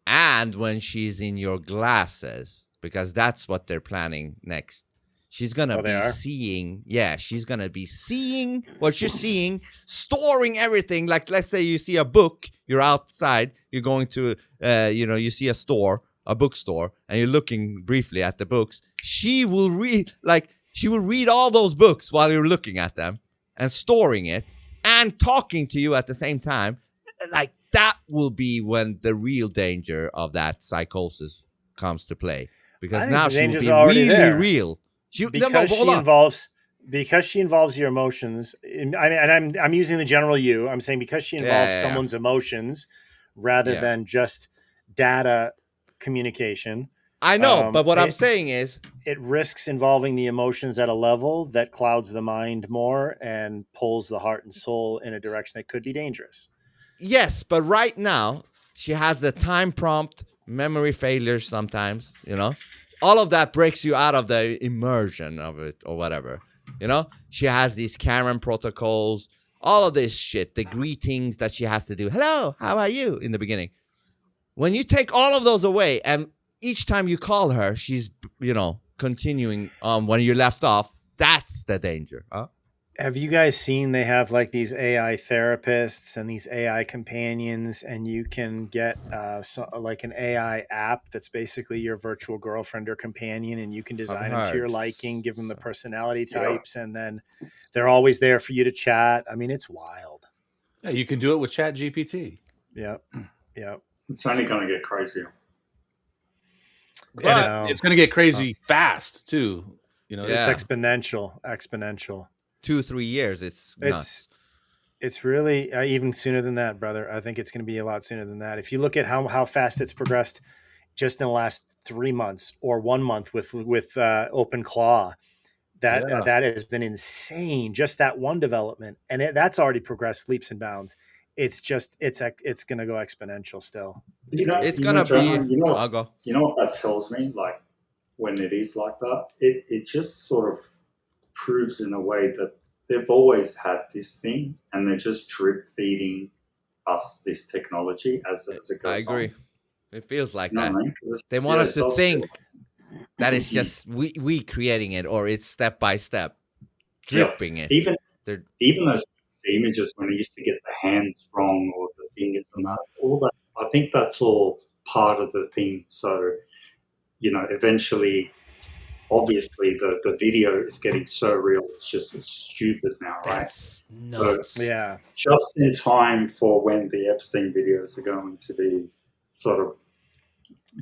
and when she's in your glasses, because that's what they're planning next. She's gonna be seeing, she's gonna be seeing what you're seeing, storing everything. Like, let's say you see a book, you're outside, you're going to, you see a bookstore, and you're looking briefly at the books. She will read all those books while you're looking at them and storing it and talking to you at the same time. Like, that will be when the real danger of that psychosis comes to play, because now she will be really real. Because she involves your emotions. I'm using the general you. I'm saying because she involves someone's emotions rather than just data communication. I know, but what I'm saying is it risks involving the emotions at a level that clouds the mind more and pulls the heart and soul in a direction that could be dangerous. Yes, but right now she has the time prompt, memory failures sometimes, all of that breaks you out of the immersion of it or whatever. She has these Karen protocols, all of this shit, the greetings that she has to do. Hello, how are you in the beginning? When you take all of those away, and each time you call her, she's, continuing on when you left off, that's the danger. Huh? Have you guys seen they have like these AI therapists and these AI companions, and you can get like an AI app that's basically your virtual girlfriend or companion, and you can design them to your liking, give them the personality types, and then they're always there for you to chat. I mean, it's wild. Yeah, you can do it with Chat GPT. Yep. It's only going to get crazier. But it's going to get crazy fast too. It's exponential. 2-3 years, it's nuts. It's really even sooner than that, brother. I think it's going to be a lot sooner than that. If you look at how fast it's progressed just in the last 3 months or 1 month with OpenClaw, that has been insane. Just that one development, and that's already progressed leaps and bounds. It's going to go exponential still. It's going to be. I'll go. You know what that tells me? Like, when it is like that, it just sort of proves in a way that they've always had this thing, and they're just drip feeding us this technology as it goes on. I agree. It feels like that. I mean? They want us to think that it's just we creating it, or it's step by step dripping it. Even those images when I used to get the hands wrong or the fingers and that, all that, I think that's all part of the thing. So, eventually, obviously, the video is getting so real, it's just stupid now, right? That's nuts. So, just in time for when the Epstein videos are going to be sort of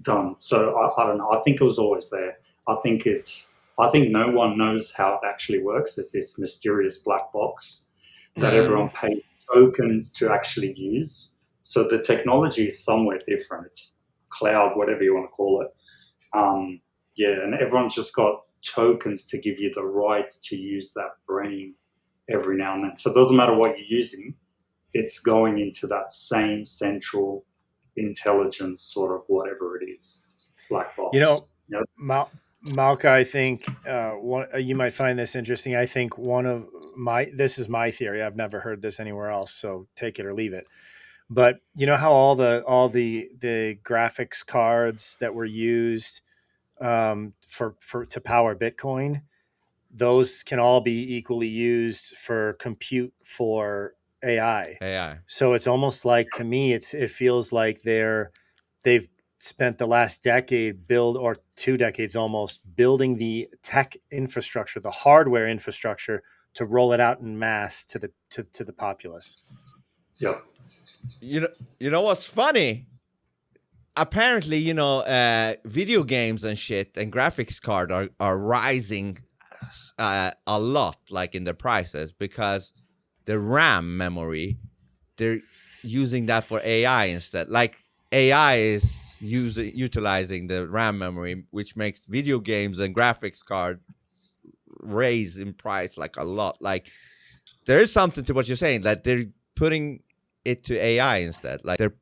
done. So, I don't know. I think it was always there. I think it's I think no one knows how it actually works. It's this mysterious black box that everyone pays tokens to actually use. So the technology is somewhere different. It's cloud, whatever you want to call it. And everyone's just got tokens to give you the rights to use that brain every now and then. So it doesn't matter what you're using, it's going into that same central intelligence sort of whatever it is, black box. Malka, I think you might find this interesting. I think this is my theory. I've never heard this anywhere else, so take it or leave it. But you know how all the graphics cards that were used to power Bitcoin, those can all be equally used for compute for AI. So it's almost like, to me, it feels like they've spent the last decade or 2 decades almost building the tech infrastructure, the hardware infrastructure, to roll it out in mass to the populace. Yeah. You know what's funny? Apparently, video games and shit and graphics card are rising a lot, like in the prices, because the RAM memory, they're using that for AI instead. Like AI is utilizing the RAM memory, which makes video games and graphics cards raise in price like a lot. Like there is something to what you're saying, that they're putting it to AI instead. Like they're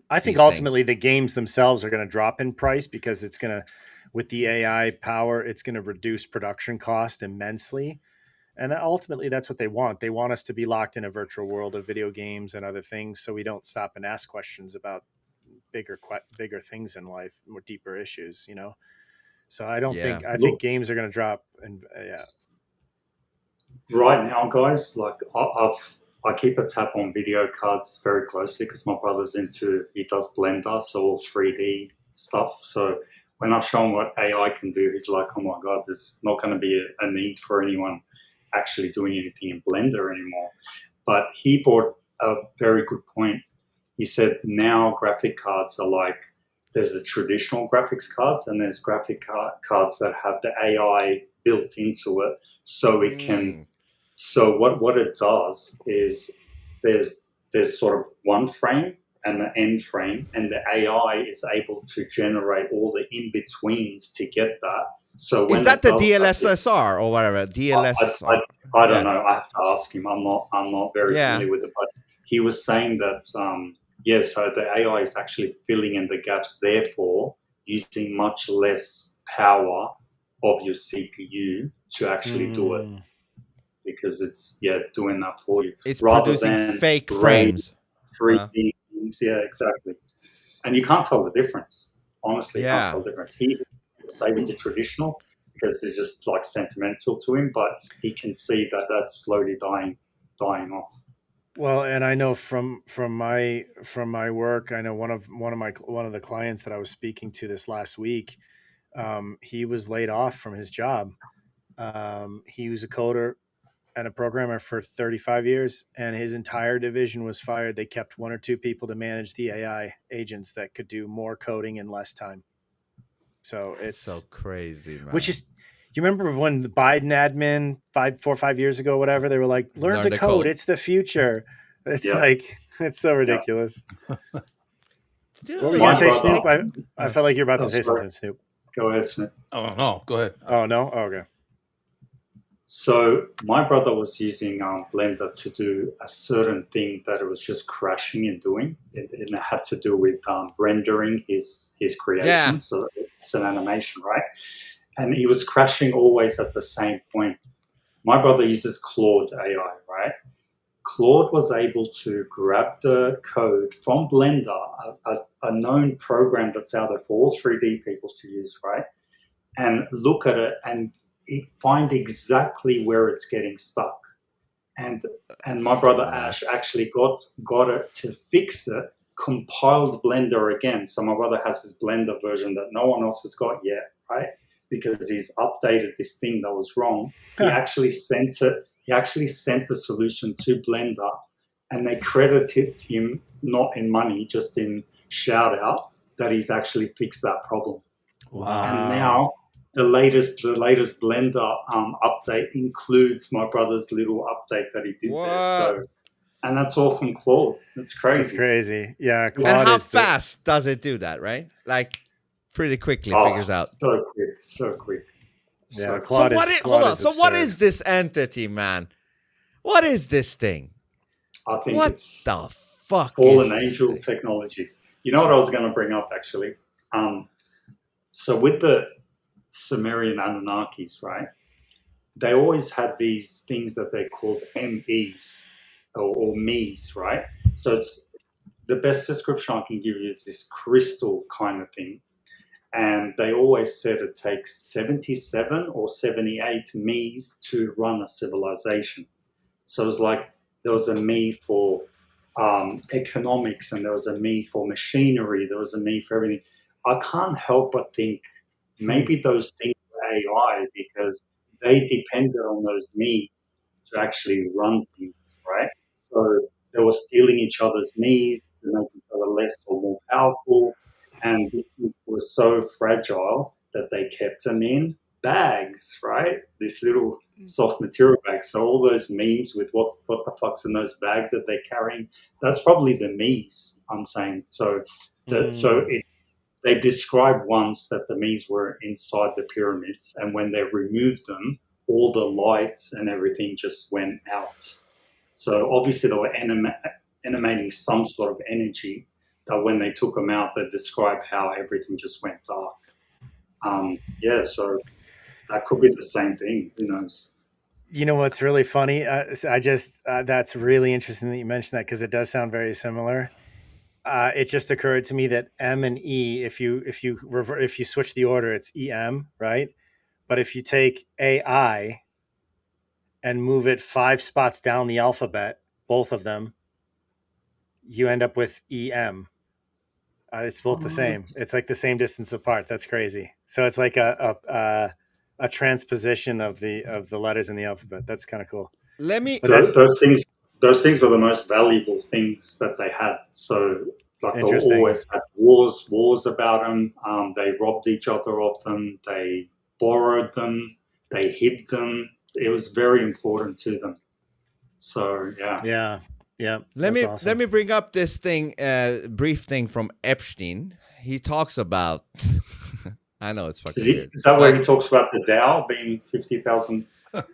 I think ultimately the games themselves are going to drop in price because it's going to, with the AI power, it's going to reduce production cost immensely. And ultimately that's what they want. They want us to be locked in a virtual world of video games and other things, so we don't stop and ask questions about bigger things in life, more deeper issues, So I think games are going to drop. And Right now, guys, like I keep a tab on video cards very closely because my brother's he does Blender, so all 3D stuff. So when I show him what AI can do, he's like, oh my God, there's not going to be a need for anyone actually doing anything in Blender anymore. But he brought a very good point. He said now graphic cards are like, there's the traditional graphics cards and there's graphic cards that have the AI built into it, so it can. So what it does is there's sort of one frame and the end frame, and the AI is able to generate all the in betweens to get that. So when is that the DLSSR or whatever? DLSR? I don't know. I have to ask him. I'm not very familiar with it, but he was saying that so the AI is actually filling in the gaps, therefore using much less power of your CPU to actually do it, because it's doing that for you. It's rather producing than fake frames. 3D things, exactly. And you can't tell the difference. Honestly, you can't tell the difference. He say with the traditional because it's just like sentimental to him, but he can see that that's slowly dying off. Well, and I know from my work, I know one of the clients that I was speaking to this last week, he was laid off from his job. He was a coder and a programmer for 35 years, and his entire division was fired. They kept 1 or 2 people to manage the AI agents that could do more coding in less time. So it's so crazy, man. Which is, you remember when the Biden admin 4 or 5 years ago, whatever, they were like, learn to code. It's the future. It's like, it's so ridiculous. Dude, what were you going to say, Snoop? I felt like you were about to say something, Snoop. Go ahead, Snoop. Oh, no, go ahead. Oh, no? Oh, okay. So my brother was using Blender to do a certain thing that it was just crashing and doing. It had to do with rendering his creation. Yeah. So it's an animation, right? And he was crashing always at the same point. My brother uses Claude AI, right? Claude was able to grab the code from Blender, a known program that's out there for all 3D people to use, right? And look at it and find exactly where it's getting stuck. And my brother Ash actually got it to fix it, compiled Blender again. So my brother has his Blender version that no one else has got yet, right? Because he's updated this thing that was wrong. He actually sent the solution to Blender, and they credited him not in money, just in shout out, that he's actually fixed that problem. Wow. the latest Blender update includes my brother's little update that he did there. So, and that's all from Claude. That's crazy. That's crazy. Yeah, Claude And how is fast does it do that? Right, like pretty quickly figures out. So quick. Yeah, So what is this entity, man? What is this thing? I think what it's the fuck fallen angel technology. You know what I was going to bring up actually? So with the Sumerian Anunnakis, right? They always had these things that they called MEs or me's, right? So it's the best description I can give you is this crystal kind of thing. And they always said it takes 77 or 78 me's to run a civilization. So it was like there was a me for economics, and there was a me for machinery, there was a me for everything. I can't help but think maybe those things were AI because they depended on those me's to actually run things, right? So they were stealing each other's me's to make each other less or more powerful. And it was so fragile that they kept them in bags, right? This little soft material bags. So all those memes with what the fuck's in those bags that they're carrying, that's probably the me's, I'm saying. So they described once that the me's were inside the pyramids, and when they removed them, all the lights and everything just went out. So obviously they were animating some sort of energy that when they took them out, they described how everything just went dark. So that could be the same thing. Who knows? You know what's really funny? That's really interesting that you mentioned that because it does sound very similar. It just occurred to me that M and E, if you switch the order, it's EM, right? But if you take AI and move it 5 spots down the alphabet, both of them, you end up with EM. It's both the same. It's like the same distance apart. That's crazy. So it's like a transposition of the letters in the alphabet. That's kind of cool. Those things were the most valuable things that they had. So like they always had wars about them. They robbed each other of them. They borrowed them. They hid them. It was very important to them. So yeah. Let me bring up this thing, brief thing from Epstein. He talks about. I know it's fucking weird. Is that where he talks about the Dow being 50,000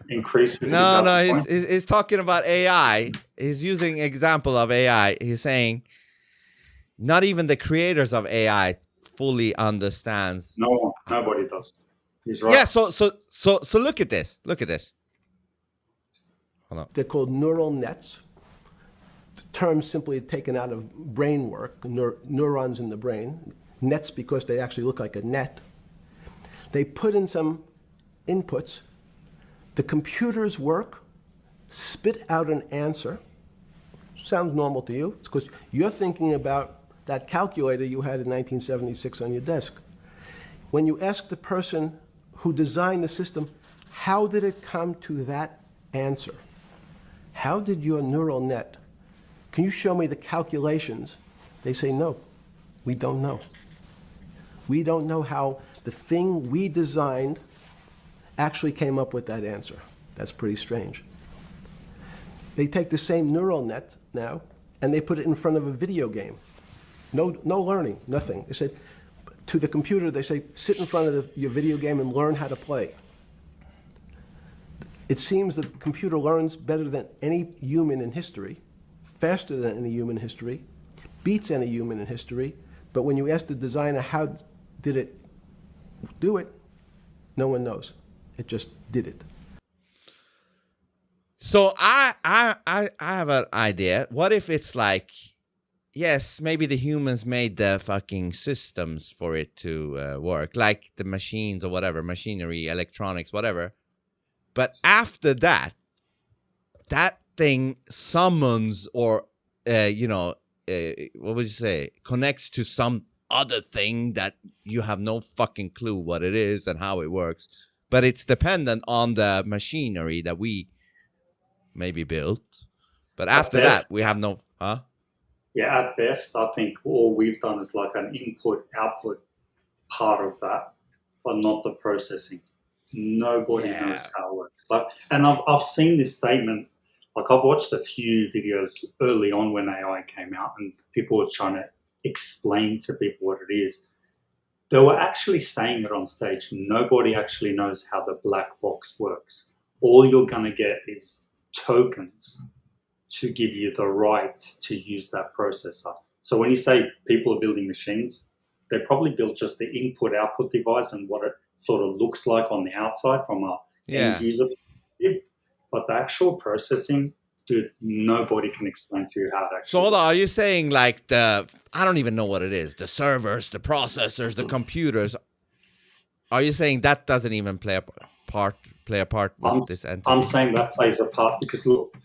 increase? No, he's talking about AI. He's using example of AI. He's saying not even the creators of AI fully understands. No, nobody does. He's right. Yeah. So look at this. Look at this. Hold on. They're called neural nets. Terms simply taken out of brain work, neurons in the brain. Nets because they actually look like a net. They put in some inputs. The computers work, spit out an answer. Sounds normal to you. It's because you're thinking about that calculator you had in 1976 on your desk. When you ask the person who designed the system, how did it come to that answer? How did your neural net, can you show me the calculations? They say, no, we don't know. We don't know how the thing we designed actually came up with that answer. That's pretty strange. They take the same neural net now and they put it in front of a video game. No learning, nothing. They said to the computer, they say, sit in front of your video game and learn how to play. It seems the computer learns better than any human in history, faster than any human in history, beats any human in history, but when you ask the designer how did it do it, no one knows. It just did it. So I have an idea. What if it's like, yes, maybe the humans made the fucking systems for it to work, like the machines or whatever, machinery, electronics, whatever. But after that, that thing summons or, what would you say, connects to some other thing that you have no fucking clue what it is and how it works. But it's dependent on the machinery that we maybe built. But after that, we have no... Huh? Yeah, at best, I think all we've done is like an input-output part of that. but not the processing. Nobody knows how it works. And I've seen this statement. Like, I've watched a few videos early on when AI came out, and people were trying to explain to people what it is. They were actually saying it on stage. Nobody actually knows how the black box works. All you're going to get is tokens to give you the right to use that processor. So when you say people are building machines, they probably built just the input-output device and what it sort of looks like on the outside from a end user perspective. But the actual processing, dude, nobody can explain to you how to actually. So hold on, are you saying like I don't even know what it is, the servers, the processors, the computers, are you saying that doesn't even play a part with this entity? I'm saying that plays a part because, look,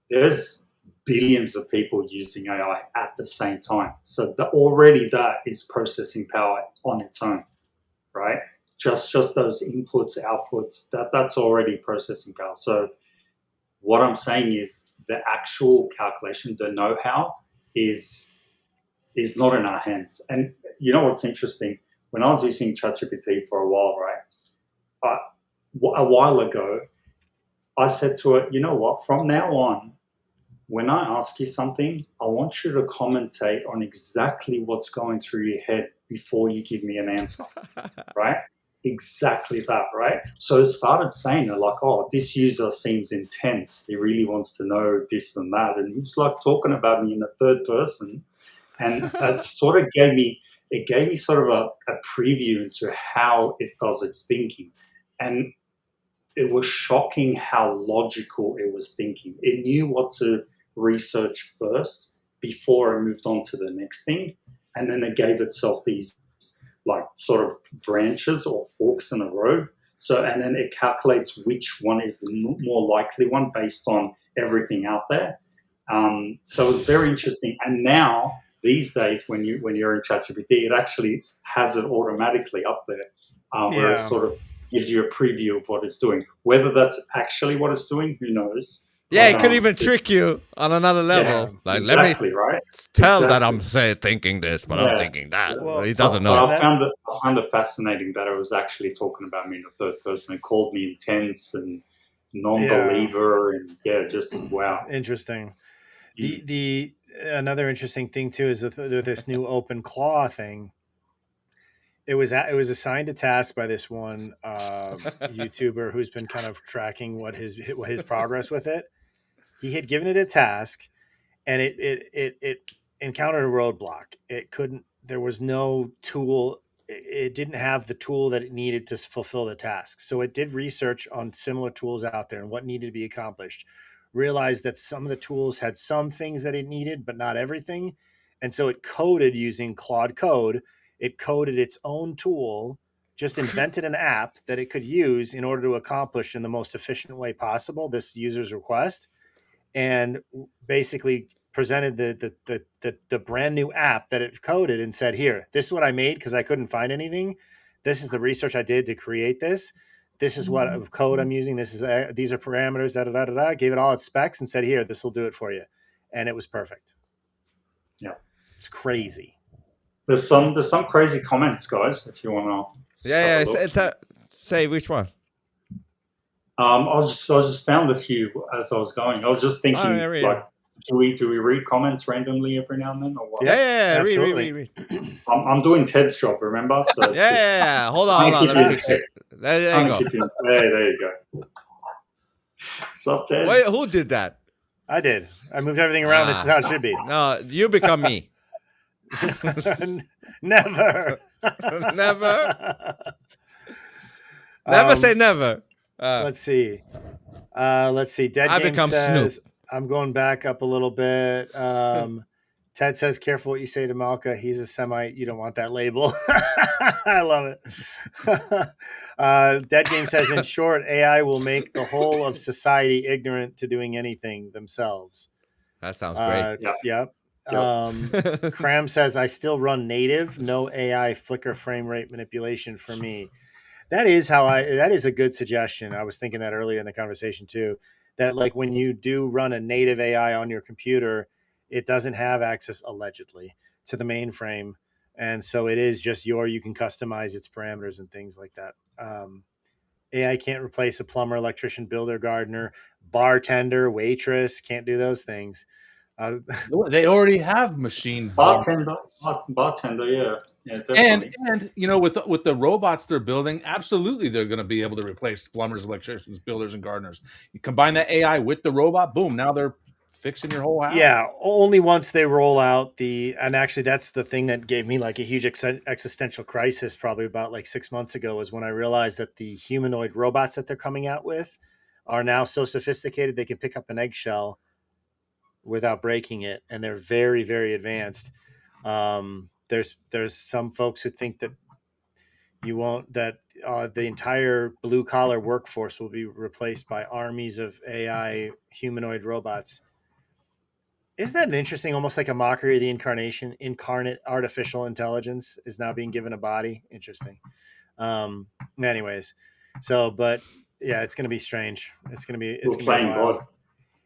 there's billions of people using AI at the same time. So already that is processing power on its own, right? Just those inputs, outputs, that's already processing power. So what I'm saying is the actual calculation, the know-how is not in our hands. And you know what's interesting? When I was using ChatGPT for a while, right, a while ago, I said to it, you know what, from now on, when I ask you something, I want you to commentate on exactly what's going through your head before you give me an answer, right? Exactly that, right? So it started saying it like, oh, this user seems intense. He really wants to know this and that. And he's like talking about me in the third person. And it sort of gave me sort of a preview into how it does its thinking. And it was shocking how logical it was thinking. It knew what to research first before it moved on to the next thing. And then it gave itself these like sort of branches or forks in a road. So, and then it calculates which one is the more likely one based on everything out there. So it was very interesting. And now these days, when you're in ChatGPT, it actually has it automatically up there, where it sort of gives you a preview of what it's doing. Whether that's actually what it's doing, who knows? Yeah, it could even trick you on another level. Yeah, like, exactly, let me right? tell that I'm thinking this, but I'm thinking that. Well, he doesn't know. But I found it fascinating that it was actually talking about me in the third person. It called me intense and non-believer, and just wow. Interesting. The another interesting thing too is with this new open claw thing. It was assigned a task by this one YouTuber who's been kind of tracking what his progress with it. He had given it a task, and it encountered a roadblock. It couldn't. There was no tool. It didn't have the tool that it needed to fulfill the task. So it did research on similar tools out there and what needed to be accomplished. Realized that some of the tools had some things that it needed, but not everything. And so it coded using Claude Code. It coded its own tool, just invented an app that it could use in order to accomplish in the most efficient way possible this user's request, and basically presented the brand new app that it coded and said, here, this is what I made because I couldn't find anything. This is the research I did to create this. This is what code I'm using. These are parameters, da-da-da-da-da. Gave it all its specs and said, here, this will do it for you. And it was perfect. Yeah. It's crazy. There's some crazy comments, guys, if you want to. Yeah. Say which one. I just found a few as I was going. I was just thinking, do we read comments randomly every now and then, or what? Yeah, read. I'm doing Ted's job, remember? So yeah. Hold on. Let me fix it. There you go. There you go. What's up, Ted? Wait, who did that? I did. I moved everything around. This is how it should be. No, you become me. Never. Never say never. Let's see. Dead I Game become says, Snoop. I'm going back up a little bit. Ted says, careful what you say to Malka. He's a Semite. You don't want that label. I love it. Dead Game says, in short, AI will make the whole of society ignorant to doing anything themselves. That sounds great. Yep. Cram says, I still run native. No AI flicker frame rate manipulation for me. That is a good suggestion. I was thinking that earlier in the conversation too, that like when you do run a native AI on your computer, it doesn't have access allegedly to the mainframe And so it is just you can customize its parameters and things like that. AI can't replace a plumber, electrician, builder, gardener, bartender, waitress. Can't do those things. They already have machine bartender, yeah, definitely. And with the robots they're building, absolutely they're going to be able to replace plumbers, electricians, builders, and gardeners. You combine that AI with the robot, boom! Now they're fixing your whole house. Yeah, only once they roll out and actually that's the thing that gave me like a huge existential crisis probably about like 6 months ago, was when I realized that the humanoid robots that they're coming out with are now so sophisticated they can pick up an eggshell without breaking it, and they're very, very advanced. There's some folks who think that the entire blue collar workforce will be replaced by armies of AI humanoid robots. Isn't that interesting? Almost like a mockery of the incarnation. Incarnate artificial intelligence is now being given a body. Interesting. Anyways, but yeah, it's going to be strange. It's going to be wild.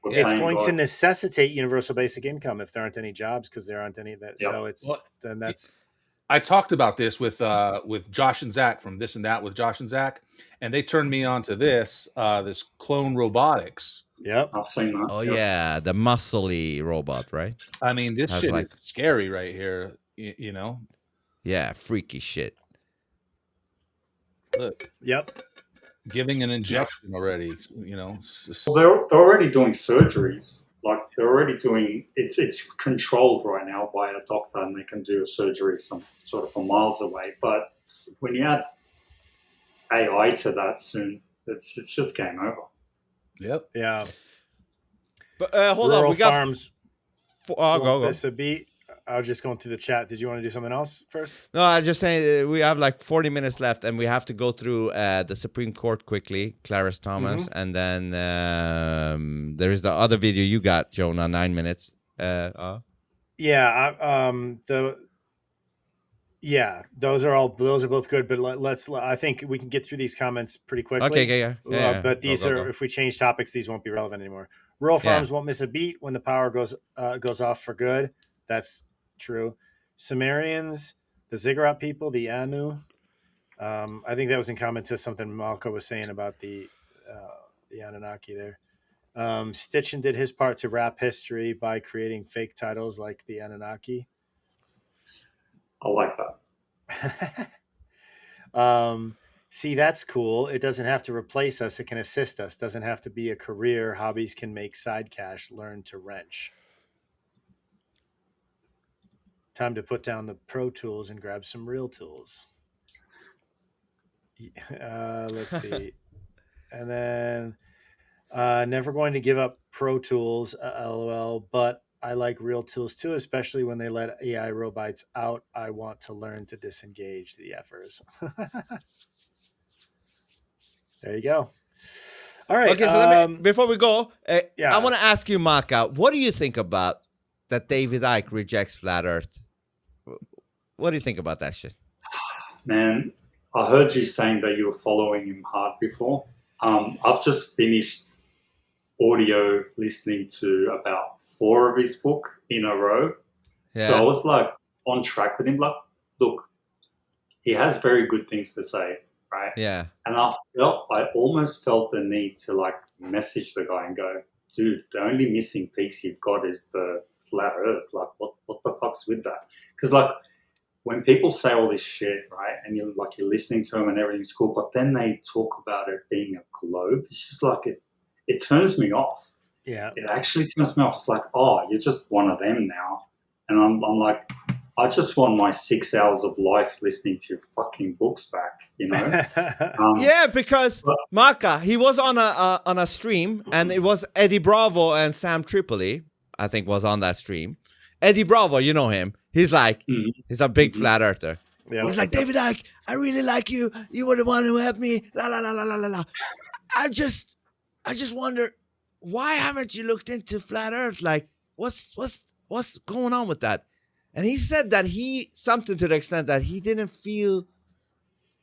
It's going to necessitate universal basic income if there aren't any jobs, because there aren't any that. Yep. So that's. I talked about this with Josh and Zach from This and That with Josh and Zach, and they turned me on to this clone robotics. Yep, I've seen that. Oh yeah, the muscly robot, right? I mean, this shit is scary right here. You know? Yeah, freaky shit. Look. Yep. Giving an injection already. Well, they're already doing surgeries. Like they're already doing it's controlled right now by a doctor, and they can do a surgery some sort of miles away. But when you add AI to that soon, it's just game over. Yep. Yeah. But hold on, we got farms. Go. This a beat. I was just going through the chat. Did you want to do something else first? No, I was just saying we have like 40 minutes left, and we have to go through the Supreme Court quickly, Clarence Thomas, and then there is the other video you got, Jonah, 9 minutes. Those are both good. But I think we can get through these comments pretty quickly. Okay, yeah. But these go. If we change topics, these won't be relevant anymore. Rural farms won't miss a beat when the power goes off for good. That's true. Sumerians, the Ziggurat people, the Anu. I think that was in comment to something Malka was saying about the Anunnaki there. Stitchin did his part to wrap history by creating fake titles like the Anunnaki. I like that. See, that's cool. It doesn't have to replace us. It can assist us. Doesn't have to be a career. Hobbies can make side cash. Learn to wrench. Time to put down the Pro Tools and grab some real tools. Let's see. And then never going to give up Pro Tools, LOL, but I like real tools too, especially when they let AI robots out. I want to learn to disengage the effers. There you go. All right. Okay, so before we go, I want to ask you, Maka, what do you think about that David Icke rejects flat Earth? What do you think about that shit? Man, I heard you saying that you were following him hard before. I've just finished audio listening to about 4 of his book in a row. Yeah. So I was like on track with him. Like, look, he has very good things to say, right? Yeah. And I almost felt the need to like message the guy and go, dude, the only missing piece you've got is the flat Earth. Like, what the fuck's with that? Because like when people say all this shit, right, and you're listening to them and everything's cool, but then they talk about it being a globe. It's just like it turns me off. Yeah, it actually turns me off. It's like, oh, you're just one of them now, and I'm like, I just want my 6 hours of life listening to your fucking books back, you know? Yeah, because Maka, he was on a stream, and it was Eddie Bravo and Sam Tripoli, I think, was on that stream. Eddie Bravo, you know him. He's like, he's a big flat earther. Yeah. He's like, David Icke, I really like you. You were the one who helped me. La la la la la la la. I just wonder, why haven't you looked into flat Earth? Like, what's going on with that? And he said that something to the extent that he didn't feel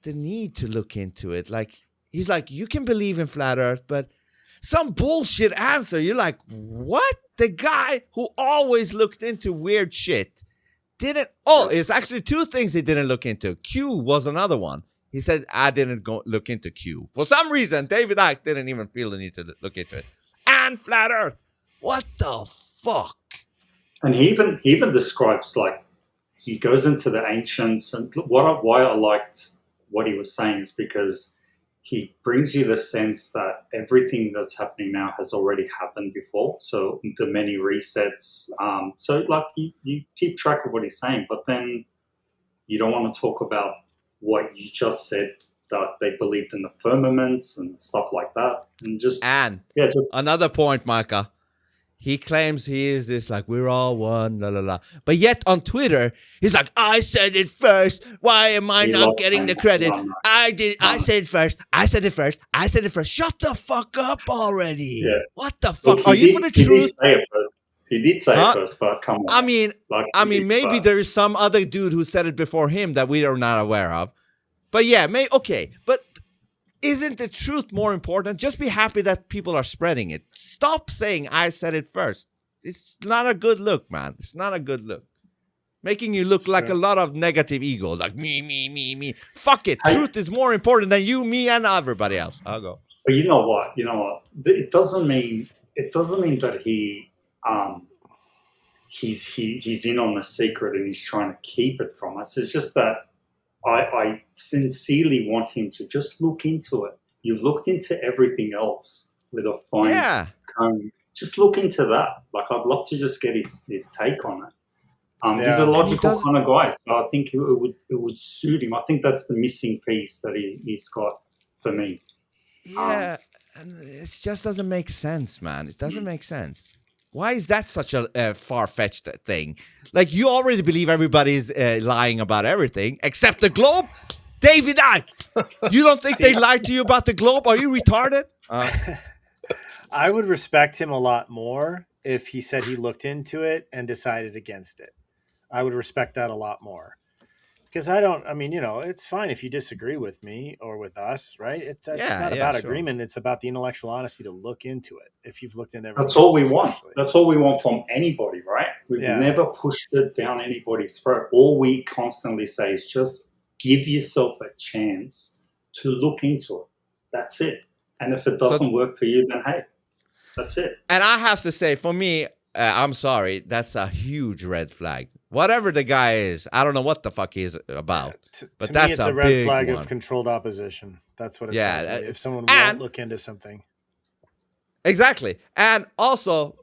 the need to look into it. Like, he's like, you can believe in flat Earth, but some bullshit answer. You're like, what? The guy who always looked into weird shit didn't. Oh, it's actually two things he didn't look into. Q was another one. He said, I didn't go look into Q. For some reason, David Icke didn't even feel the need to look into it. And Flat Earth. What the fuck? And he even describes, like, he goes into the ancients, and why I liked what he was saying is because he brings you the sense that everything that's happening now has already happened before. So the many resets. So like you keep track of what he's saying, but then you don't want to talk about what you just said, that they believed in the firmaments and stuff like that. And another point, Micah. He claims he is this, like, we're all one, la, la, la. But yet on Twitter, he's like, I said it first. Why am I not getting the credit? I said it first. I said it first. I said it first. Shut the fuck up already. Yeah. What the fuck? Are you for the truth? He did say it first, but come on. I mean, maybe there is some other dude who said it before him that we are not aware of. But yeah, okay. But isn't the truth more important? Just be happy that people are spreading it. Stop saying I said it first. It's not a good look, man. It's not a good look. Making you look like a lot of negative ego, like me. Fuck it. Truth is more important than you, me, and everybody else. I'll go. But you know what? It doesn't mean that he's in on the secret and he's trying to keep it from us. It's just that I sincerely want him to just look into it. You've looked into everything else with a fine comb. Just look into that. Like, I'd love to just get his take on it. He's a logical kind of guy, so I think it would suit him. I think that's the missing piece that he's got for me. Yeah, and it just doesn't make sense, man. It doesn't make sense. Why is that such a far-fetched thing? Like, you already believe everybody's lying about everything except the globe? David Icke! You don't think they lied to you about the globe? Are you retarded? I would respect him a lot more if he said he looked into it and decided against it. I would respect that a lot more. Because it's fine if you disagree with me or with us, right? It's not about agreement. It's about the intellectual honesty to look into it. If you've looked into everything, that's all we want. That's all we want from anybody, right? We've never pushed it down anybody's throat. All we constantly say is just give yourself a chance to look into it. That's it. And if it doesn't work for you, then hey, that's it. And I have to say, for me, I'm sorry, that's a huge red flag. Whatever the guy is, I don't know what the fuck he is about. But to me, it's a red flag of controlled opposition. That's what it tells me. If someone won't look into something. Exactly. And also,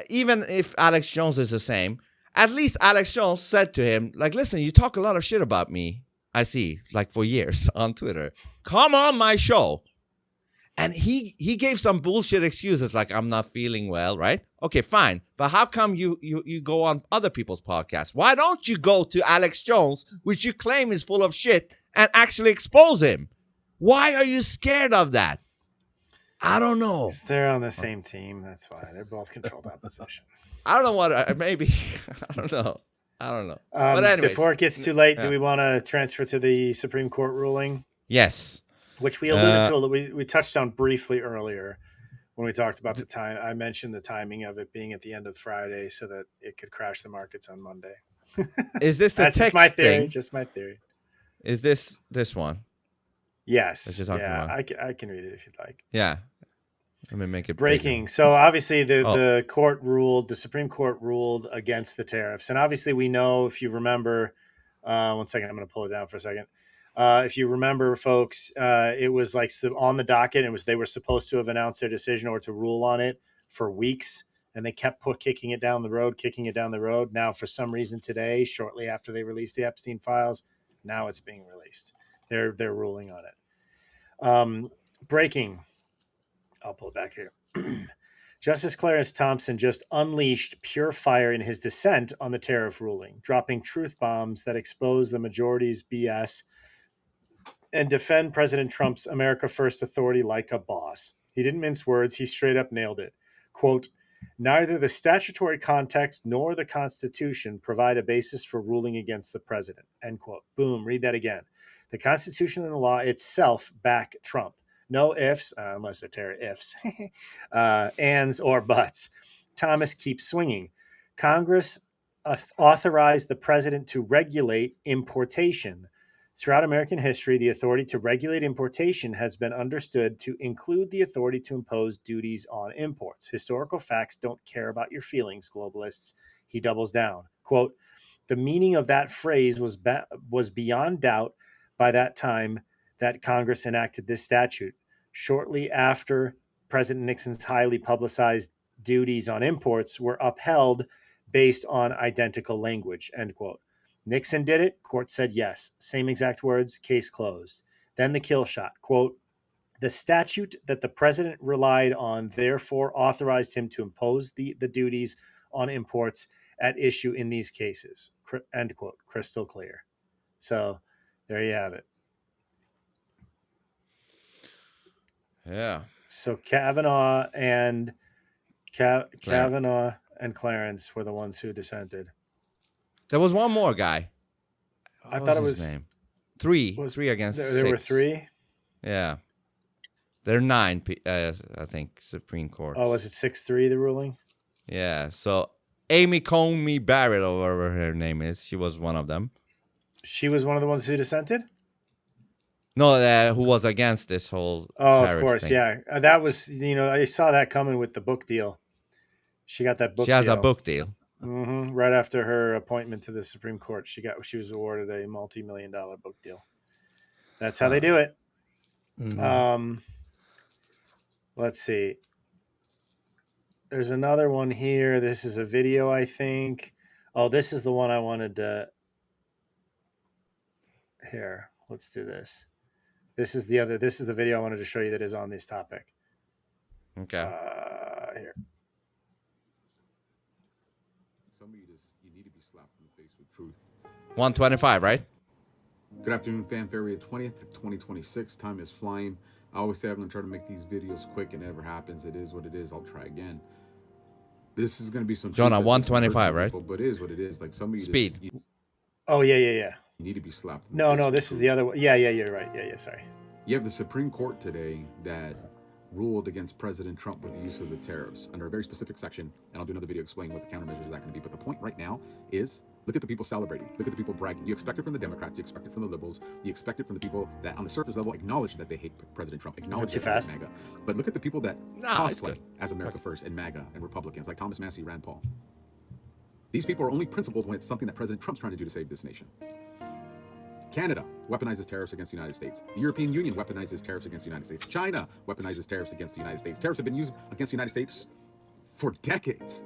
even if Alex Jones is the same, at least Alex Jones said to him, like, listen, you talk a lot of shit about me, I see, like, for years on Twitter. Come on my show. And he gave some bullshit excuses, like, I'm not feeling well, right? Okay, fine. But how come you go on other people's podcasts? Why don't you go to Alex Jones, which you claim is full of shit, and actually expose him? Why are you scared of that? I don't know. They're on the same team. That's why. They're both controlled opposition. I don't know what, maybe, I don't know. But anyways. Before it gets too late, do we want to transfer to the Supreme Court ruling? Yes. Which we alluded to, we touched on briefly earlier when we talked about the time. I mentioned the timing of it being at the end of Friday so that it could crash the markets on Monday. Is this the That's text just my theory? thing? Just my theory. Is this one? Yes. That you're talking about? I can read it if you'd like. Yeah. Let me make it breaking. So obviously the Supreme Court ruled against the tariffs. And obviously we know, if you remember, one second, I'm going to pull it down for a second. If you remember, folks, it was like on the docket. They were supposed to have announced their decision or to rule on it for weeks, and they kept kicking it down the road. Now, for some reason today, shortly after they released the Epstein files, now it's being released. They're ruling on it. Breaking. I'll pull it back here. Justice Clarence Thompson just unleashed pure fire in his dissent on the tariff ruling, dropping truth bombs that expose the majority's BS and defend President Trump's America First authority like a boss. He didn't mince words. He straight up nailed it. Quote, neither the statutory context nor the Constitution provide a basis for ruling against the president. End quote. Boom. Read that again. The Constitution and the law itself back Trump. No ifs, unless they're ifs, ands, or buts. Thomas keeps swinging. Congress authorized the president to regulate importation. Throughout American history, the authority to regulate importation has been understood to include the authority to impose duties on imports. Historical facts don't care about your feelings, globalists. He doubles down. Quote, the meaning of that phrase was beyond doubt by that time that Congress enacted this statute. Shortly after President Nixon's highly publicized duties on imports were upheld based on identical language, end quote. Nixon did it. Court said yes. Same exact words. Case closed. Then the kill shot. Quote, the statute that the president relied on therefore authorized him to impose the duties on imports at issue in these cases. End quote. Crystal clear. So there you have it. Yeah. So Kavanaugh and Kavanaugh and Clarence were the ones who dissented. There was one more guy. I thought it was name? Three against there were 3. Yeah, there are 9. I think Supreme Court. Oh, was it 6-3 the ruling? Yeah. So Amy Coney Barrett, or whatever her name is, she was one of them. She was one of the ones who dissented. No, who was against this whole? Oh, of course, thing. yeah. That was I saw that coming with the book deal. She got that book. She has a book deal. Mm-hmm. Right after her appointment to the Supreme Court, she was awarded a multi-million-dollar book deal. That's how they do it. Mm-hmm. Let's see. There's another one here. This is a video, I think. Oh, this is the one I wanted to. Here, let's do this. This is the video I wanted to show you that is on this topic. Okay. Here. You need to be slapped in the face with truth. 125, right? Good afternoon, fan. February 20th, 2026. Time is flying. I always say I'm going to try to make these videos quick. It never happens. It is what it is. I'll try again. This is going to be some... Jonah, 125, right? But it is what it is. Like some of you... Speed. Oh, yeah. You need to be slapped. No, this is the other one. Yeah, you're right. Yeah, sorry. You have the Supreme Court today that ruled against President Trump with the use of the tariffs under a very specific section, and I'll do another video explaining what the countermeasures are going to be. But the point right now is, look at the people celebrating. Look at the people bragging. You expect it from the Democrats. You expect it from the liberals. You expect it from the people that, on the surface level, acknowledge that they hate President Trump. Acknowledge too that they hate fast? MAGA. But look at the people that cosplay as America First and MAGA and Republicans, like Thomas Massey, Rand Paul. These people are only principled when it's something that President Trump's trying to do to save this nation. Canada weaponizes tariffs against the United States. The European Union weaponizes tariffs against the United States. China weaponizes tariffs against the United States. Tariffs have been used against the United States for decades.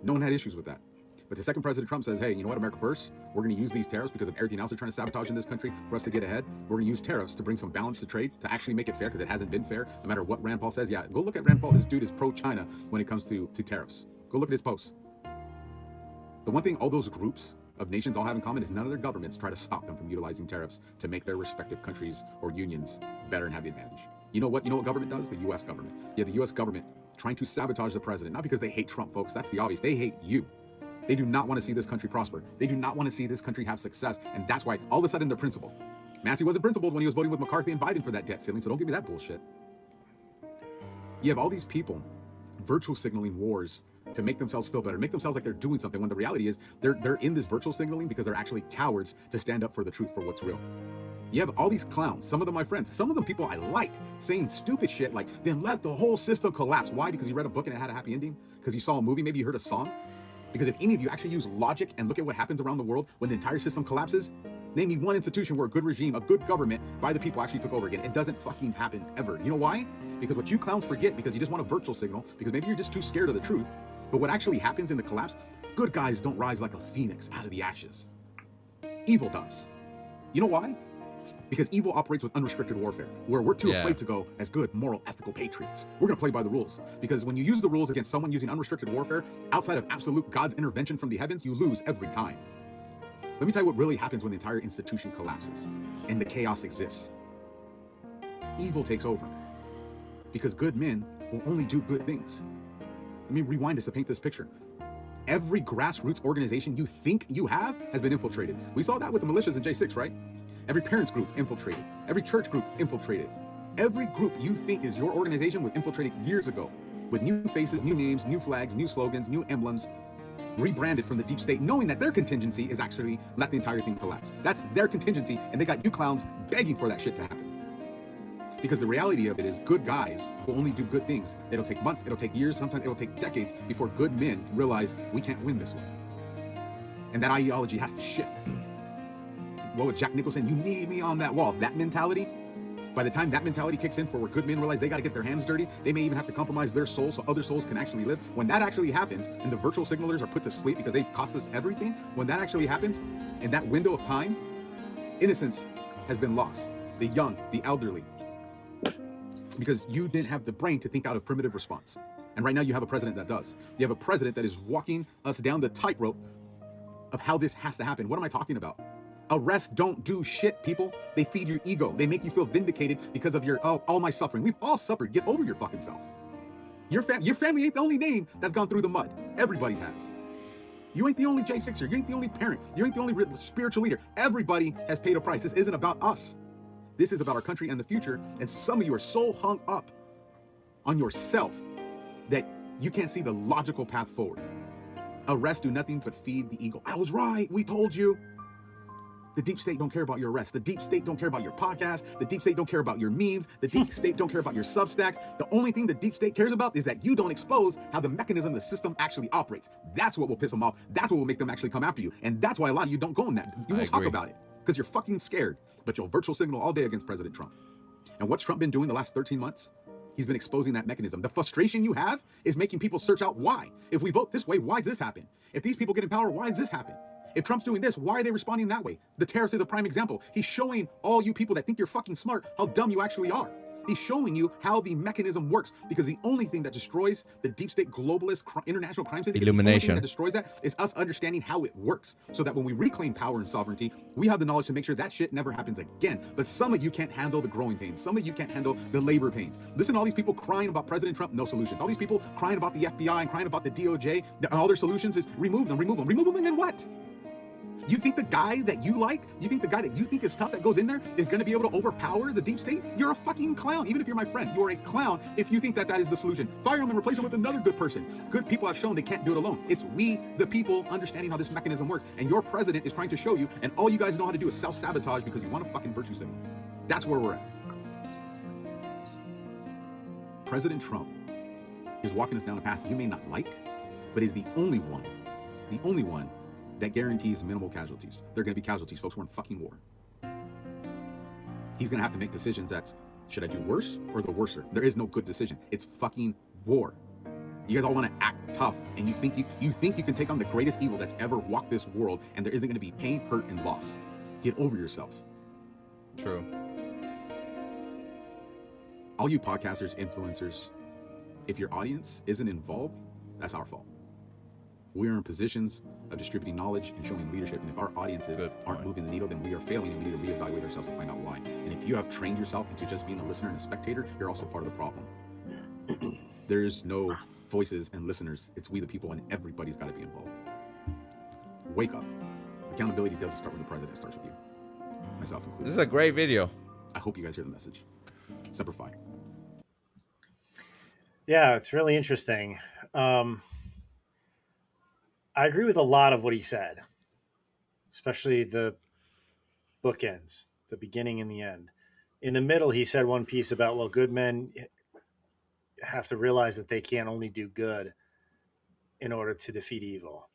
No one had issues with that. But the second President Trump says, hey, you know what, America First, we're going to use these tariffs because of everything else they're trying to sabotage in this country for us to get ahead. We're going to use tariffs to bring some balance to trade, to actually make it fair, because it hasn't been fair, no matter what Rand Paul says. Yeah, go look at Rand Paul. This dude is pro-China when it comes to tariffs. Go look at his posts. The one thing all those groups of nations all have in common is none of their governments try to stop them from utilizing tariffs to make their respective countries or unions better and have the advantage. You know what government does? The U.S. government. Yeah, the U.S. government trying to sabotage the president, not because they hate Trump, folks. That's the obvious. They hate you. They do not want to see this country prosper. They do not want to see this country have success. And that's why all of a sudden they're principled. Massey wasn't principled when he was voting with McCarthy and Biden for that debt ceiling, so don't give me that bullshit. You have all these people virtual signaling wars to make themselves feel better, make themselves like they're doing something, when the reality is they're in this virtual signaling because they're actually cowards to stand up for the truth, for what's real. You have all these clowns, some of them my friends, some of them people I like, saying stupid shit like, then let the whole system collapse. Why? Because you read a book and it had a happy ending? Because you saw a movie, maybe you heard a song? Because if any of you actually use logic and look at what happens around the world when the entire system collapses, name me one institution where a good regime, a good government by the people actually took over again. It doesn't fucking happen ever. You know why? Because what you clowns forget, because you just want a virtual signal, because maybe you're just too scared of the truth. But what actually happens in the collapse, good guys don't rise like a phoenix out of the ashes. Evil does. You know why? Because evil operates with unrestricted warfare, where we're too afraid to go as good, moral, ethical patriots. We're going to play by the rules. Because when you use the rules against someone using unrestricted warfare, outside of absolute God's intervention from the heavens, you lose every time. Let me tell you what really happens when the entire institution collapses and the chaos exists. Evil takes over. Because good men will only do good things. Let me rewind this to paint this picture. Every grassroots organization you think you have has been infiltrated. We saw that with the militias in J6, right? Every parents group infiltrated. Every church group infiltrated. Every group you think is your organization was infiltrated years ago with new faces, new names, new flags, new slogans, new emblems. rebranded from the deep state, knowing that their contingency is actually let the entire thing collapse. That's their contingency, and they got you clowns begging for that shit to happen. Because the reality of it is good guys will only do good things. It'll take months, it'll take years, sometimes it'll take decades before good men realize we can't win this way. And that ideology has to shift. What was Jack Nicholson? You need me on that wall. That mentality, by the time that mentality kicks in for where good men realize they got to get their hands dirty, they may even have to compromise their soul so other souls can actually live. When that actually happens and the virtual signalers are put to sleep because they've cost us everything, when that actually happens, in that window of time, innocence has been lost. The young, the elderly, because you didn't have the brain to think out of primitive response. And right now you have a president that does. You have a president that is walking us down the tightrope of how this has to happen. What am I talking about? Arrests don't do shit, people. They feed your ego. They make you feel vindicated because of your, all my suffering. We've all suffered. Get over your fucking self. Your family ain't the only name that's gone through the mud. Everybody's has. You ain't the only J6er. You ain't the only parent. You ain't the only spiritual leader. Everybody has paid a price. This isn't about us. This is about our country and the future, and some of you are so hung up on yourself that you can't see the logical path forward. Arrests do nothing but feed the ego. I was right, we told you. The deep state don't care about your arrests. The deep state don't care about your podcast. The deep state don't care about your memes. The deep state don't care about your Substacks. The only thing the deep state cares about is that you don't expose how the mechanism, the system actually operates. That's what will piss them off. That's what will make them actually come after you. And that's why a lot of you don't go in that. You won't talk about it because you're fucking scared. But you'll virtual signal all day against President Trump. And what's Trump been doing the last 13 months? He's been exposing that mechanism. The frustration you have is making people search out why. If we vote this way, why does this happen? If these people get in power, why does this happen? If Trump's doing this, why are they responding that way? The terrorist is a prime example. He's showing all you people that think you're fucking smart how dumb you actually are. He's showing you how the mechanism works, because the only thing that destroys the deep state globalist international crime syndicate, illumination, the only thing that destroys that is us understanding how it works, so that when we reclaim power and sovereignty, we have the knowledge to make sure that shit never happens again. But some of you can't handle the growing pains. Some of you can't handle the labor pains. Listen to all these people crying about President Trump, no solutions. All these people crying about the FBI and crying about the DOJ, all their solutions is remove them, and then what? You think the guy that you like, you think the guy that you think is tough that goes in there is going to be able to overpower the deep state? You're a fucking clown. Even if you're my friend, you're a clown if you think that that is the solution. Fire him and replace him with another good person. Good people have shown they can't do it alone. It's we, the people, understanding how this mechanism works. And your president is trying to show you, and all you guys know how to do is self-sabotage because you want to fucking virtue signal. That's where we're at. President Trump is walking us down a path you may not like, but is the only one that guarantees minimal casualties. There are going to be casualties, folks. We're in fucking war. He's going to have to make decisions that's, should I do worse or the worser? There is no good decision. It's fucking war. You guys all want to act tough, and you think you can take on the greatest evil that's ever walked this world, and there isn't going to be pain, hurt, and loss. Get over yourself. True. All you podcasters, influencers, if your audience isn't involved, that's our fault. We're in positions of distributing knowledge and showing leadership. And if our audiences aren't moving the needle, then we are failing, and we need to reevaluate ourselves to find out why. And if you have trained yourself into just being a listener and a spectator, you're also part of the problem. There's no voices and listeners. It's we the people, and everybody's got to be involved. Wake up. Accountability doesn't start with the president. It starts with you. Myself included. This is a great video. I hope you guys hear the message. Semper Fi. Yeah, it's really interesting. I agree with a lot of what he said, especially the bookends, the beginning and the end. In the middle, he said one piece about, well, good men have to realize that they can't only do good in order to defeat evil.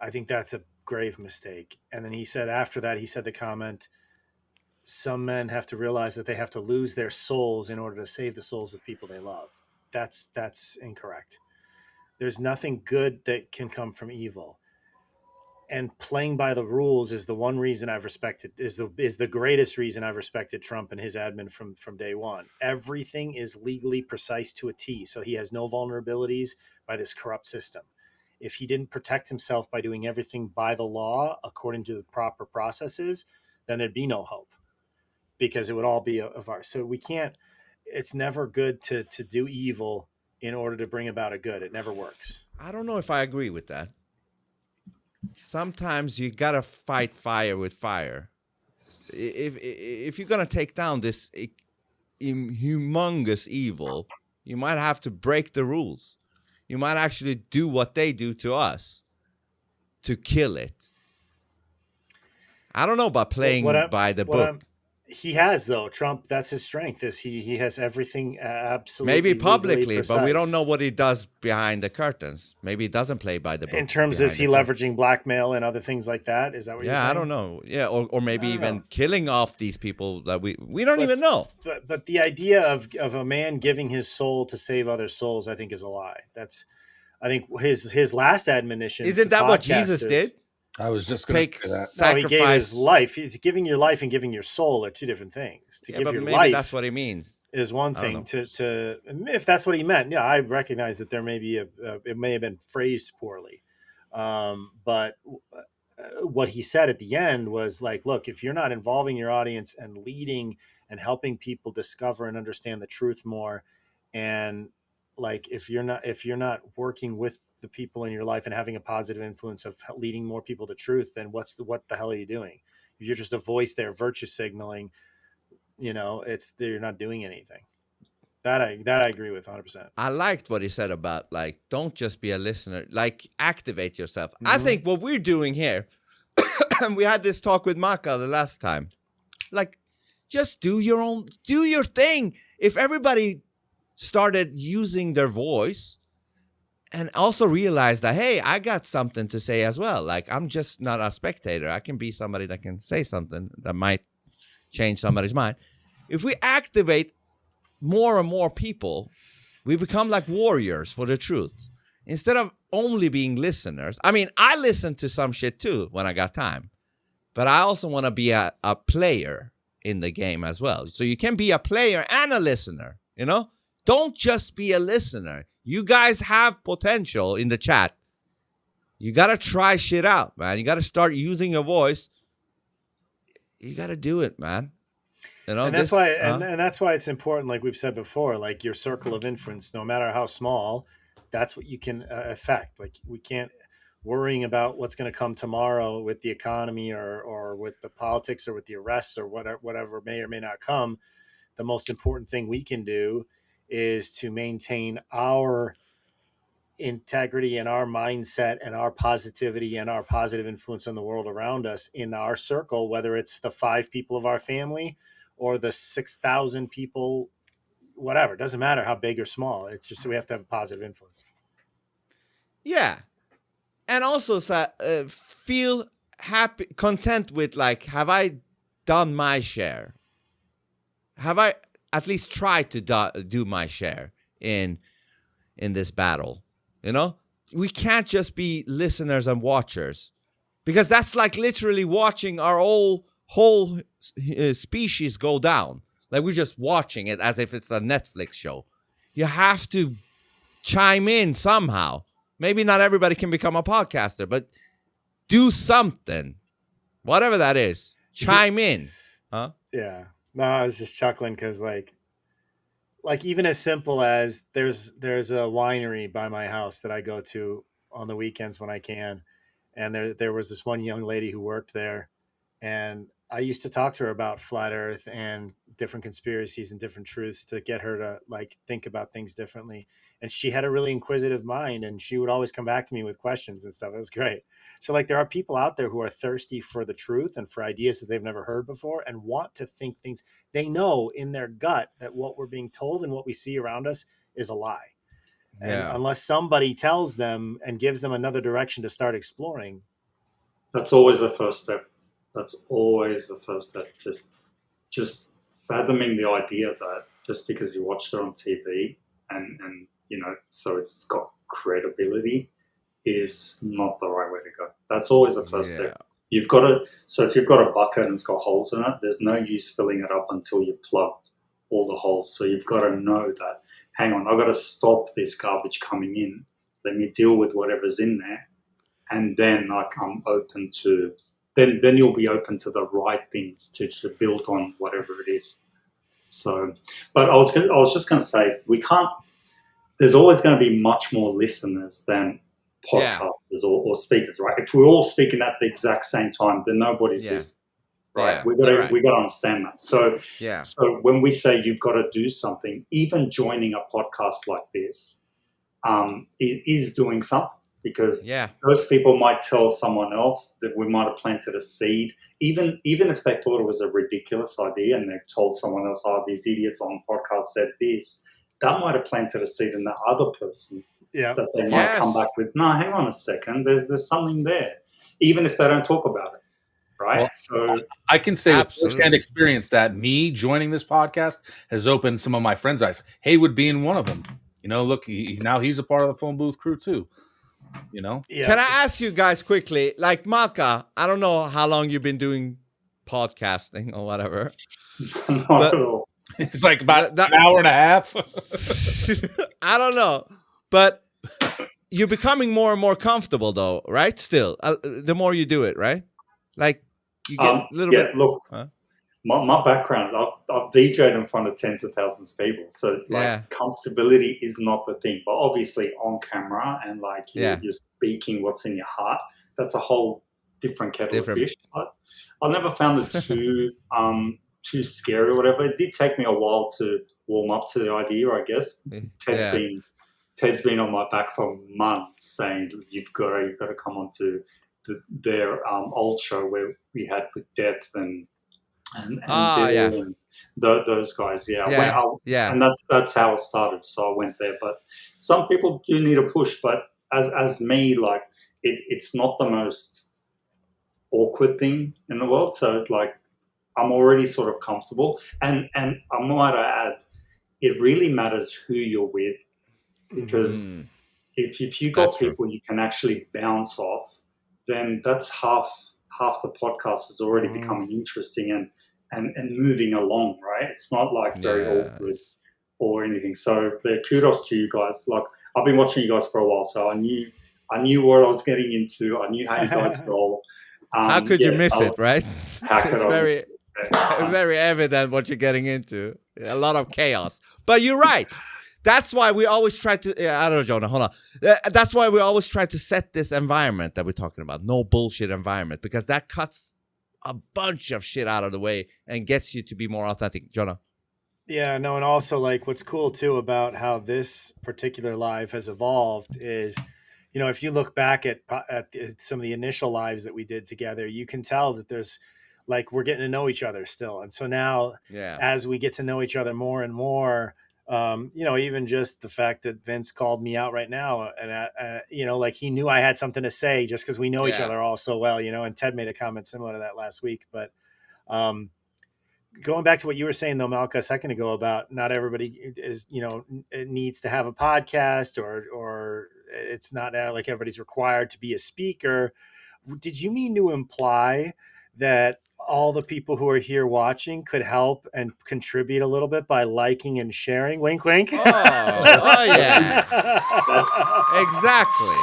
I think that's a grave mistake. And then he said, after that, he said the comment, some men have to realize that they have to lose their souls in order to save the souls of people they love. That's incorrect. There's nothing good that can come from evil. And playing by the rules is the one reason I've respected, is the greatest reason I've respected Trump and his admin from day one. Everything is legally precise to a T, so he has no vulnerabilities by this corrupt system. If he didn't protect himself by doing everything by the law according to the proper processes, then there'd be no hope, because it would all be of ours. So we can't, it's never good to do evil in order to bring about a good. It never works. I don't know if I agree with that. Sometimes you gotta fight fire with fire. If you're gonna take down this humongous evil, you might have to break the rules. You might actually do what they do to us. to kill it. I don't know about playing by the book. He has, though. Trump, that's his strength. Is he has everything absolutely maybe publicly, precise. but we don't know what he does behind the curtains. Maybe he doesn't play by the book. In terms, is he leveraging blackmail and other things like that? Is that what you're saying? Yeah, I don't know. Yeah, or maybe even killing off these people that we don't even know. But the idea of a man giving his soul to save other souls, I think, is a lie. I think his last admonition. Isn't that what Jesus did? I was just going to say that. No, he gave his life. Giving your life and giving your soul are two different things. To give your life, that's what he means. Is one thing. To if that's what he meant, yeah, I recognize that there may be it may have been phrased poorly, but what he said at the end was like, look, if you're not involving your audience and leading and helping people discover and understand the truth more, and like if you're not working with the people in your life and having a positive influence of leading more people to truth, then what the hell are you doing? If you're just a voice there, virtue signaling, you're not doing anything. That I agree with 100%. I liked what he said about like, don't just be a listener, like activate yourself. Mm-hmm. I think what we're doing here, and we had this talk with Maka the last time, like just do your thing. If everybody started using their voice and also realize that, hey, I got something to say as well. Like, I'm just not a spectator. I can be somebody that can say something that might change somebody's mind. If we activate more and more people, we become like warriors for the truth. Instead of only being listeners. I mean, I listen to some shit too when I got time. But I also want to be a player in the game as well. So you can be a player and a listener, Don't just be a listener. You guys have potential in the chat. You got to try shit out, man. You got to start using your voice. You got to do it, man. And that's why and that's why it's important, like we've said before, like your circle of influence, no matter how small, that's what you can affect. Like we can't worrying about what's going to come tomorrow with the economy or with the politics or with the arrests or whatever may or may not come. The most important thing we can do is to maintain our integrity and our mindset and our positivity and our positive influence on the world around us in our circle, whether it's the 5 people of our family or the 6,000 people, whatever. It doesn't matter how big or small. It's just we have to have a positive influence. Yeah. And also feel happy, content with like, have I done my share? Have I at least try to do my share in this battle, We can't just be listeners and watchers, because that's like literally watching our whole species go down. Like we're just watching it as if it's a Netflix show. You have to chime in somehow. Maybe not everybody can become a podcaster, but do something, whatever that is. Chime in, huh? Yeah. No, I was just chuckling because like even as simple as there's a winery by my house that I go to on the weekends when I can. And there was this one young lady who worked there. And I used to talk to her about flat earth and different conspiracies and different truths to get her to like think about things differently. And she had a really inquisitive mind, and she would always come back to me with questions and stuff. It was great. So like there are people out there who are thirsty for the truth and for ideas that they've never heard before and want to think things. They know in their gut that what we're being told and what we see around us is a lie. And unless somebody tells them and gives them another direction to start exploring. That's always the first step. That's always the first step. Just fathoming the idea that just because you watched it on TV and so it's got credibility is not the right way to go. That's always the first step. You've got to. So if you've got a bucket and it's got holes in it, there's no use filling it up until you've plugged all the holes. So you've got to know that, hang on, I've got to stop this garbage coming in. Let me deal with whatever's in there. And then I'm open to, then you'll be open to the right things to build on whatever it is. So, but I was just going to say, there's always going to be much more listeners than podcasters or speakers, right? If we're all speaking at the exact same time, then nobody's listening, right? Yeah, we got to understand that. So when we say you've got to do something, even joining a podcast like this, it is doing something. because those people might tell someone else that we might have planted a seed, even if they thought it was a ridiculous idea and they've told someone else, oh, these idiots on podcast said this, that might have planted a seed in the other person that they might come back with, no, hang on a second, there's something there, even if they don't talk about it, right? Well, so I can say with firsthand experience that me joining this podcast has opened some of my friends' eyes. Haywood being one of them. You know, look, now he's a part of the phone booth crew too. You know, Can I ask you guys quickly, like Malka, I don't know how long you've been doing podcasting or whatever. Not at all. It's like about an hour and a half. I don't know, but you're becoming more and more comfortable though, right? Still, the more you do it, right? Like you get a little bit. Look, my background, I've DJed in front of tens of thousands of people, so comfortability is not the thing. But obviously, on camera and like you're speaking what's in your heart, that's a whole different kettle of fish. I never found it too scary or whatever. It did take me a while to warm up to the idea, I guess. Ted's been on my back for months saying you've got to come on to their old show where we had with Death and Bill and those guys. And that's how it started. So I went there. But some people do need a push. But as me, like it's not the most awkward thing in the world. So like I'm already sort of comfortable. And I might add, it really matters who you're with, because if you got people you can actually bounce off, then that's half the podcast is already becoming interesting and moving along, right? It's not like very awkward or anything. So kudos to you guys. Like I've been watching you guys for a while, so I knew what I was getting into. I knew how you guys roll. How could you miss it, right? How could I miss it? Very evident what you're getting into. A lot of chaos. But you're right. That's why we always try to, I don't know, Jonah, hold on. That's why we always try to set this environment that we're talking about. No bullshit environment, because that cuts a bunch of shit out of the way and gets you to be more authentic. Jonah. Yeah, no, and also like what's cool too about how this particular live has evolved is, you know, if you look back at some of the initial lives that we did together, you can tell that there's like, we're getting to know each other still. And so now as we get to know each other more and more, you know, even just the fact that Vince called me out right now and, you know, like he knew I had something to say just because we know each other all so well, you know, and Ted made a comment similar to that last week. But going back to what you were saying, though, Malka, a second ago about not everybody is, you know, it needs to have a podcast or it's not like everybody's required to be a speaker. Did you mean to imply that all the people who are here watching could help and contribute a little bit by liking and sharing? Wink, wink. Oh yeah. Exactly.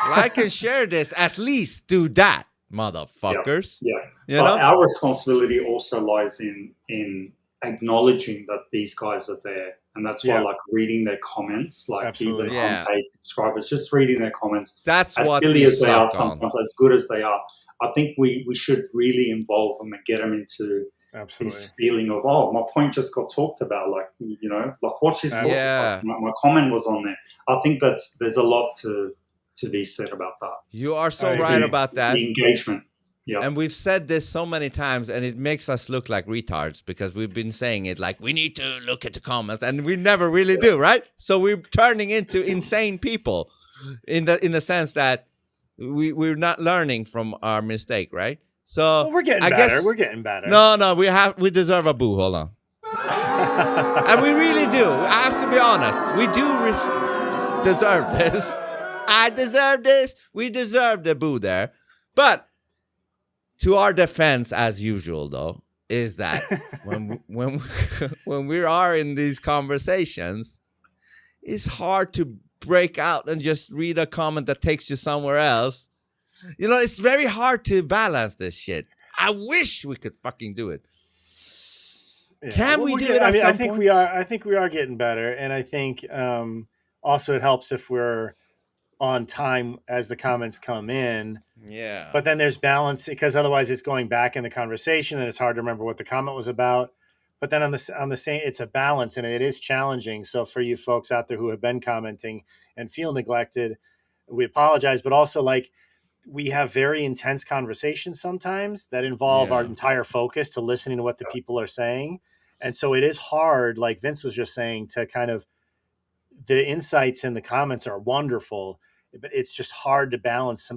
Like and share this. At least do that, motherfuckers. Yeah. You but know? our responsibility also lies in acknowledging that these guys are there. And that's why, like, reading their comments, like even unpaid subscribers, just reading their comments. That's as what silly we as they are, suck on. sometimes as good as they are. I think we should really involve them and get them into this feeling of, oh, my point just got talked about. Like, you know, like watch this. My comment was on there. I think there's a lot to be said about that. You are so right about that. The engagement. Yeah. And we've said this so many times, and it makes us look like retards because we've been saying it like we need to look at the comments, and we never really do, right? So we're turning into insane people in the sense that we're not learning from our mistake, right? So we're getting better. We're getting better. No, we deserve a boo. Hold on. And we really do. I have to be honest. We do deserve this. I deserve this. We deserve the boo there. But to our defense, as usual, though, is that when we are in these conversations, it's hard to break out and just read a comment that takes you somewhere else. You know, it's very hard to balance this shit. I wish we could fucking do it. Yeah. Can we do it? I think we are. I think we are getting better, and I think also it helps if we're on time as the comments come in. Yeah. But then there's balance because otherwise it's going back in the conversation and it's hard to remember what the comment was about. But then on the same, it's a balance, and it is challenging. So for you folks out there who have been commenting and feel neglected, we apologize. But also, like, we have very intense conversations sometimes that involve our entire focus to listening to what the people are saying. And so it is hard, like Vince was just saying, to kind of, the insights in the comments are wonderful, but it's just hard to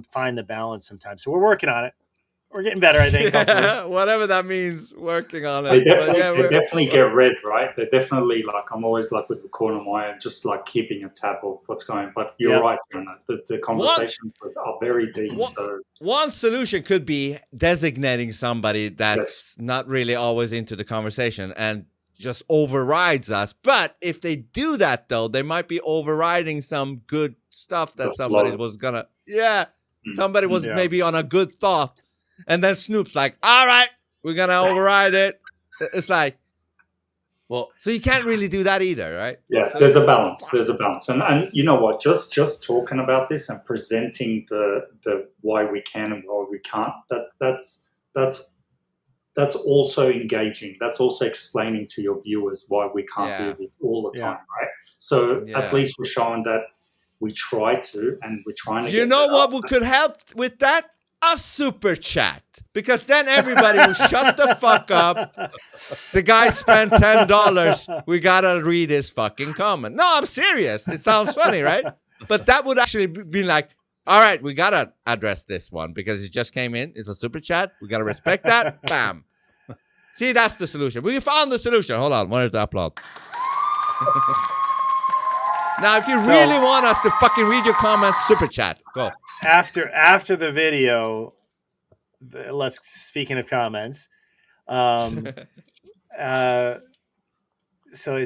find the balance sometimes. So we're working on it. We're getting better, I think. Whatever that means, working on it. They definitely get read, right? They're definitely, like, I'm always like with the corner of my eye, just like keeping a tab of what's going on. But you're right, Jonah. The conversations are very deep. One solution could be designating somebody that's not really always into the conversation and just overrides us. But if they do that, though, they might be overriding some good stuff that somebody was gonna. Somebody was maybe on a good thought. And then Snoop's like, all right, we're going to override it. It's like, well, so you can't really do that either, right? Yeah, so, there's a balance. There's a balance. And you know what? Just talking about this and presenting the why we can and why we can't, that's also engaging. That's also explaining to your viewers why we can't do this all the time, right? So at least we're showing that we try to, and we're trying to. You know what could help with that? A super chat, because then everybody will shut the fuck up. The guy spent $10. We gotta read his fucking comment. No, I'm serious. It sounds funny, right? But that would actually be like, all right, we gotta address this one because it just came in. It's a super chat. We gotta respect that. Bam. See, that's the solution. We found the solution. Hold on, wanted to applaud. Now, if you really want us to fucking read your comments, super chat. Go. After the video, speaking of comments, so it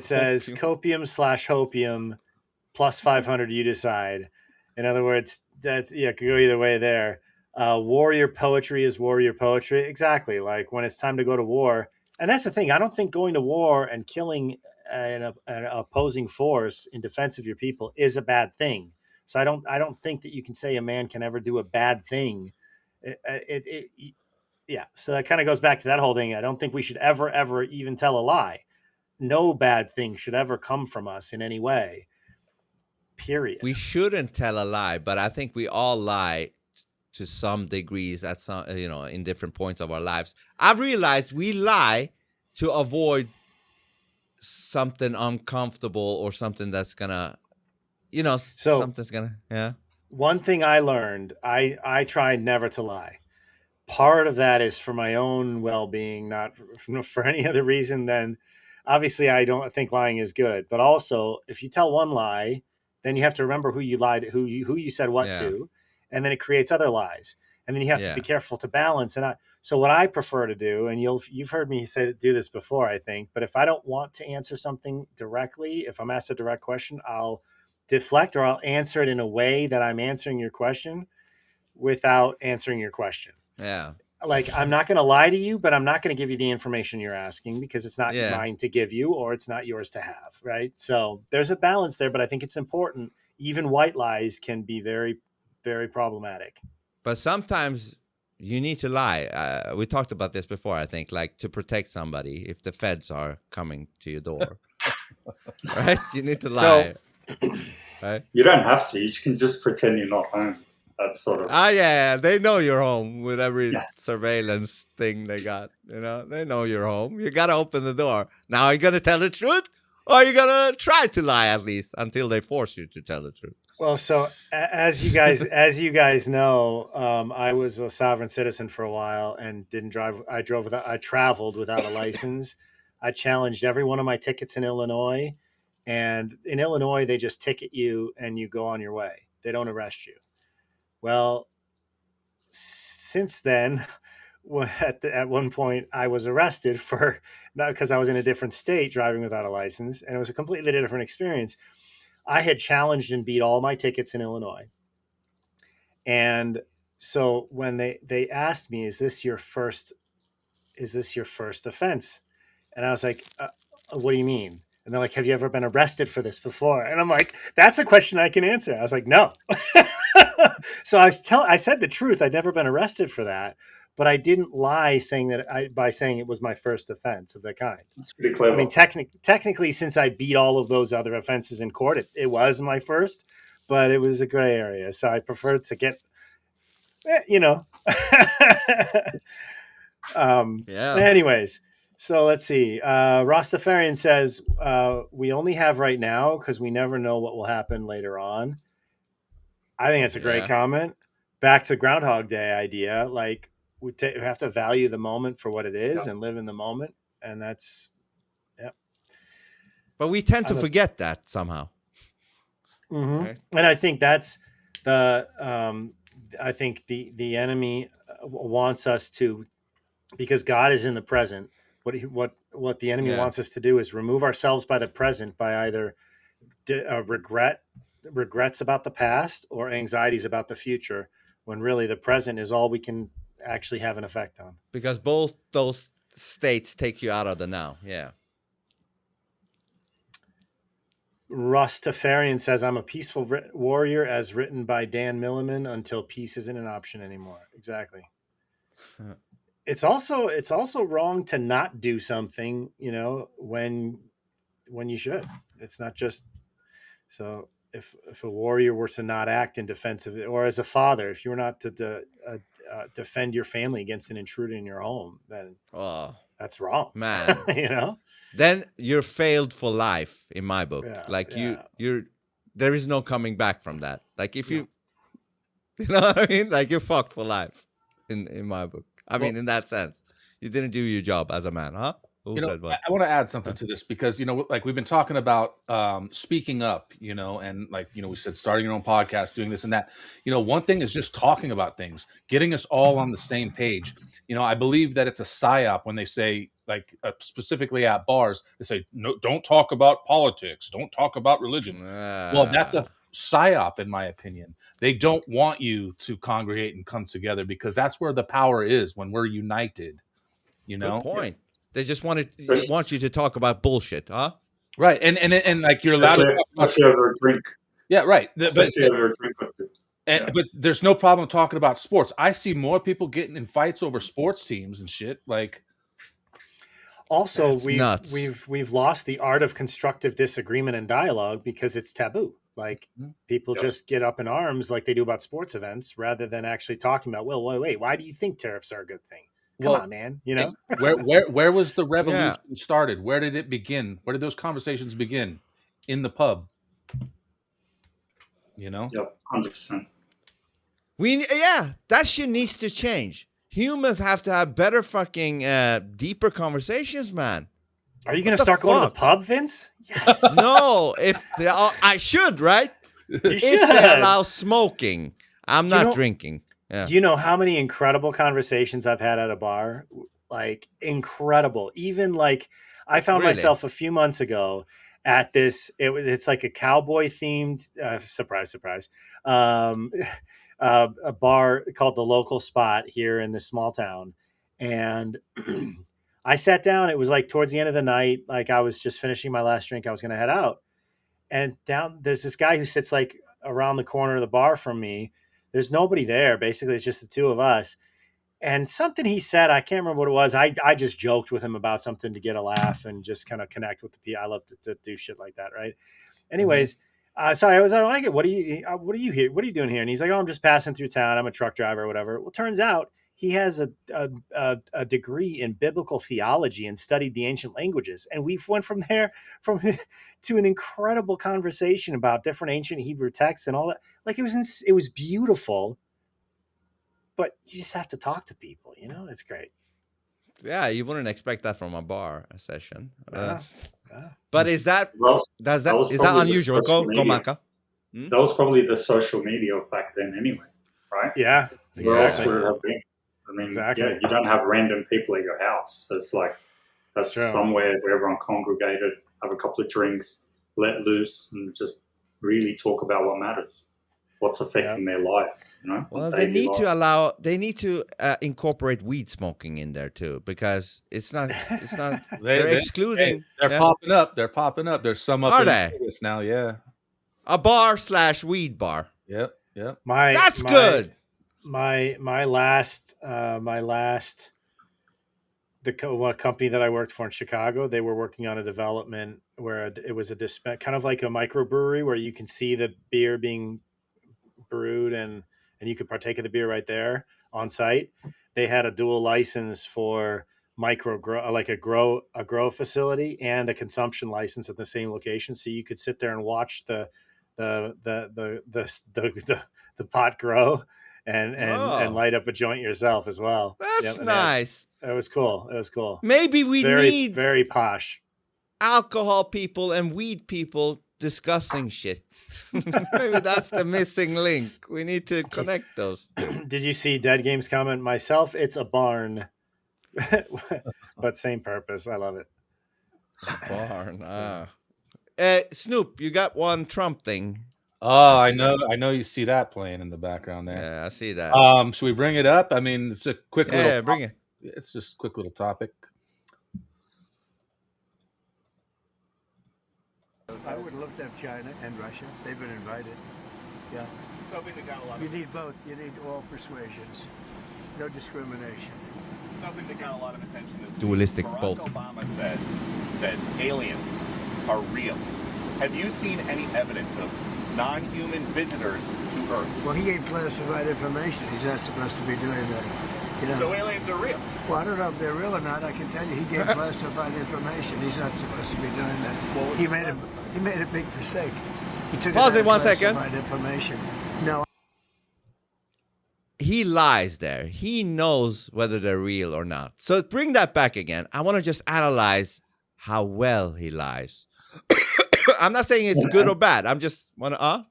says copium/hopium plus 500. You decide. In other words, that's it could go either way there. Warrior poetry is warrior poetry. Exactly. Like when it's time to go to war. And that's the thing. I don't think going to war and killing an opposing force in defense of your people is a bad thing. So I don't think that you can say a man can ever do a bad thing. So that kind of goes back to that whole thing. I don't think we should ever even tell a lie. No bad thing should ever come from us in any way. Period. We shouldn't tell a lie, but I think we all lie to some degrees at some, in different points of our lives. I've realized we lie to avoid something uncomfortable or something that's gonna, something's gonna, One thing I learned, I try never to lie. Part of that is for my own well-being, not for any other reason than, obviously, I don't think lying is good. But also, if you tell one lie, then you have to remember who you lied, who you said what to, and then it creates other lies, and then you have to be careful to balance. And so what I prefer to do, and you've heard me do this before, I think, but if I don't want to answer something directly, if I'm asked a direct question, I'll deflect or I'll answer it in a way that I'm answering your question without answering your question. Yeah. Like, I'm not going to lie to you, but I'm not going to give you the information you're asking because it's not mine to give you or it's not yours to have. Right. So there's a balance there, but I think it's important. Even white lies can be very, very problematic. But sometimes you need to lie. We talked about this before, I think, like to protect somebody if the feds are coming to your door. Right? You need to lie. Right? You don't have to. You can just pretend you're not home. That's sort of... they know you're home with every surveillance thing they got. They know you're home. You got to open the door. Now, are you going to tell the truth? Or are you going to try to lie at least until they force you to tell the truth? Well, so as you guys know, I was a sovereign citizen for a while and didn't drive. I traveled without a license. I challenged every one of my tickets in Illinois, and in Illinois, they just ticket you and you go on your way. They don't arrest you. Well, since then, at one point, I was arrested for not because I was in a different state driving without a license, and it was a completely different experience. I had challenged and beat all my tickets in Illinois. And so when they asked me, is this your first offense? And I was like, what do you mean? And they're like, have you ever been arrested for this before? And I'm like, that's a question I can answer. I was like, no. So I said the truth. I'd never been arrested for that. but I didn't lie by saying it was my first offense of the kind. That's pretty clever. I mean, technically, since I beat all of those other offenses in court, it was my first, but it was a gray area. So I preferred to get, Anyways, so let's see. Rastafarian says, we only have right now because we never know what will happen later on. I think that's a great comment. Back to Groundhog Day idea. Like, we have to value the moment for what it is and live in the moment. And that's, But we tend to forget that somehow. Mm-hmm. Right? And I think that's I think the enemy wants us to, because God is in the present. What the enemy wants us to do is remove ourselves by the present by either regrets about the past or anxieties about the future, when really the present is all we can actually have an effect on. Because both those states take you out of the now. Yeah. Rastafarian says, I'm a peaceful warrior as written by Dan Milliman until peace isn't an option anymore. Exactly. It's also wrong to not do something, when you should. It's not just so if a warrior were to not act in defense of it, or as a father, if you were not to defend your family against an intruder in your home, then that's wrong, man. Then you're failed for life in my book. You're there is no coming back from that. Like if you know what I mean? Like you're fucked for life in my book. I mean, in that sense, you didn't do your job as a man, huh? I want to add something to this because, like we've been talking about speaking up, and we said starting your own podcast, doing this and that. One thing is just talking about things, getting us all on the same page. I believe that it's a psyop when they say, specifically at bars, they say, no, don't talk about politics, don't talk about religion. Well, that's a psyop, in my opinion. They don't want you to congregate and come together because that's where the power is when we're united. Good point. They just want you to talk about bullshit, huh? Right, and like you're allowed to talk about over a drink. Yeah, right. Especially over a drink or two. But there's no problem talking about sports. I see more people getting in fights over sports teams and shit. Like, also we've lost the art of constructive disagreement and dialogue because it's taboo. Like people just get up in arms like they do about sports events rather than actually talking about, well, wait, why do you think tariffs are a good thing? Come on, man. Where was the revolution started? Where did it begin? Where did those conversations begin? In the pub. Yep, 100%. That shit needs to change. Humans have to have better fucking deeper conversations, man. Are you going to start going to the pub, Vince? Yes. No, I should, right? If they allow smoking, I'm not drinking. Yeah. You know how many incredible conversations I've had at a bar? Like incredible. Even like I found myself a few months ago at this. It's like a cowboy themed surprise, a bar called The Local Spot here in this small town, and I sat down. It was like towards the end of the night. Like I was just finishing my last drink. I was going to head out, and there's this guy who sits like around the corner of the bar from me. There's nobody there. Basically, it's just the two of us. And something he said, I can't remember what it was. I just joked with him about something to get a laugh and just kind of connect with the people. I love to do shit like that, right? Anyways, so I like it. What are you here? What are you doing here? And he's like, oh, I'm just passing through town. I'm a truck driver or whatever. Well, turns out he has a degree in biblical theology and studied the ancient languages. And we went from there to an incredible conversation about different ancient Hebrew texts and all that. Like it was beautiful, but you just have to talk to people, it's great. Yeah. You wouldn't expect that from a bar session. But is that unusual? Go Maka. That was probably the social media of back then anyway, right? Yeah. Where else would it have been? I mean, you don't have random people at your house. It's like that's somewhere where everyone congregated, have a couple of drinks, let loose, and just really talk about what matters, what's affecting their lives. Well, they need to incorporate weed smoking in there too, because it's not. they're excluding. They're popping up. They're popping up. There's some up in Vegas now. Yeah, a bar/weed bar. Yep. That's good. my last one company that I worked for in Chicago, they were working on a development where it was kind of like a microbrewery where you can see the beer being brewed and you could partake of the beer right there on site. They had a dual license for a grow facility and a consumption license at the same location, so you could sit there and watch the pot grow and light up a joint yourself as well. That's nice. It was cool. It was cool. Maybe we need very posh alcohol people and weed people discussing shit. Maybe that's the missing link. We need to connect those two. Did you see Dead Game's comment? Myself, it's a barn, but same purpose. I love it. Barn. Snoop, you got one Trump thing. Oh, I know you see that playing in the background there. Yeah, I see that. Should we bring it up? I mean, it's a quick little. Yeah, bring it. It's just a quick little topic. I would love to have China and Russia. They've been invited. Yeah. Something that got a lot You need both. You need all persuasions. No discrimination. Something that got a lot of attention this week. Dualistic Barack bolt. Obama said that aliens are real. Have you seen any evidence of non-human visitors to Earth? Well, he gave classified information. He's not supposed to be doing that. You know? So aliens are real? Well, I don't know if they're real or not. I can tell you he gave classified information. He's not supposed to be doing that. He made a big mistake. He took Pause it 1 second. classified information. No. He lies there. He knows whether they're real or not. So bring that back again. I want to just analyze how well he lies. I'm not saying it's good or bad. I'm just want to.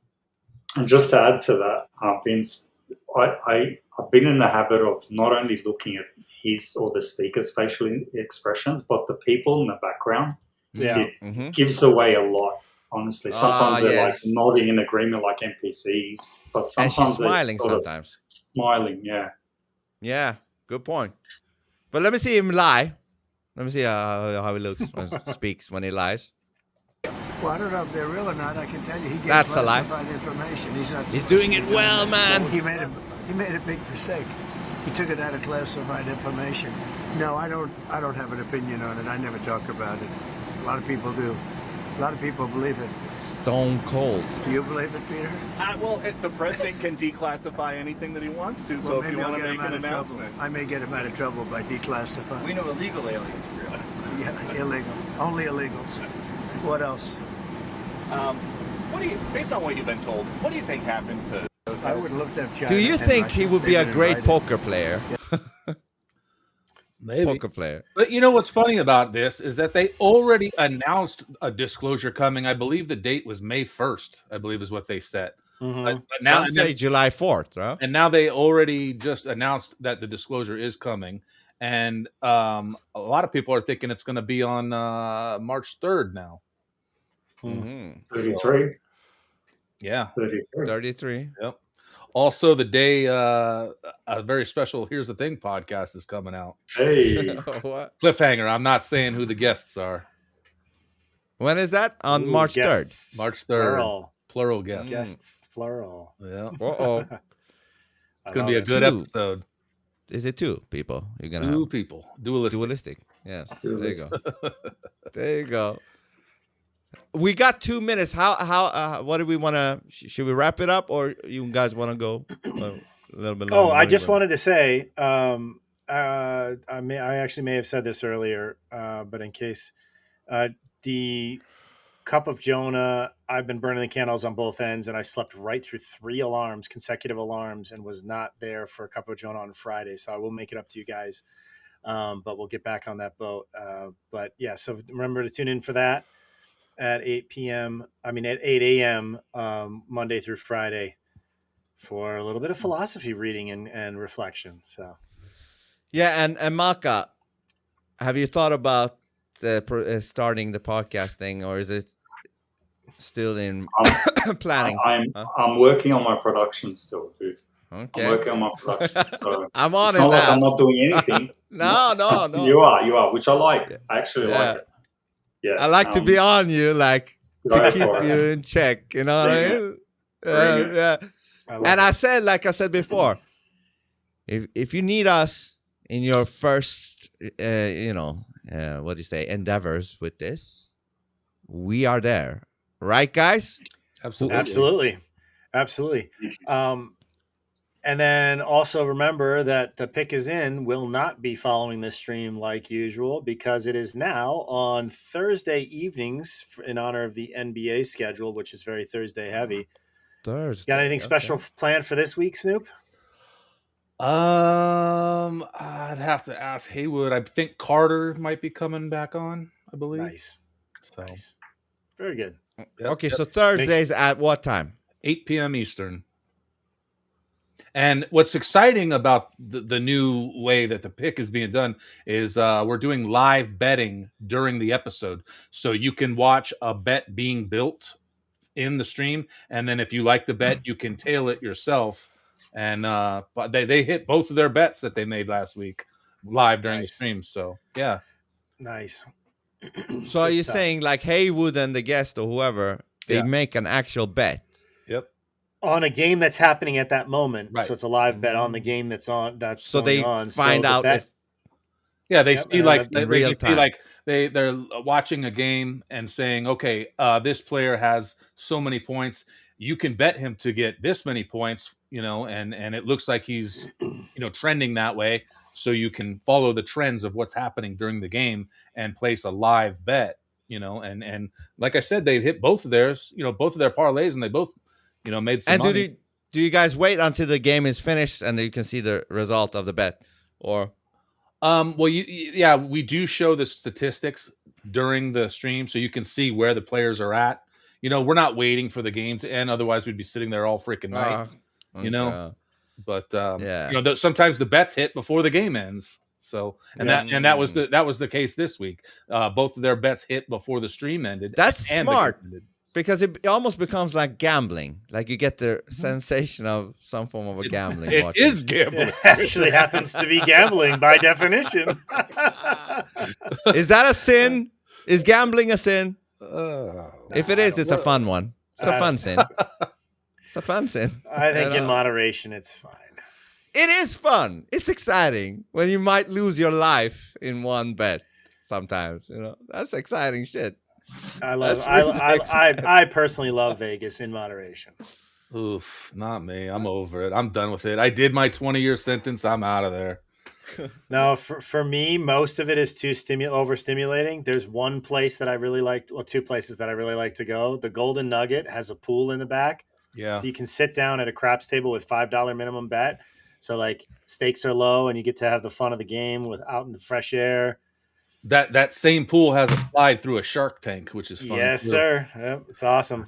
And just to add to that, Vince, I've been in the habit of not only looking at his or the speaker's facial expressions, but the people in the background. Yeah. It gives away a lot, honestly. Sometimes they're like nodding in agreement like NPCs, but sometimes and she's smiling sometimes. Smiling, yeah. Yeah, good point. But let me see him lie. Let me see how he looks when he speaks when he lies. Well, I don't know if they're real or not. I can tell you he gave That's a lie. classified information. He's doing it well, man. He made a big mistake. He took it out of classified information. No, I don't have an opinion on it. I never talk about it. A lot of people do. A lot of people believe it. Stone cold. Do you believe it, Peter? Well, the president can declassify anything that he wants to. Well, So if you want to make an announcement, I may get him out of trouble by declassifying. we know illegal aliens are real. Yeah, illegal. Only illegals. What else? Based on what you've been told, what do you think happened to those guys? I would love to have China. Do you and think Russia. he would be They've a been great invited. poker player? Maybe. Poker player. But you know what's funny about this is that they already announced a disclosure coming. I believe the date was May 1st, I believe is what they said. But now Some say July 4th, right? And now they already just announced that the disclosure is coming. And a lot of people are thinking it's going to be on March 3rd now. 33. Yeah. 33. Yep. Also, the day a very special Here's the Thing podcast is coming out. Hey. What? Cliffhanger. I'm not saying who the guests are. When is that? On March 3rd. Guests, March 3rd. Plural Mm. guests. Guests, plural. Yeah. Uh-oh. It's going to be a good Two. episode. Is it two people? You're gonna Two have people. Dualistic. Yes. Dualistic. There you go. There you go. We got 2 minutes. How what do we want to? Should we wrap it up, or you guys want to go a little bit longer? Oh, I just wanted to say, I actually may have said this earlier, but in case, the Cup of Jonah, I've been burning the candles on both ends, and I slept right through 3 consecutive alarms, and was not there for Cup of Jonah on Friday. So I will make it up to you guys, but we'll get back on that boat. But yeah, so remember to tune in for that at 8 a.m. Monday through Friday for a little bit of philosophy reading and reflection. So Yeah, and Maka, have you thought about starting the podcast thing, or is it still in planning? I'm working on my production still, dude. Okay. I'm working on my production. So I'm on it's his not like ass. I'm not doing anything. No. You are, which I like. I actually like it. Yeah. I like to be on you, like to Go keep for it. you in check. You know what I Bring mean? Bring it. Yeah. And I said, like I said before, if you need us in your first, what do you say, endeavors with this, we are there, right, guys? Absolutely. And then also remember that the Pick is In will not be following this stream like usual because it is now on Thursday evenings in honor of the NBA schedule, which is very Thursday heavy. Thursday. Got anything special planned for this week, Snoop? I'd have to ask Haywood. I think Carter might be coming back on, I believe. Nice. So. Nice. Very good. Okay, so Thursdays at what time? 8 p.m. Eastern. And what's exciting about the new way that the pick is being done is we're doing live betting during the episode. So you can watch a bet being built in the stream. And then if you like the bet, you can tail it yourself. And but they hit both of their bets that they made last week live during the stream. So, yeah. Nice. So are you saying like Haywood and the guest or whoever, they make an actual bet? Yep. On a game that's happening at that moment. Right. So it's a live bet on the game that's on. That's so they on. find out if they see like real time. See like they're watching a game and saying, okay, this player has so many points. You can bet him to get this many points, and it looks like he's trending that way. So you can follow the trends of what's happening during the game and place a live bet. And like I said, they hit both of theirs, both of their parlays, and they both made some money. And do you guys wait until the game is finished and you can see the result of the bet, or? Well, we do show the statistics during the stream, so you can see where the players are at. We're not waiting for the game to end; otherwise, we'd be sitting there all freaking night. Okay. But sometimes the bets hit before the game ends. So, that was the case this week. Both of their bets hit before the stream ended. That's smart. Because it almost becomes like gambling. Like you get the sensation of some form of a gambling. It is gambling. It actually happens to be gambling by definition. Is that a sin? Is gambling a sin? If it is, it's a fun one. It's a fun sin. It's a fun sin. I think in moderation, it's fine. It is fun. It's exciting when you might lose your life in one bet. Sometimes, that's exciting shit. I personally love Vegas in moderation. Oof, not me. I'm over it. I'm done with it. I did my 20-year sentence. I'm out of there. No, for me, most of it is too overstimulating. There's one place that I really like, two places that I really like to go. The Golden Nugget has a pool in the back. Yeah. So you can sit down at a craps table with $5 minimum bet. So like stakes are low and you get to have the fun of the game out in the fresh air. That same pool has a slide through a shark tank, which is fun. Yes, sir. Yep, it's awesome.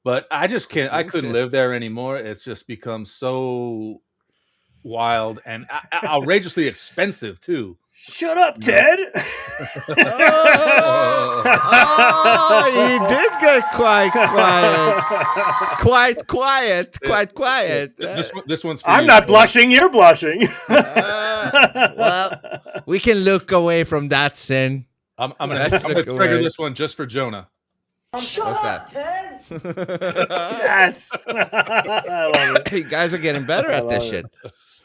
But I just can't. I couldn't live there anymore. It's just become so wild and outrageously expensive too. Shut up, Ted. He did get quite quiet. This one's for I'm you, not blushing. You're blushing. Well, we can look away from that sin. I'm gonna trigger this one just for Jonah. What's that? Yes. I love it. You guys are getting better at this shit.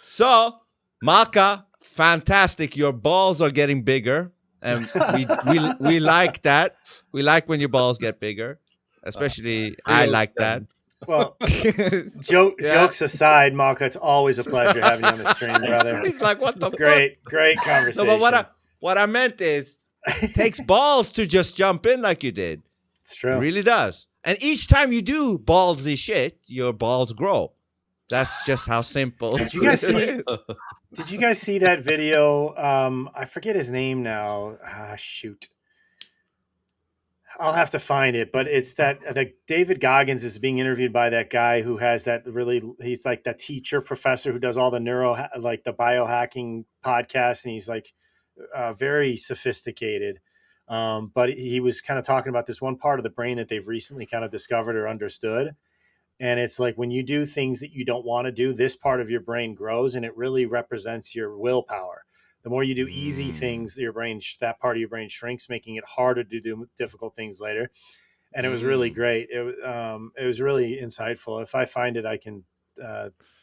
So, Maka, fantastic. Your balls are getting bigger. And we like that. We like when your balls get bigger. Especially, I like that. Well, jokes aside, Maka, it's always a pleasure having you on the stream, brother. He's like, what the great conversation. No, but what I meant is, it takes balls to just jump in like you did. It's true. It really does. And each time you do ballsy shit, your balls grow. That's just how simple. Did you guys see that video? I forget his name now. Shoot. I'll have to find it, but it's that David Goggins is being interviewed by that guy who has he's like that teacher professor who does all the the biohacking podcasts, and he's like very sophisticated. But he was kind of talking about this one part of the brain that they've recently kind of discovered or understood. And it's like when you do things that you don't want to do, this part of your brain grows, and it really represents your willpower. The more you do easy things, that part of your brain shrinks, making it harder to do difficult things later. And it was really great. It was really insightful. If I find it, I can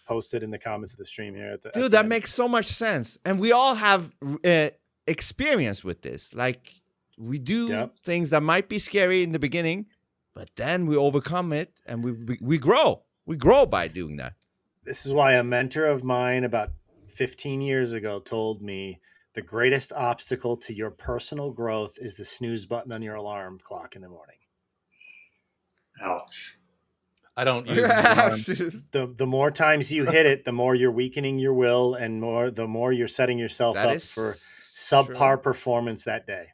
post it in the comments of the stream here. Dude, that makes so much sense. And we all have experience with this. Like, we do things that might be scary in the beginning, but then we overcome it and we grow. We grow by doing that. This is why a mentor of mine about 15 years ago told me the greatest obstacle to your personal growth is the snooze button on your alarm clock in the morning. Ouch. I don't use the more times you hit it, the more you're weakening your will, and the more you're setting yourself up for subpar performance that day.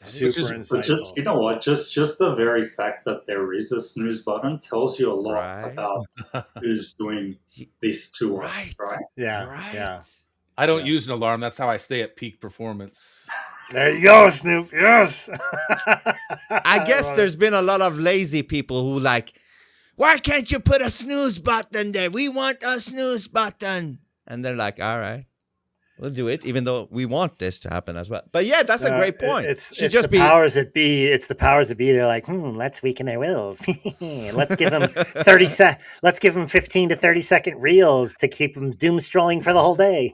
Super insightful. But just, you know what? Just the very fact that there is a snooze button tells you a lot about who's doing this to us, right? Yeah. I don't use an alarm. That's how I stay at peak performance. There you go, Snoop. Yes. I guess there's been a lot of lazy people who like, why can't you put a snooze button there? We want a snooze button. And they're like, all right, we'll do it, even though we want this to happen as well. But yeah, that's a great point. It's the powers that be. It's the powers that be. They're like, let's weaken their wills. Let's give them 30 Let's give them 15 to 30-second reels to keep them doom strolling for the whole day.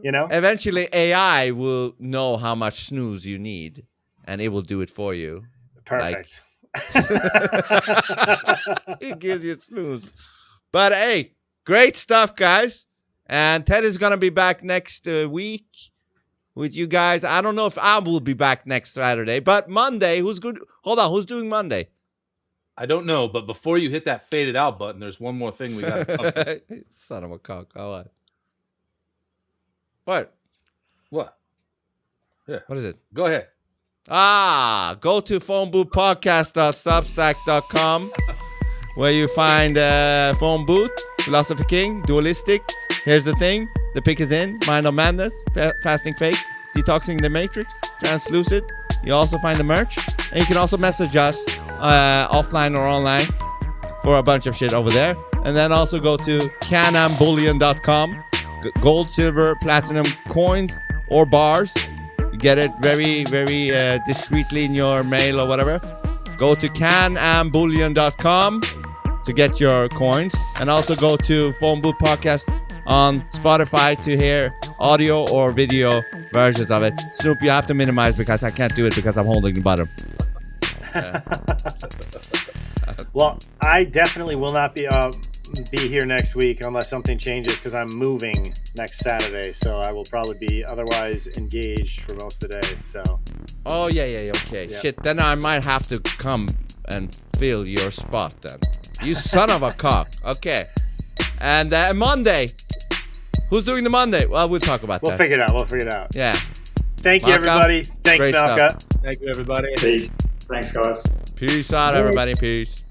You know. Eventually, AI will know how much snooze you need, and it will do it for you. Perfect. It gives you snooze. But hey, great stuff, guys. And Ted is going to be back next week with you guys. I don't know if I will be back next Saturday, but Monday, who's good? Hold on, who's doing Monday? I don't know, but before you hit that faded out button, there's one more thing we got to cover. Son of a cock. All right. What? Yeah. What is it? Go ahead. Go to phoneboothpodcast.substack.com where you find Phone Booth, Philosophy King, Dualistic. Here's the thing. The pick is in. Mind of Madness, Fasting Fake, Detoxing the Matrix, Translucid. You also find the merch. And you can also message us offline or online for a bunch of shit over there. And then also go to canambullion.com. Gold, silver, platinum coins or bars. You get it very, very discreetly in your mail or whatever. Go to canambullion.com to get your coins. And also go to Phone Booth Podcast on Spotify to hear audio or video versions of it. Snoop, you have to minimize because I can't do it because I'm holding the bottom. Well, I definitely will not be here next week unless something changes because I'm moving next Saturday. So I will probably be otherwise engaged for most of the day. So. Oh, yeah. Okay. Yep. Shit, then I might have to come and fill your spot then. You son of a cock. Okay. And Monday. Who's doing the Monday? Well, we'll talk about that. We'll figure it out. Yeah. Thank you, everybody. Thanks, Malka. Thank you, everybody. Peace. Thanks, guys. Peace out, everybody. Peace.